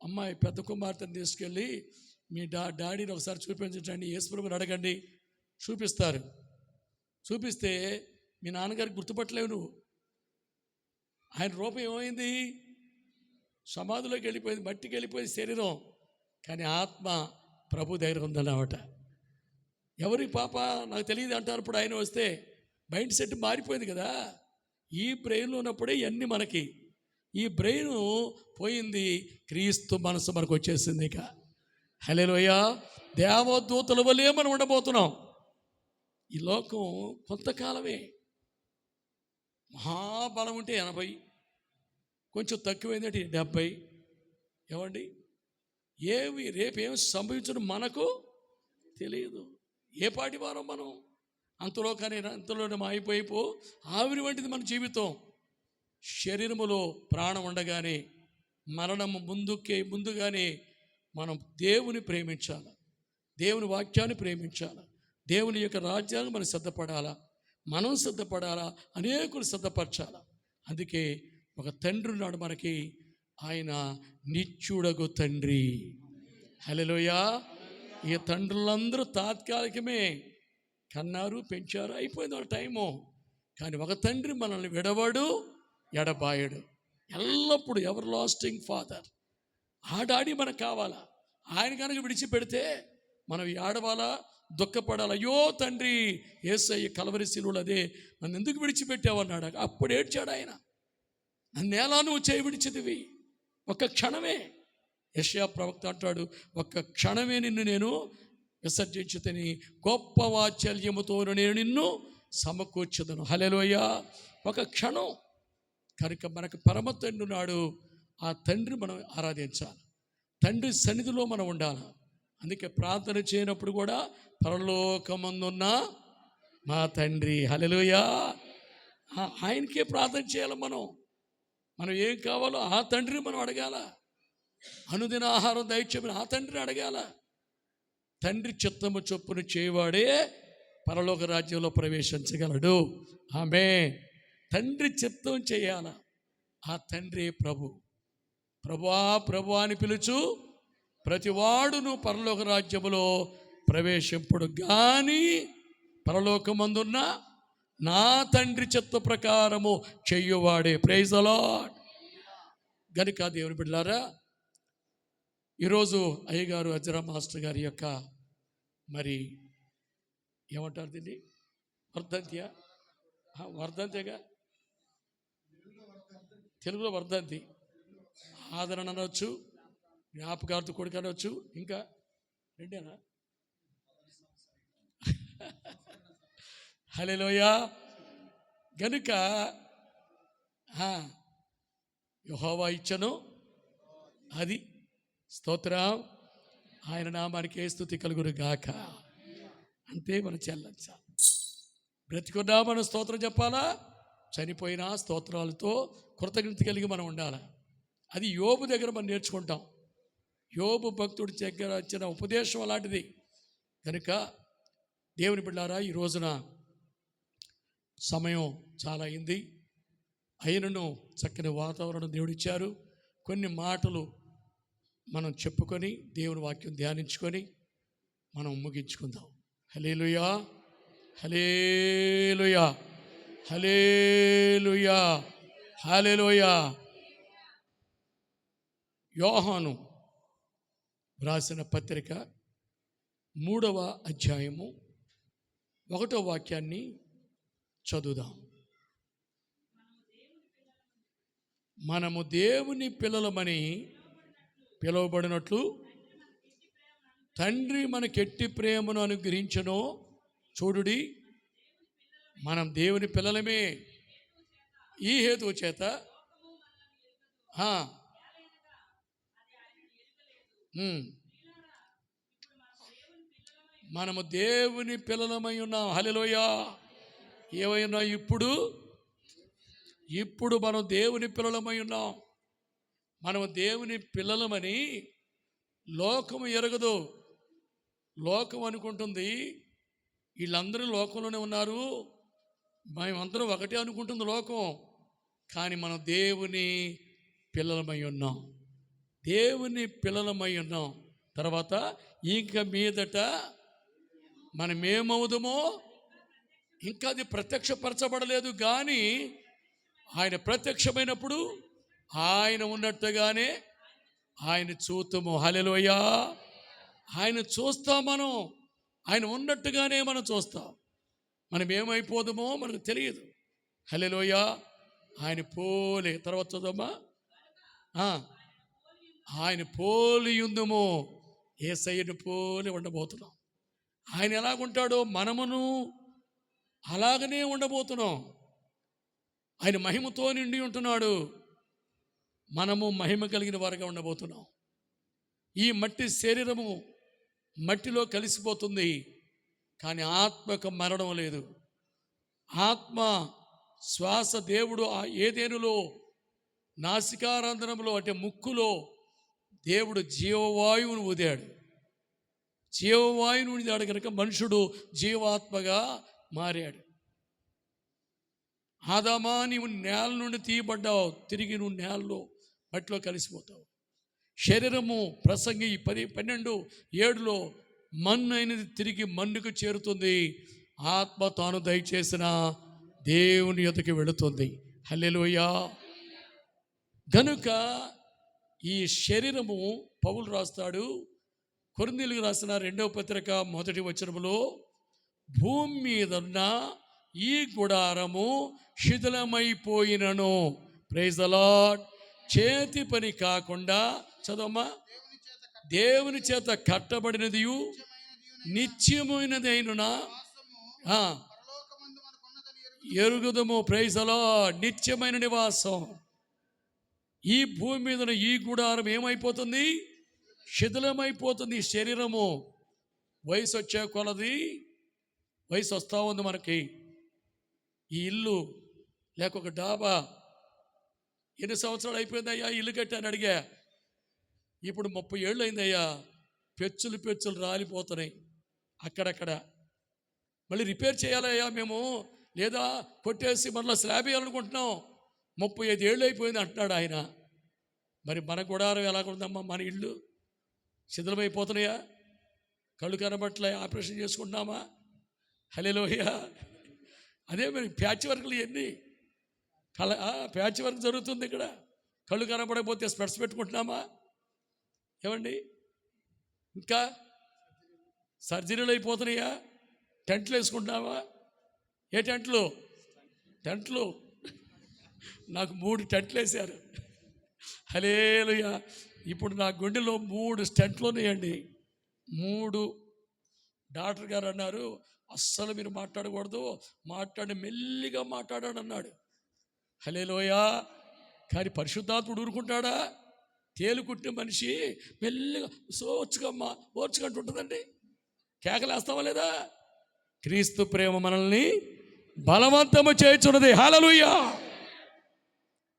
అమ్మాయి పెద్ద కుమార్తెను తీసుకెళ్ళి, మీ డాడీని ఒకసారి చూపించండి, యేసుప్రభుని అడగండి, చూపిస్తారు. చూపిస్తే మీ నాన్నగారికి గుర్తుపట్టలేవు నువ్వు. ఆయన రూపం ఏమైంది? సమాధిలోకి వెళ్ళిపోయింది, మట్టికి వెళ్ళిపోయింది శరీరం, కానీ ఆత్మ ప్రభు దగ్గర ఉందన్నమాట. ఎవరి పాప నాకు తెలియదు అంటారు. ఇప్పుడు ఆయన వస్తే మైండ్ సెట్ మారిపోయింది కదా. ఈ బ్రెయిన్లో ఉన్నప్పుడే ఇవన్నీ మనకి. ఈ బ్రెయిన్ పోయింది, క్రీస్తు మనసు మనకు వచ్చేసింది. ఇక హల్లెలూయా. దేవదూతల వలె మనం ఉండబోతున్నాం. ఈ లోకం కొంతకాలమే. మహాబలం ఉంటే 80, కొంచెం తక్కువైందంటే 70. ఏమండి, రేపేమి సంభవించడం మనకు తెలియదు. ఏ పాటి వారం మనం. అంతలోనే మాయిపోయిపో ఆవిరి వంటిది మన జీవితం. శరీరములో ప్రాణం ఉండగానే, మరణము ముందుగానే మనం దేవుని ప్రేమించాలి, దేవుని వాక్యాన్ని ప్రేమించాలి, దేవుని యొక్క రాజ్యాన్ని మనం సిద్ధపడాలా, మనం సిద్ధపడాలా, అనేకులు సిద్ధపరచాలి. అందుకే ఒక తండ్రి ఉన్నాడు మనకి, ఆయన నిత్యుడగు తండ్రి. హల్లెలూయా. ఈ తండ్రులందరూ తాత్కాలికమే, కన్నారు, పెంచారు, అయిపోయింది వాళ్ళ టైము. కానీ ఒక తండ్రి మనల్ని విడవడు, ఎడబాయడు, ఎల్లప్పుడూ ఎవర్ లాస్టింగ్ ఫాదర్. ఆ డాడీ మనకు కావాలా. ఆయన కనుక విడిచిపెడితే మనం ఏడవాలా, దుఃఖపడాలి. అయ్యో తండ్రి, యేసయ్య కలవరి శిలువలో అదే నన్ను ఎందుకు విడిచిపెట్టావన్నాడు. అప్పుడు ఏడ్చాడు ఆయన. నన్ను ఎలా నువ్వు చేయి విడిచిదివి? ఒక్క క్షణమే. యెషయా ప్రవక్త అంటాడు, ఒక్క క్షణమే నిన్ను నేను విసర్జించుతని, గొప్ప వాత్సల్యముతో నేను నిన్ను సమకూర్చుదను. హల్లెలూయా. ఒక క్షణం. కనుక మనకు పరమ తండ్రి నాడు, ఆ తండ్రి మనం ఆరాధించాలి, తండ్రి సన్నిధిలో మనం ఉండాలి. అందుకే ప్రార్థన చేయనప్పుడు కూడా పరలోకమందున్న మా తండ్రి, హల్లెలూయా, ఆయనకే ప్రార్థన చేయాలి. మనం ఏం కావాలో ఆ తండ్రిని మనం అడగాల. అనుదిన ఆహారం దయచేయమని ఆ తండ్రిని అడగాల. తండ్రి చిత్తము చొప్పున చేయవాడే పరలోక రాజ్యంలో ప్రవేశించగలడు. ఆమె తండ్రి చిత్తం చేయాల. ఆ తండ్రి ప్రభువా ప్రభువా అని పిలుచు ప్రతివాడును పరలోక రాజ్యములో ప్రవేశింపుడు గాని పరలోకమందున్న నా తండ్రి చిత్త ప్రకారము చెయ్యువాడే. Praise the lord. గనుక దేవుని బిడ్డలారా, ఈరోజు అయ్యగారు అజ్రా మాస్టర్ గారి యొక్క మరి ఏమంటారు దీన్ని, వర్ధంతిగా తెలుగులో వర్ధంతి, ఆదరణ అనవచ్చు, జ్ఞాపకార్థ కొడుకు అనవచ్చు, ఇంకా రెండేనా? హల్లెలూయా. గనుక యెహోవా ఇచ్చను అది స్తోత్రం, ఆయన నామానికి ఏ స్తుతి కలుగును గాక. అంతే మనం చెల్లించాలి. బ్రతికున్నా మనం స్తోత్రం చెప్పాలా, చనిపోయినా స్తోత్రాలతో కృతజ్ఞత కలిగి మనం ఉండాలి. అది యోబు దగ్గర మనం నేర్చుకుంటాం. యోబు భక్తుడి దగ్గర వచ్చిన ఉపదేశం అలాంటిది. కనుక దేవుని బిడ్డారా, ఈ రోజున సమయం చాలా అయింది. అయినను చక్కని వాతావరణం దేవుడిచ్చారు. కొన్ని మాటలు మనం చెప్పుకొని దేవుని వాక్యం ధ్యానించుకొని మనం ముగించుకుందాం. హల్లెలూయా, హల్లెలూయా, హల్లెలూయా, హల్లెలూయా. యోహాను వ్రాసిన పత్రిక 3వ అధ్యాయము 1వ వాక్యాన్ని చదువుదాం. మనము దేవుని పిల్లలమని పిలువబడినట్లు తండ్రి మనకెట్టి ప్రేమను అనుగ్రహించెనో చూడుడి, మనం దేవుని పిల్లలమే. ఈ హేతువు చేత మనము దేవుని పిల్లలమై ఉన్నాం. హల్లెలూయా. ఏమైనా ఇప్పుడు మనం దేవుని పిల్లలమై ఉన్నాం. మనము దేవుని పిల్లలమని లోకము ఎరగదు. లోకం అనుకుంటుంది వీళ్ళందరూ లోకంలోనే ఉన్నారు, మేమందరం ఒకటే అనుకుంటుంది లోకం. కానీ మనం దేవుని పిల్లలమై ఉన్నాం. దేవుని పిల్లలమై ఉన్నాం. తర్వాత ఇంక మీదట మనం ఏమవుదామో ఇంకా అది ప్రత్యక్షపరచబడలేదు, కానీ ఆయన ప్రత్యక్షమైనప్పుడు ఆయన ఉన్నట్టుగానే ఆయన చూస్తాము. హల్లెలూయా. ఆయన చూస్తాం, మనం ఆయన ఉన్నట్టుగానే మనం చూస్తాం. మనం ఏమైపోదామో మనకు తెలియదు. హల్లెలూయా. ఆయన పోలే, తర్వాత చదవమ్మా, ఆయన పోలి ఉందమో, యేసయ్యను పోలి ఉండబోతున్నాం. ఆయన ఎలాగుంటాడో మనమును అలాగనే ఉండబోతున్నాం. ఆయన మహిమతో నిండి ఉంటున్నాడు, మనము మహిమ కలిగిన వారుగా ఉండబోతున్నాం. ఈ మట్టి శరీరము మట్టిలో కలిసిపోతుంది, కానీ ఆత్మకు మరణం లేదు. ఆత్మ శ్వాస దేవుడు ఆ ఏదెనులో నాసికారంధ్రంలో అంటే ముక్కులో దేవుడు జీవవాయువును ఊదాడు. జీవవాయువును ఊదాడు కనుక మనుషుడు జీవాత్మగా మారాడు. ఆదామా, నీవు నేల నుండి తీయబడ్డావు, తిరిగి నువ్వు నేలలో మట్టిలో కలిసిపోతావు. శరీరము ప్రసంగి 12:7 మన్ను అయినది తిరిగి మన్నుకు చేరుతుంది. ఆత్మ తాను దయచేసిన దేవుని యొద్దకు వెళుతుంది. హల్లెలూయా. గనుక ఈ శరీరము, పౌలు రాస్తాడు కొరింథీయులకు రాసిన 2వ పత్రిక 1వ వచనములో, భూమి మీద ఉన్న ఈ గుడారము శిథిలమైపోయినను, ప్రైజ్ ది లార్డ్, చేతి పని కాకుండా, చదవమ్మా, దేవుని చేత కట్టబడినది నిత్యమైనది అయినా ఎరుగుదము. Praise the lord. నిత్యమైన నివాసం. ఈ భూమి మీద ఈ గుడారం ఏమైపోతుంది? శిథిలమైపోతుంది. శరీరము వయసు వచ్చే కొలది, వయసు వస్తూ ఉంది మనకి. ఈ ఇల్లు లేక ఒక డాబా ఎన్ని సంవత్సరాలు అయిపోయిందయ్యా ఇల్లు కట్టాను అడిగా. ఇప్పుడు 30 ఏళ్ళు అయిందయ్యా. పెచ్చులు రాలిపోతున్నాయి అక్కడక్కడ. మళ్ళీ రిపేర్ చేయాలయ్యా మేము, లేదా కొట్టేసి మళ్ళీ స్లాబ్ వేయాలనుకుంటున్నాం, 35 ఏళ్ళు అయిపోయింది అంటున్నాడు ఆయన. మరి మన గుడారం ఎలాగుందమ్మా? మన ఇళ్ళు శిథిలమైపోతున్నాయా? కళ్ళు కనబట్ల ఆపరేషన్ చేసుకుంటున్నామా? హల్లెలూయా. అదే మరి ప్యాచ్ వర్క్లు ఎన్ని ప్యాచ్ వర్క్ జరుగుతుంది ఇక్కడ. కళ్ళు కనబడకపోతే స్పెట్స్ పెట్టుకుంటున్నామా? ఏమండి, ఇంకా సర్జరీలు అయిపోతున్నాయా? టెంట్లు వేసుకుంటున్నావా? ఏ టెంట్లు? నాకు 3 టెంట్లు వేశారు. హల్లెలూయా. ఇప్పుడు నా గుండెలో 3 స్టెంట్లు ఉన్నాయండి. 3. డాక్టర్ గారు అన్నారు, అస్సలు మీరు మాట్లాడకూడదు, మెల్లిగా మాట్లాడాడు అన్నాడు. హల్లెలూయా. కానీ పరిశుద్ధాత్ముడు ఊరుకుంటాడా? తేలుకుట్టిన మనిషి మెల్లిగా ఓర్చుకమ్మా ఓర్చుకుంటూ ఉంటుందండి. కేకలేస్తావా లేదా? క్రీస్తు ప్రేమ మనల్ని బలవంతము చేయుచున్నది. హల్లెలూయా.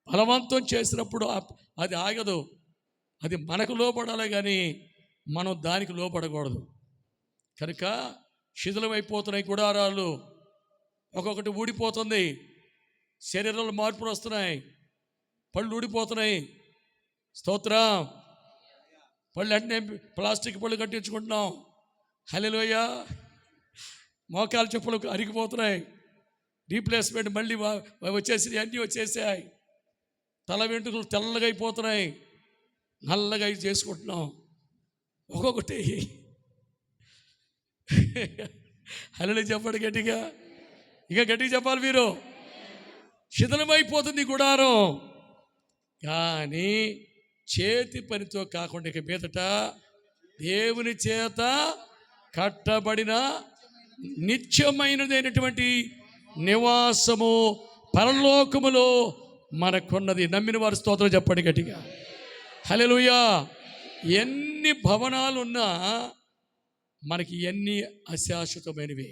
బలవంతం చేసినప్పుడు అది ఆగదు, అది మనకు లోపడాలి కానీ మనం దానికి లోపడకూడదు. కనుక శిథిలమైపోతున్నాయి గుడారాలు, ఒక్కొక్కటి ఊడిపోతుంది, శరీరాలు మార్పులు వస్తున్నాయి, పళ్ళు ఊడిపోతున్నాయి. స్తోత్రం. పళ్ళు అంటే ప్లాస్టిక్ పళ్ళు కట్టించుకుంటున్నాం. హల్లెలూయా. మోకాలు చెప్పులు అరిగిపోతున్నాయి, రీప్లేస్మెంట్ మళ్ళీ వచ్చేసి అన్నీ వచ్చేసాయి. తల వెంట్రుకలు తెల్లగా అయిపోతున్నాయి, నల్లగా చేసుకుంటున్నాం ఒక్కొక్కటి. హల్లెలూయా చెప్పండి గట్టిగా, ఇక గట్టిగా చెప్పాలి మీరు. శిథిలమైపోతుంది గుడారం, కానీ చేతి పనితో కాకుండా ఇక మీదట దేవుని చేత కట్టబడిన నిత్యమైనదైనటువంటి నివాసము పరలోకములో మనకున్నది. నమ్మిన వారి స్తోత్రం చెప్పండి గట్టిగా. హల్లెలూయా. ఎన్ని భవనాలున్నా మనకి ఎన్ని అశాశ్వతమైనవి,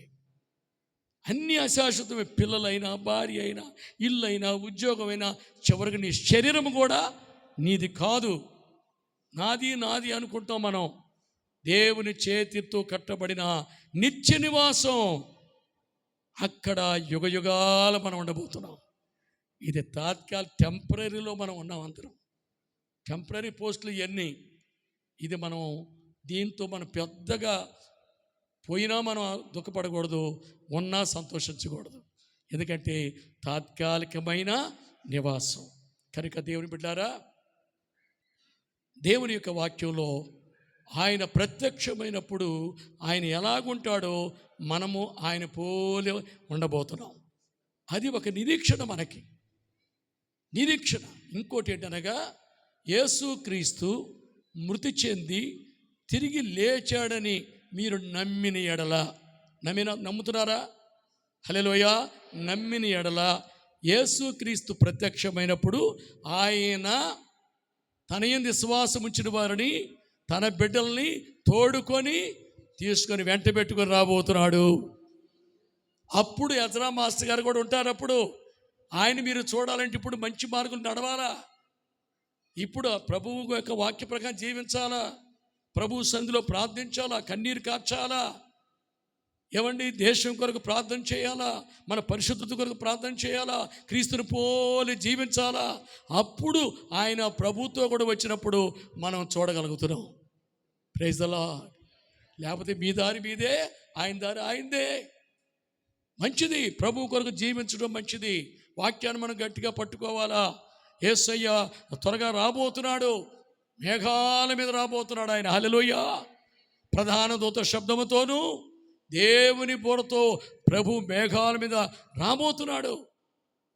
అన్నీ అశాశ్వతమే. పిల్లలైనా, భార్య అయినా, ఇల్లు అయినా, ఉద్యోగమైనా, చివరికి నీ శరీరం కూడా నీది కాదు. నాది అనుకుంటాం మనం. దేవుని చేతితో కట్టబడిన నిత్య నివాసం, అక్కడ యుగయుగాలు మనం ఉండబోతున్నాం. ఇది టెంపరీలో మనం ఉన్నాం అందరం. టెంపరీ పోస్టులు ఇవన్నీ. ఇది మనం దీంతో మనం పెద్దగా పోయినా మనం దుఃఖపడకూడదు, ఉన్నా సంతోషించకూడదు. ఎందుకంటే తాత్కాలికమైన నివాసం. కనుక దేవుని బిడ్డారా, దేవుని యొక్క వాక్యంలో ఆయన ప్రత్యక్షమైనప్పుడు ఆయన ఎలాగుంటాడో మనము ఆయన పోలి ఉండబోతున్నాం. అది ఒక నిరీక్షణ, మనకి నిరీక్షణ. ఇంకోటి ఏంటనగా, యేసుక్రీస్తు మృతి చెంది తిరిగి లేచాడని మీరు నమ్మిన ఎడల, నమ్ముతున్నారా? హల్లెలూయా. నమ్మిన ఎడల యేసుక్రీస్తు ప్రత్యక్షమైనప్పుడు ఆయన తన యందు విశ్వాసం ఉంచిన వారిని, తన బిడ్డల్ని తోడుకొని తీసుకొని వెంట పెట్టుకొని రాబోతున్నాడు. అప్పుడు ఎజ్రా మాస్టర్ గారు కూడా ఉంటారు. అప్పుడు ఆయన మీరు చూడాలంటే ఇప్పుడు మంచి మార్గం నడవాలా, ఇప్పుడు ప్రభువు యొక్క వాక్య ప్రకారం జీవించాలా, ప్రభు సన్నిధిలో ప్రార్థించాలా, కన్నీరు కార్చాలా, ఏమండి దేశం కొరకు ప్రార్థన చేయాలా, మన పరిశుద్ధత కొరకు ప్రార్థన చేయాలా, క్రీస్తుని పోలి జీవించాలా. అప్పుడు ఆయన ప్రభుతో కూడా వచ్చినప్పుడు మనం చూడగలుగుతున్నాం. Praise the Lord. లేకపోతే మీ దారి మీదే, ఆయన దారి ఆయనదే. మంచిది, ప్రభు కొరకు జీవించడం మంచిది. వాక్యాన్ని మనం గట్టిగా పట్టుకోవాలా. యేసయ్య త్వరగా రాబోతున్నాడు, మేఘాల మీద రాబోతున్నాడు ఆయన. హల్లెలూయా. ప్రధాన దూత శబ్దముతోనూ దేవుని బోరతో ప్రభు మేఘాల మీద రాబోతున్నాడు.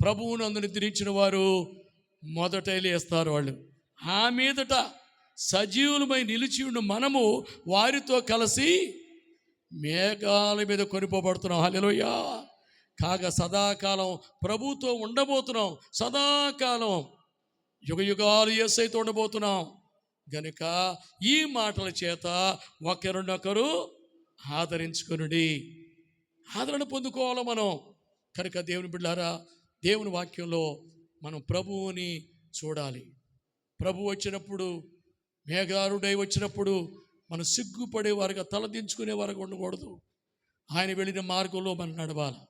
ప్రభువునందు నిద్రించిన వారు మొదట లేస్తారు. వాళ్ళు ఆ మీదట సజీవులమై నిలిచి ఉన్న మనము వారితో కలిసి మేఘాల మీద కొనిపోబడుతున్నాం. హల్లెలూయా. కాగా సదాకాలం ప్రభుతో ఉండబోతున్నాం. సదాకాలం యుగయుగాలు యేసయ్యతో ఉండబోతున్నాం. గనుక ఈ మాటల చేత ఒకరినొకరు ఆదరించుకొనుడి. ఆదరణ పొందుకోవాలి మనం. కనుక దేవుని బిడ్డలారా, దేవుని వాక్యంలో మనం ప్రభువుని చూడాలి. ప్రభు వచ్చినప్పుడు, మేఘారుడై వచ్చినప్పుడు మనం సిగ్గుపడేవారుగా తలదించుకునేవారుగా ఉండకూడదు. ఆయన వెళ్ళిన మార్గంలో మనం నడవాలి.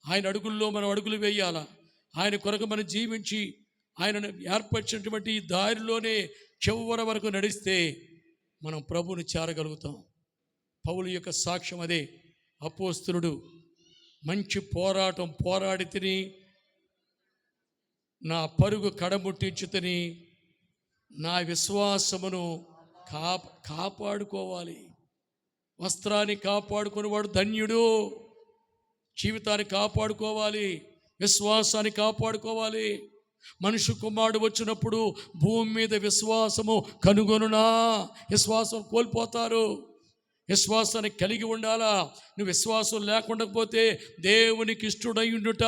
ఆయన అడుగుల్లో మనం అడుగులు వేయాలా. ఆయన కొరకు మనం జీవించి ఆయనను ఏర్పరిచినటువంటి ఈ దారిలోనే చివరి వరకు నడిస్తే మనం ప్రభువుని చేరగలుగుతాం. పౌలు యొక్క సాక్ష్యం అదే. అపోస్తలుడు మంచి పోరాటం పోరాడి తిని నా పరుగు కడముట్టించు తిని నా విశ్వాసమును కాపాడుకోవాలి. వస్త్రాన్ని కాపాడుకునేవాడు ధన్యుడు. జీవితాన్ని కాపాడుకోవాలి, విశ్వాసాన్ని కాపాడుకోవాలి. మనుష్య కుమారుడు వచ్చినప్పుడు భూమి మీద విశ్వాసము కనుగొనునా? విశ్వాసం కోల్పోతారు. విశ్వాసాన్ని కలిగి ఉండాలా. నువ్వు విశ్వాసం లేకుండా పోతే దేవునికి ఇష్టడై ఉండుట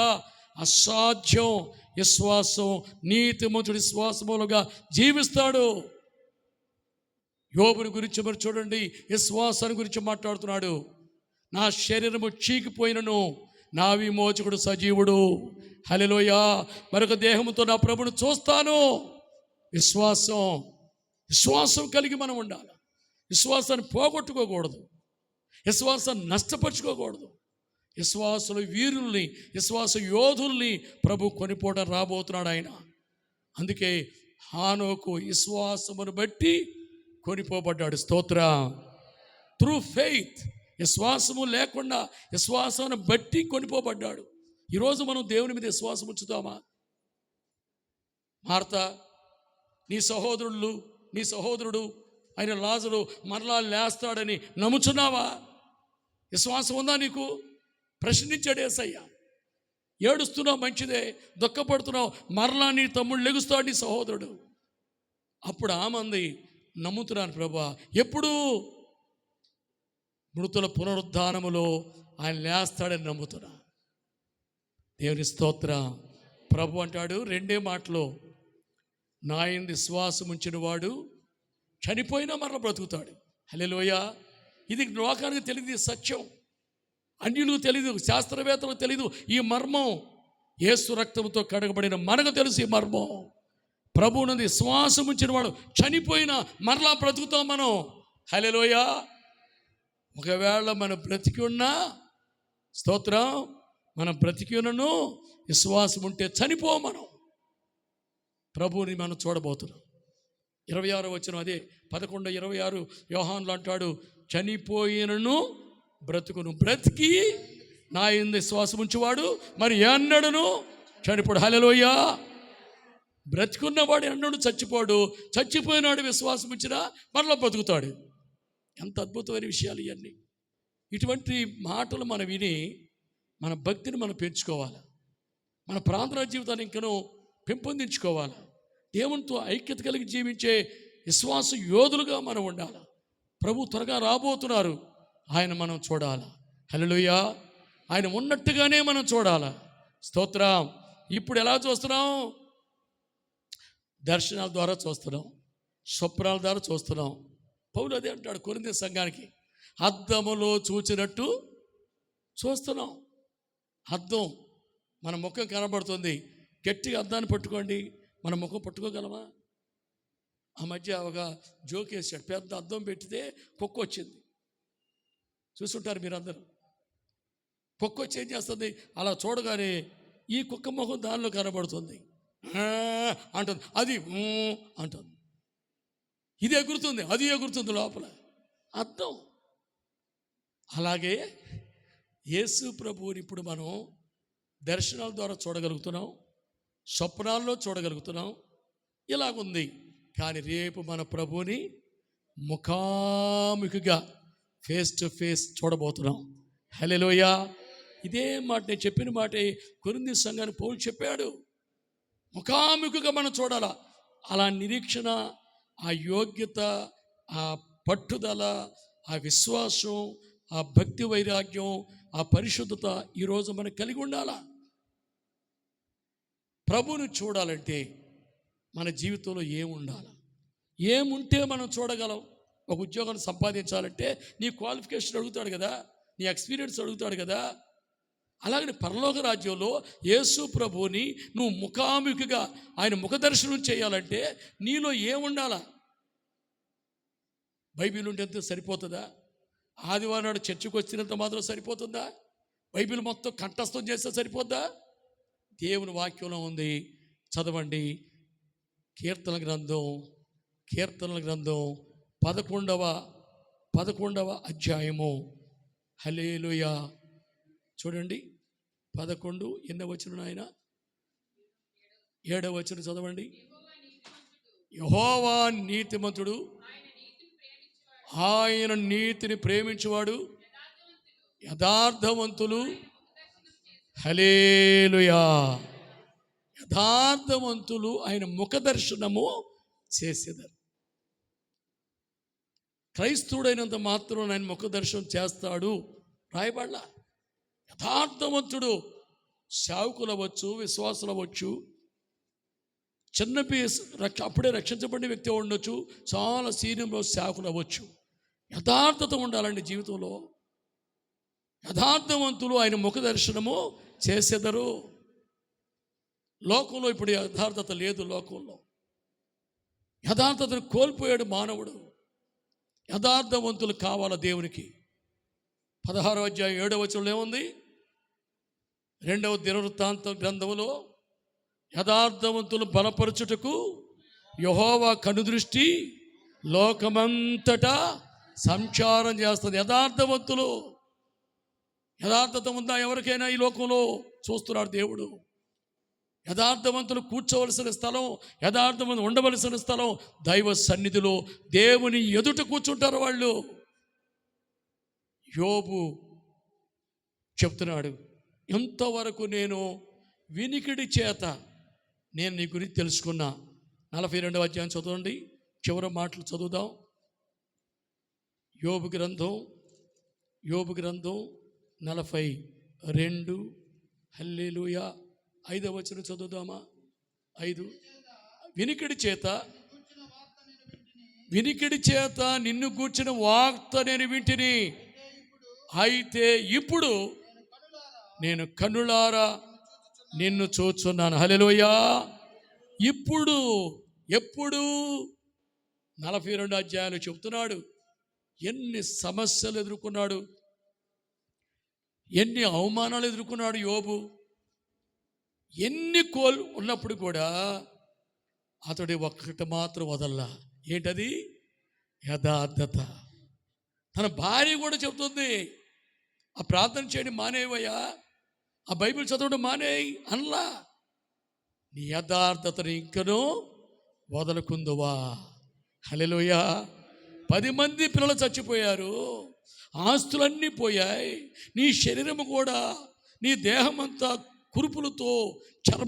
అసాధ్యం. విశ్వాసం నీతిమంతుడి విశ్వాసములుగా జీవిస్తాడు. యోబుని గురించి మరి చూడండి, విశ్వాసాన్ని గురించి మాట్లాడుతున్నాడు. నా శరీరము చీకిపోయినను నా విమోచకుడు సజీవుడు. హల్లెలూయా. మరొక దేహంతో నా ప్రభువును చూస్తాను. విశ్వాసం కలిగి మనం ఉండాలి. విశ్వాసాన్ని పోగొట్టుకోకూడదు. విశ్వాసాన్ని నష్టపరుచుకోకూడదు. విశ్వాసుల వీరుల్ని, విశ్వాస యోధుల్ని ప్రభు కొనిపోవడం రాబోతున్నాడు ఆయన. అందుకే హానోకు విశ్వాసమును బట్టి కొనిపోబడ్డాడు. స్తోత్రం. త్రూ ఫెయిత్, విశ్వాసము లేకుండా విశ్వాసాన్ని బట్టి కొనిపోబడ్డాడు. ఈరోజు మనం దేవుని మీద విశ్వాసం ఉంచుతామా? మార్తా, నీ సహోదరుడు ఆయన లాజరు మరలా లేస్తాడని నమ్ముచున్నావా? విశ్వాసం ఉందా నీకు? ప్రశ్నించాడు యేసయ్య. ఏడుస్తున్నావు మంచిదే, దుఃఖపడుతున్నావు, మరలా నీ తమ్ముడు లెగుస్తాడు, నీ సహోదరుడు. అప్పుడు ఆమంది, నమ్ముతున్నాను ప్రభా. ఎప్పుడు? మృతుల పునరుద్ధానములో ఆయన లేస్తాడని నమ్ముతున్నా. దేవుని స్తోత్రం. ప్రభు అంటాడు రెండే మాటలో, నా యందు విశ్వాసం ఉంచిన వాడు చనిపోయినా మరల బ్రతుకుతాడు. హల్లెలూయా. ఇది లోకానికి తెలియదు సత్యం, అన్యులకు తెలీదు, శాస్త్రవేత్తలకు తెలీదు ఈ మర్మం. యేసు రక్తంతో కడగబడిన మనకు తెలుసు ఈ మర్మం. ప్రభువునందు విశ్వాసం ఉంచిన వాడు చనిపోయినా మరలా బ్రతుకుతాం మనం. హల్లెలూయా. ఒకవేళ మనం బ్రతికి ఉన్నా, స్తోత్రం, మనం బ్రతికి ఉన్నను విశ్వాసం ఉంటే చనిపో మనం. ప్రభువుని మనం చూడబోతున్నాం. 26 వచనం అదే 11:26 యోహానులో అంటాడు, చనిపోయినను బ్రతుకును, బ్రతికి నా యందు విశ్వాసం ఉంచువాడు మరి ఎన్నడను చనిపోడు. హల్లెలూయా. బ్రతికున్నవాడు ఎన్నడూ చచ్చిపోడు, చచ్చిపోయినాడు విశ్వాసం ఉంచినా మరలా బ్రతుకుతాడు. ఎంత అద్భుతమైన విషయాలు ఇవన్నీ. ఇటువంటి మాటలు మనం విని మన భక్తిని మనం పెంచుకోవాలి. మన ప్రార్థనా జీవితాన్ని ఇంకనూ పెంపొందించుకోవాలి. దేవునితో ఐక్యత కలిగి జీవించే విశ్వాస యోధులుగా మనం ఉండాలి. ప్రభు త్వరగా రాబోతున్నారు, ఆయన మనం చూడాలి. హల్లెలూయా. ఆయన ఉన్నట్టుగానే మనం చూడాలి. స్తోత్రం. ఇప్పుడు ఎలా చూస్తున్నాం? దర్శనాల ద్వారా చూస్తున్నాం, స్వప్నాల ద్వారా చూస్తున్నాం. పౌలు అదే అంటాడు కొరింథీ సంఘానికి, అద్దములో చూచినట్టు చూస్తున్నాం. అద్దం, మన ముఖం కనబడుతుంది. గట్టిగా అద్దాన్ని పట్టుకోండి, మన ముఖం పట్టుకోగలమా? ఆ మధ్య ఒక జోక్ వేసాడు, పెద్ద అద్దం పెట్టితే కుక్క వచ్చింది. చూసుంటారు మీరందరూ. కుక్క వచ్చి ఏం చేస్తుంది? అలా చూడగానే ఈ కుక్క ముఖం దానిలో కనబడుతుంది, అంటుంది. అది అంటుంది, ఇది ఎగురుతుంది, అది ఎగురుతుంది లోపల. అర్థం. అలాగే యేసు ప్రభువుని ఇప్పుడు మనం దర్శనాల ద్వారా చూడగలుగుతున్నాం, స్వప్నాల్లో చూడగలుగుతున్నాం. ఇలాగుంది. కానీ రేపు మన ప్రభువుని ముఖాముఖిగా ఫేస్ టు ఫేస్ చూడబోతున్నాం. హల్లెలూయా. ఇదే మాట నేను చెప్పిన మాటే కొరింథీ సంఘాన్ని పౌలు చెప్పాడు. ముఖాముఖిగా మనం చూడాలా. అలా నిరీక్షణ, ఆ యోగ్యత, ఆ పట్టుదల, ఆ విశ్వాసం, ఆ భక్తి వైరాగ్యం, ఆ పరిశుద్ధత ఈరోజు మనకు కలిగి ఉండాలా. ప్రభువుని చూడాలంటే మన జీవితంలో ఏముండాలి? ఏముంటే మనం చూడగలం? ఒక ఉద్యోగాన్ని సంపాదించాలంటే నీ క్వాలిఫికేషన్ అడుగుతాడు కదా, నీ ఎక్స్పీరియన్స్ అడుగుతాడు కదా. అలాగే పరలోక రాజ్యంలో యేసు ప్రభువుని నువ్వు ముఖాముఖిగా ఆయన ముఖదర్శనం చేయాలంటే నీలో ఏముండాలా? బైబిల్ ఉంటే అంతే సరిపోతుందా? ఆదివారం నాడు చర్చికి వచ్చినంత మాత్రం సరిపోతుందా? బైబిల్ మొత్తం కంఠస్థం చేస్తే సరిపోద్దా? దేవుని వాక్యంలో ఉంది, చదవండి. కీర్తనల గ్రంథం 11వ అధ్యాయము. హల్లెలూయా. చూడండి 11 ఎన్నో వచనం ఆయన? 7వ వచనం చదవండి. యెహోవా నీతిమంతుడు, ఆయన నీతిని ప్రేమించువాడు, యథార్థవంతులు. హల్లెలూయా. యథార్థవంతులు ఆయన ముఖ దర్శనము చేసేదారు. క్రైస్తవుడైనంత మాత్రం ఆయన ముఖ దర్శనం చేస్తాడు రాయబడలా. యథార్థవంతుడు సేవకులు అవ్వచ్చు, విశ్వాసులు అవ్వచ్చు, చిన్న అప్పుడే రక్షించబడిన వ్యక్తి ఉండొచ్చు, చాలా సీనియంలో సేవకులు అవ్వచ్చు. యథార్థత ఉండాలండి జీవితంలో. యథార్థవంతులు ఆయన ముఖ దర్శనము చేసేదరు. లోకంలో ఇప్పుడు యథార్థత లేదు. లోకంలో యథార్థతను కోల్పోయాడు మానవుడు. యథార్థవంతులు కావాల దేవునికి. 16వ అధ్యాయం 7వ వచనంలో ఏముంది? 2వ దినవృత్తాంతం గ్రంథములో యథార్థవంతులు బలపరచుటకు యెహోవా కనుదృష్టి లోకమంతటా సంచారం చేస్తుంది. యథార్థవంతులు. యథార్థత ఉందా ఎవరికైనా ఈ లోకంలో? చూస్తున్నాడు దేవుడు. యథార్థవంతులు కూర్చోవలసిన స్థలం, యథార్థవంతులు ఉండవలసిన స్థలం దైవ సన్నిధిలో దేవుని ఎదుట కూర్చుంటారు వాళ్ళు. యోబు చెప్తున్నాడు, ఇంతవరకు నేను వినికిడి చేత నేను నీ గురించి తెలుసుకున్నా. 42వ అధ్యాయం చదవండి, చివరి మాటలు చదువుదాం. యోబు గ్రంథం 42. హల్లెలూయా. 5వ వచనం చదువుదామా? 5. వినికిడి చేత నిన్ను గూర్చిన వార్త నేను వింటిని. అయితే ఇప్పుడు నేను కన్నులారా నిన్ను చూచున్నాను. హల్లెలూయా. ఇప్పుడు ఎప్పుడు? 42 అధ్యాయాలు చెప్తున్నాడు. ఎన్ని సమస్యలు ఎదుర్కొన్నాడు, ఎన్ని అవమానాలు ఎదుర్కొన్నాడు యోబు. ఎన్ని ఉన్నప్పుడు కూడా అతడి ఒక్కటి మాత్రం వదల్లా. ఏంటది? యథార్థత. తన భార్య కూడా చెప్తుంది, ఆ ప్రార్థన చేయడం మానేవయ్యా, ఆ బైబిల్ చదవడం మానేయి అనలా. నీ యథార్థతను ఇంకనూ వదలకుందువా. హల్లెలూయా. 10 మంది పిల్లలు చచ్చిపోయారు, ఆస్తులన్నీ పోయాయి, నీ శరీరము కూడా, నీ దేహమంతా కురుపులతో చర్మ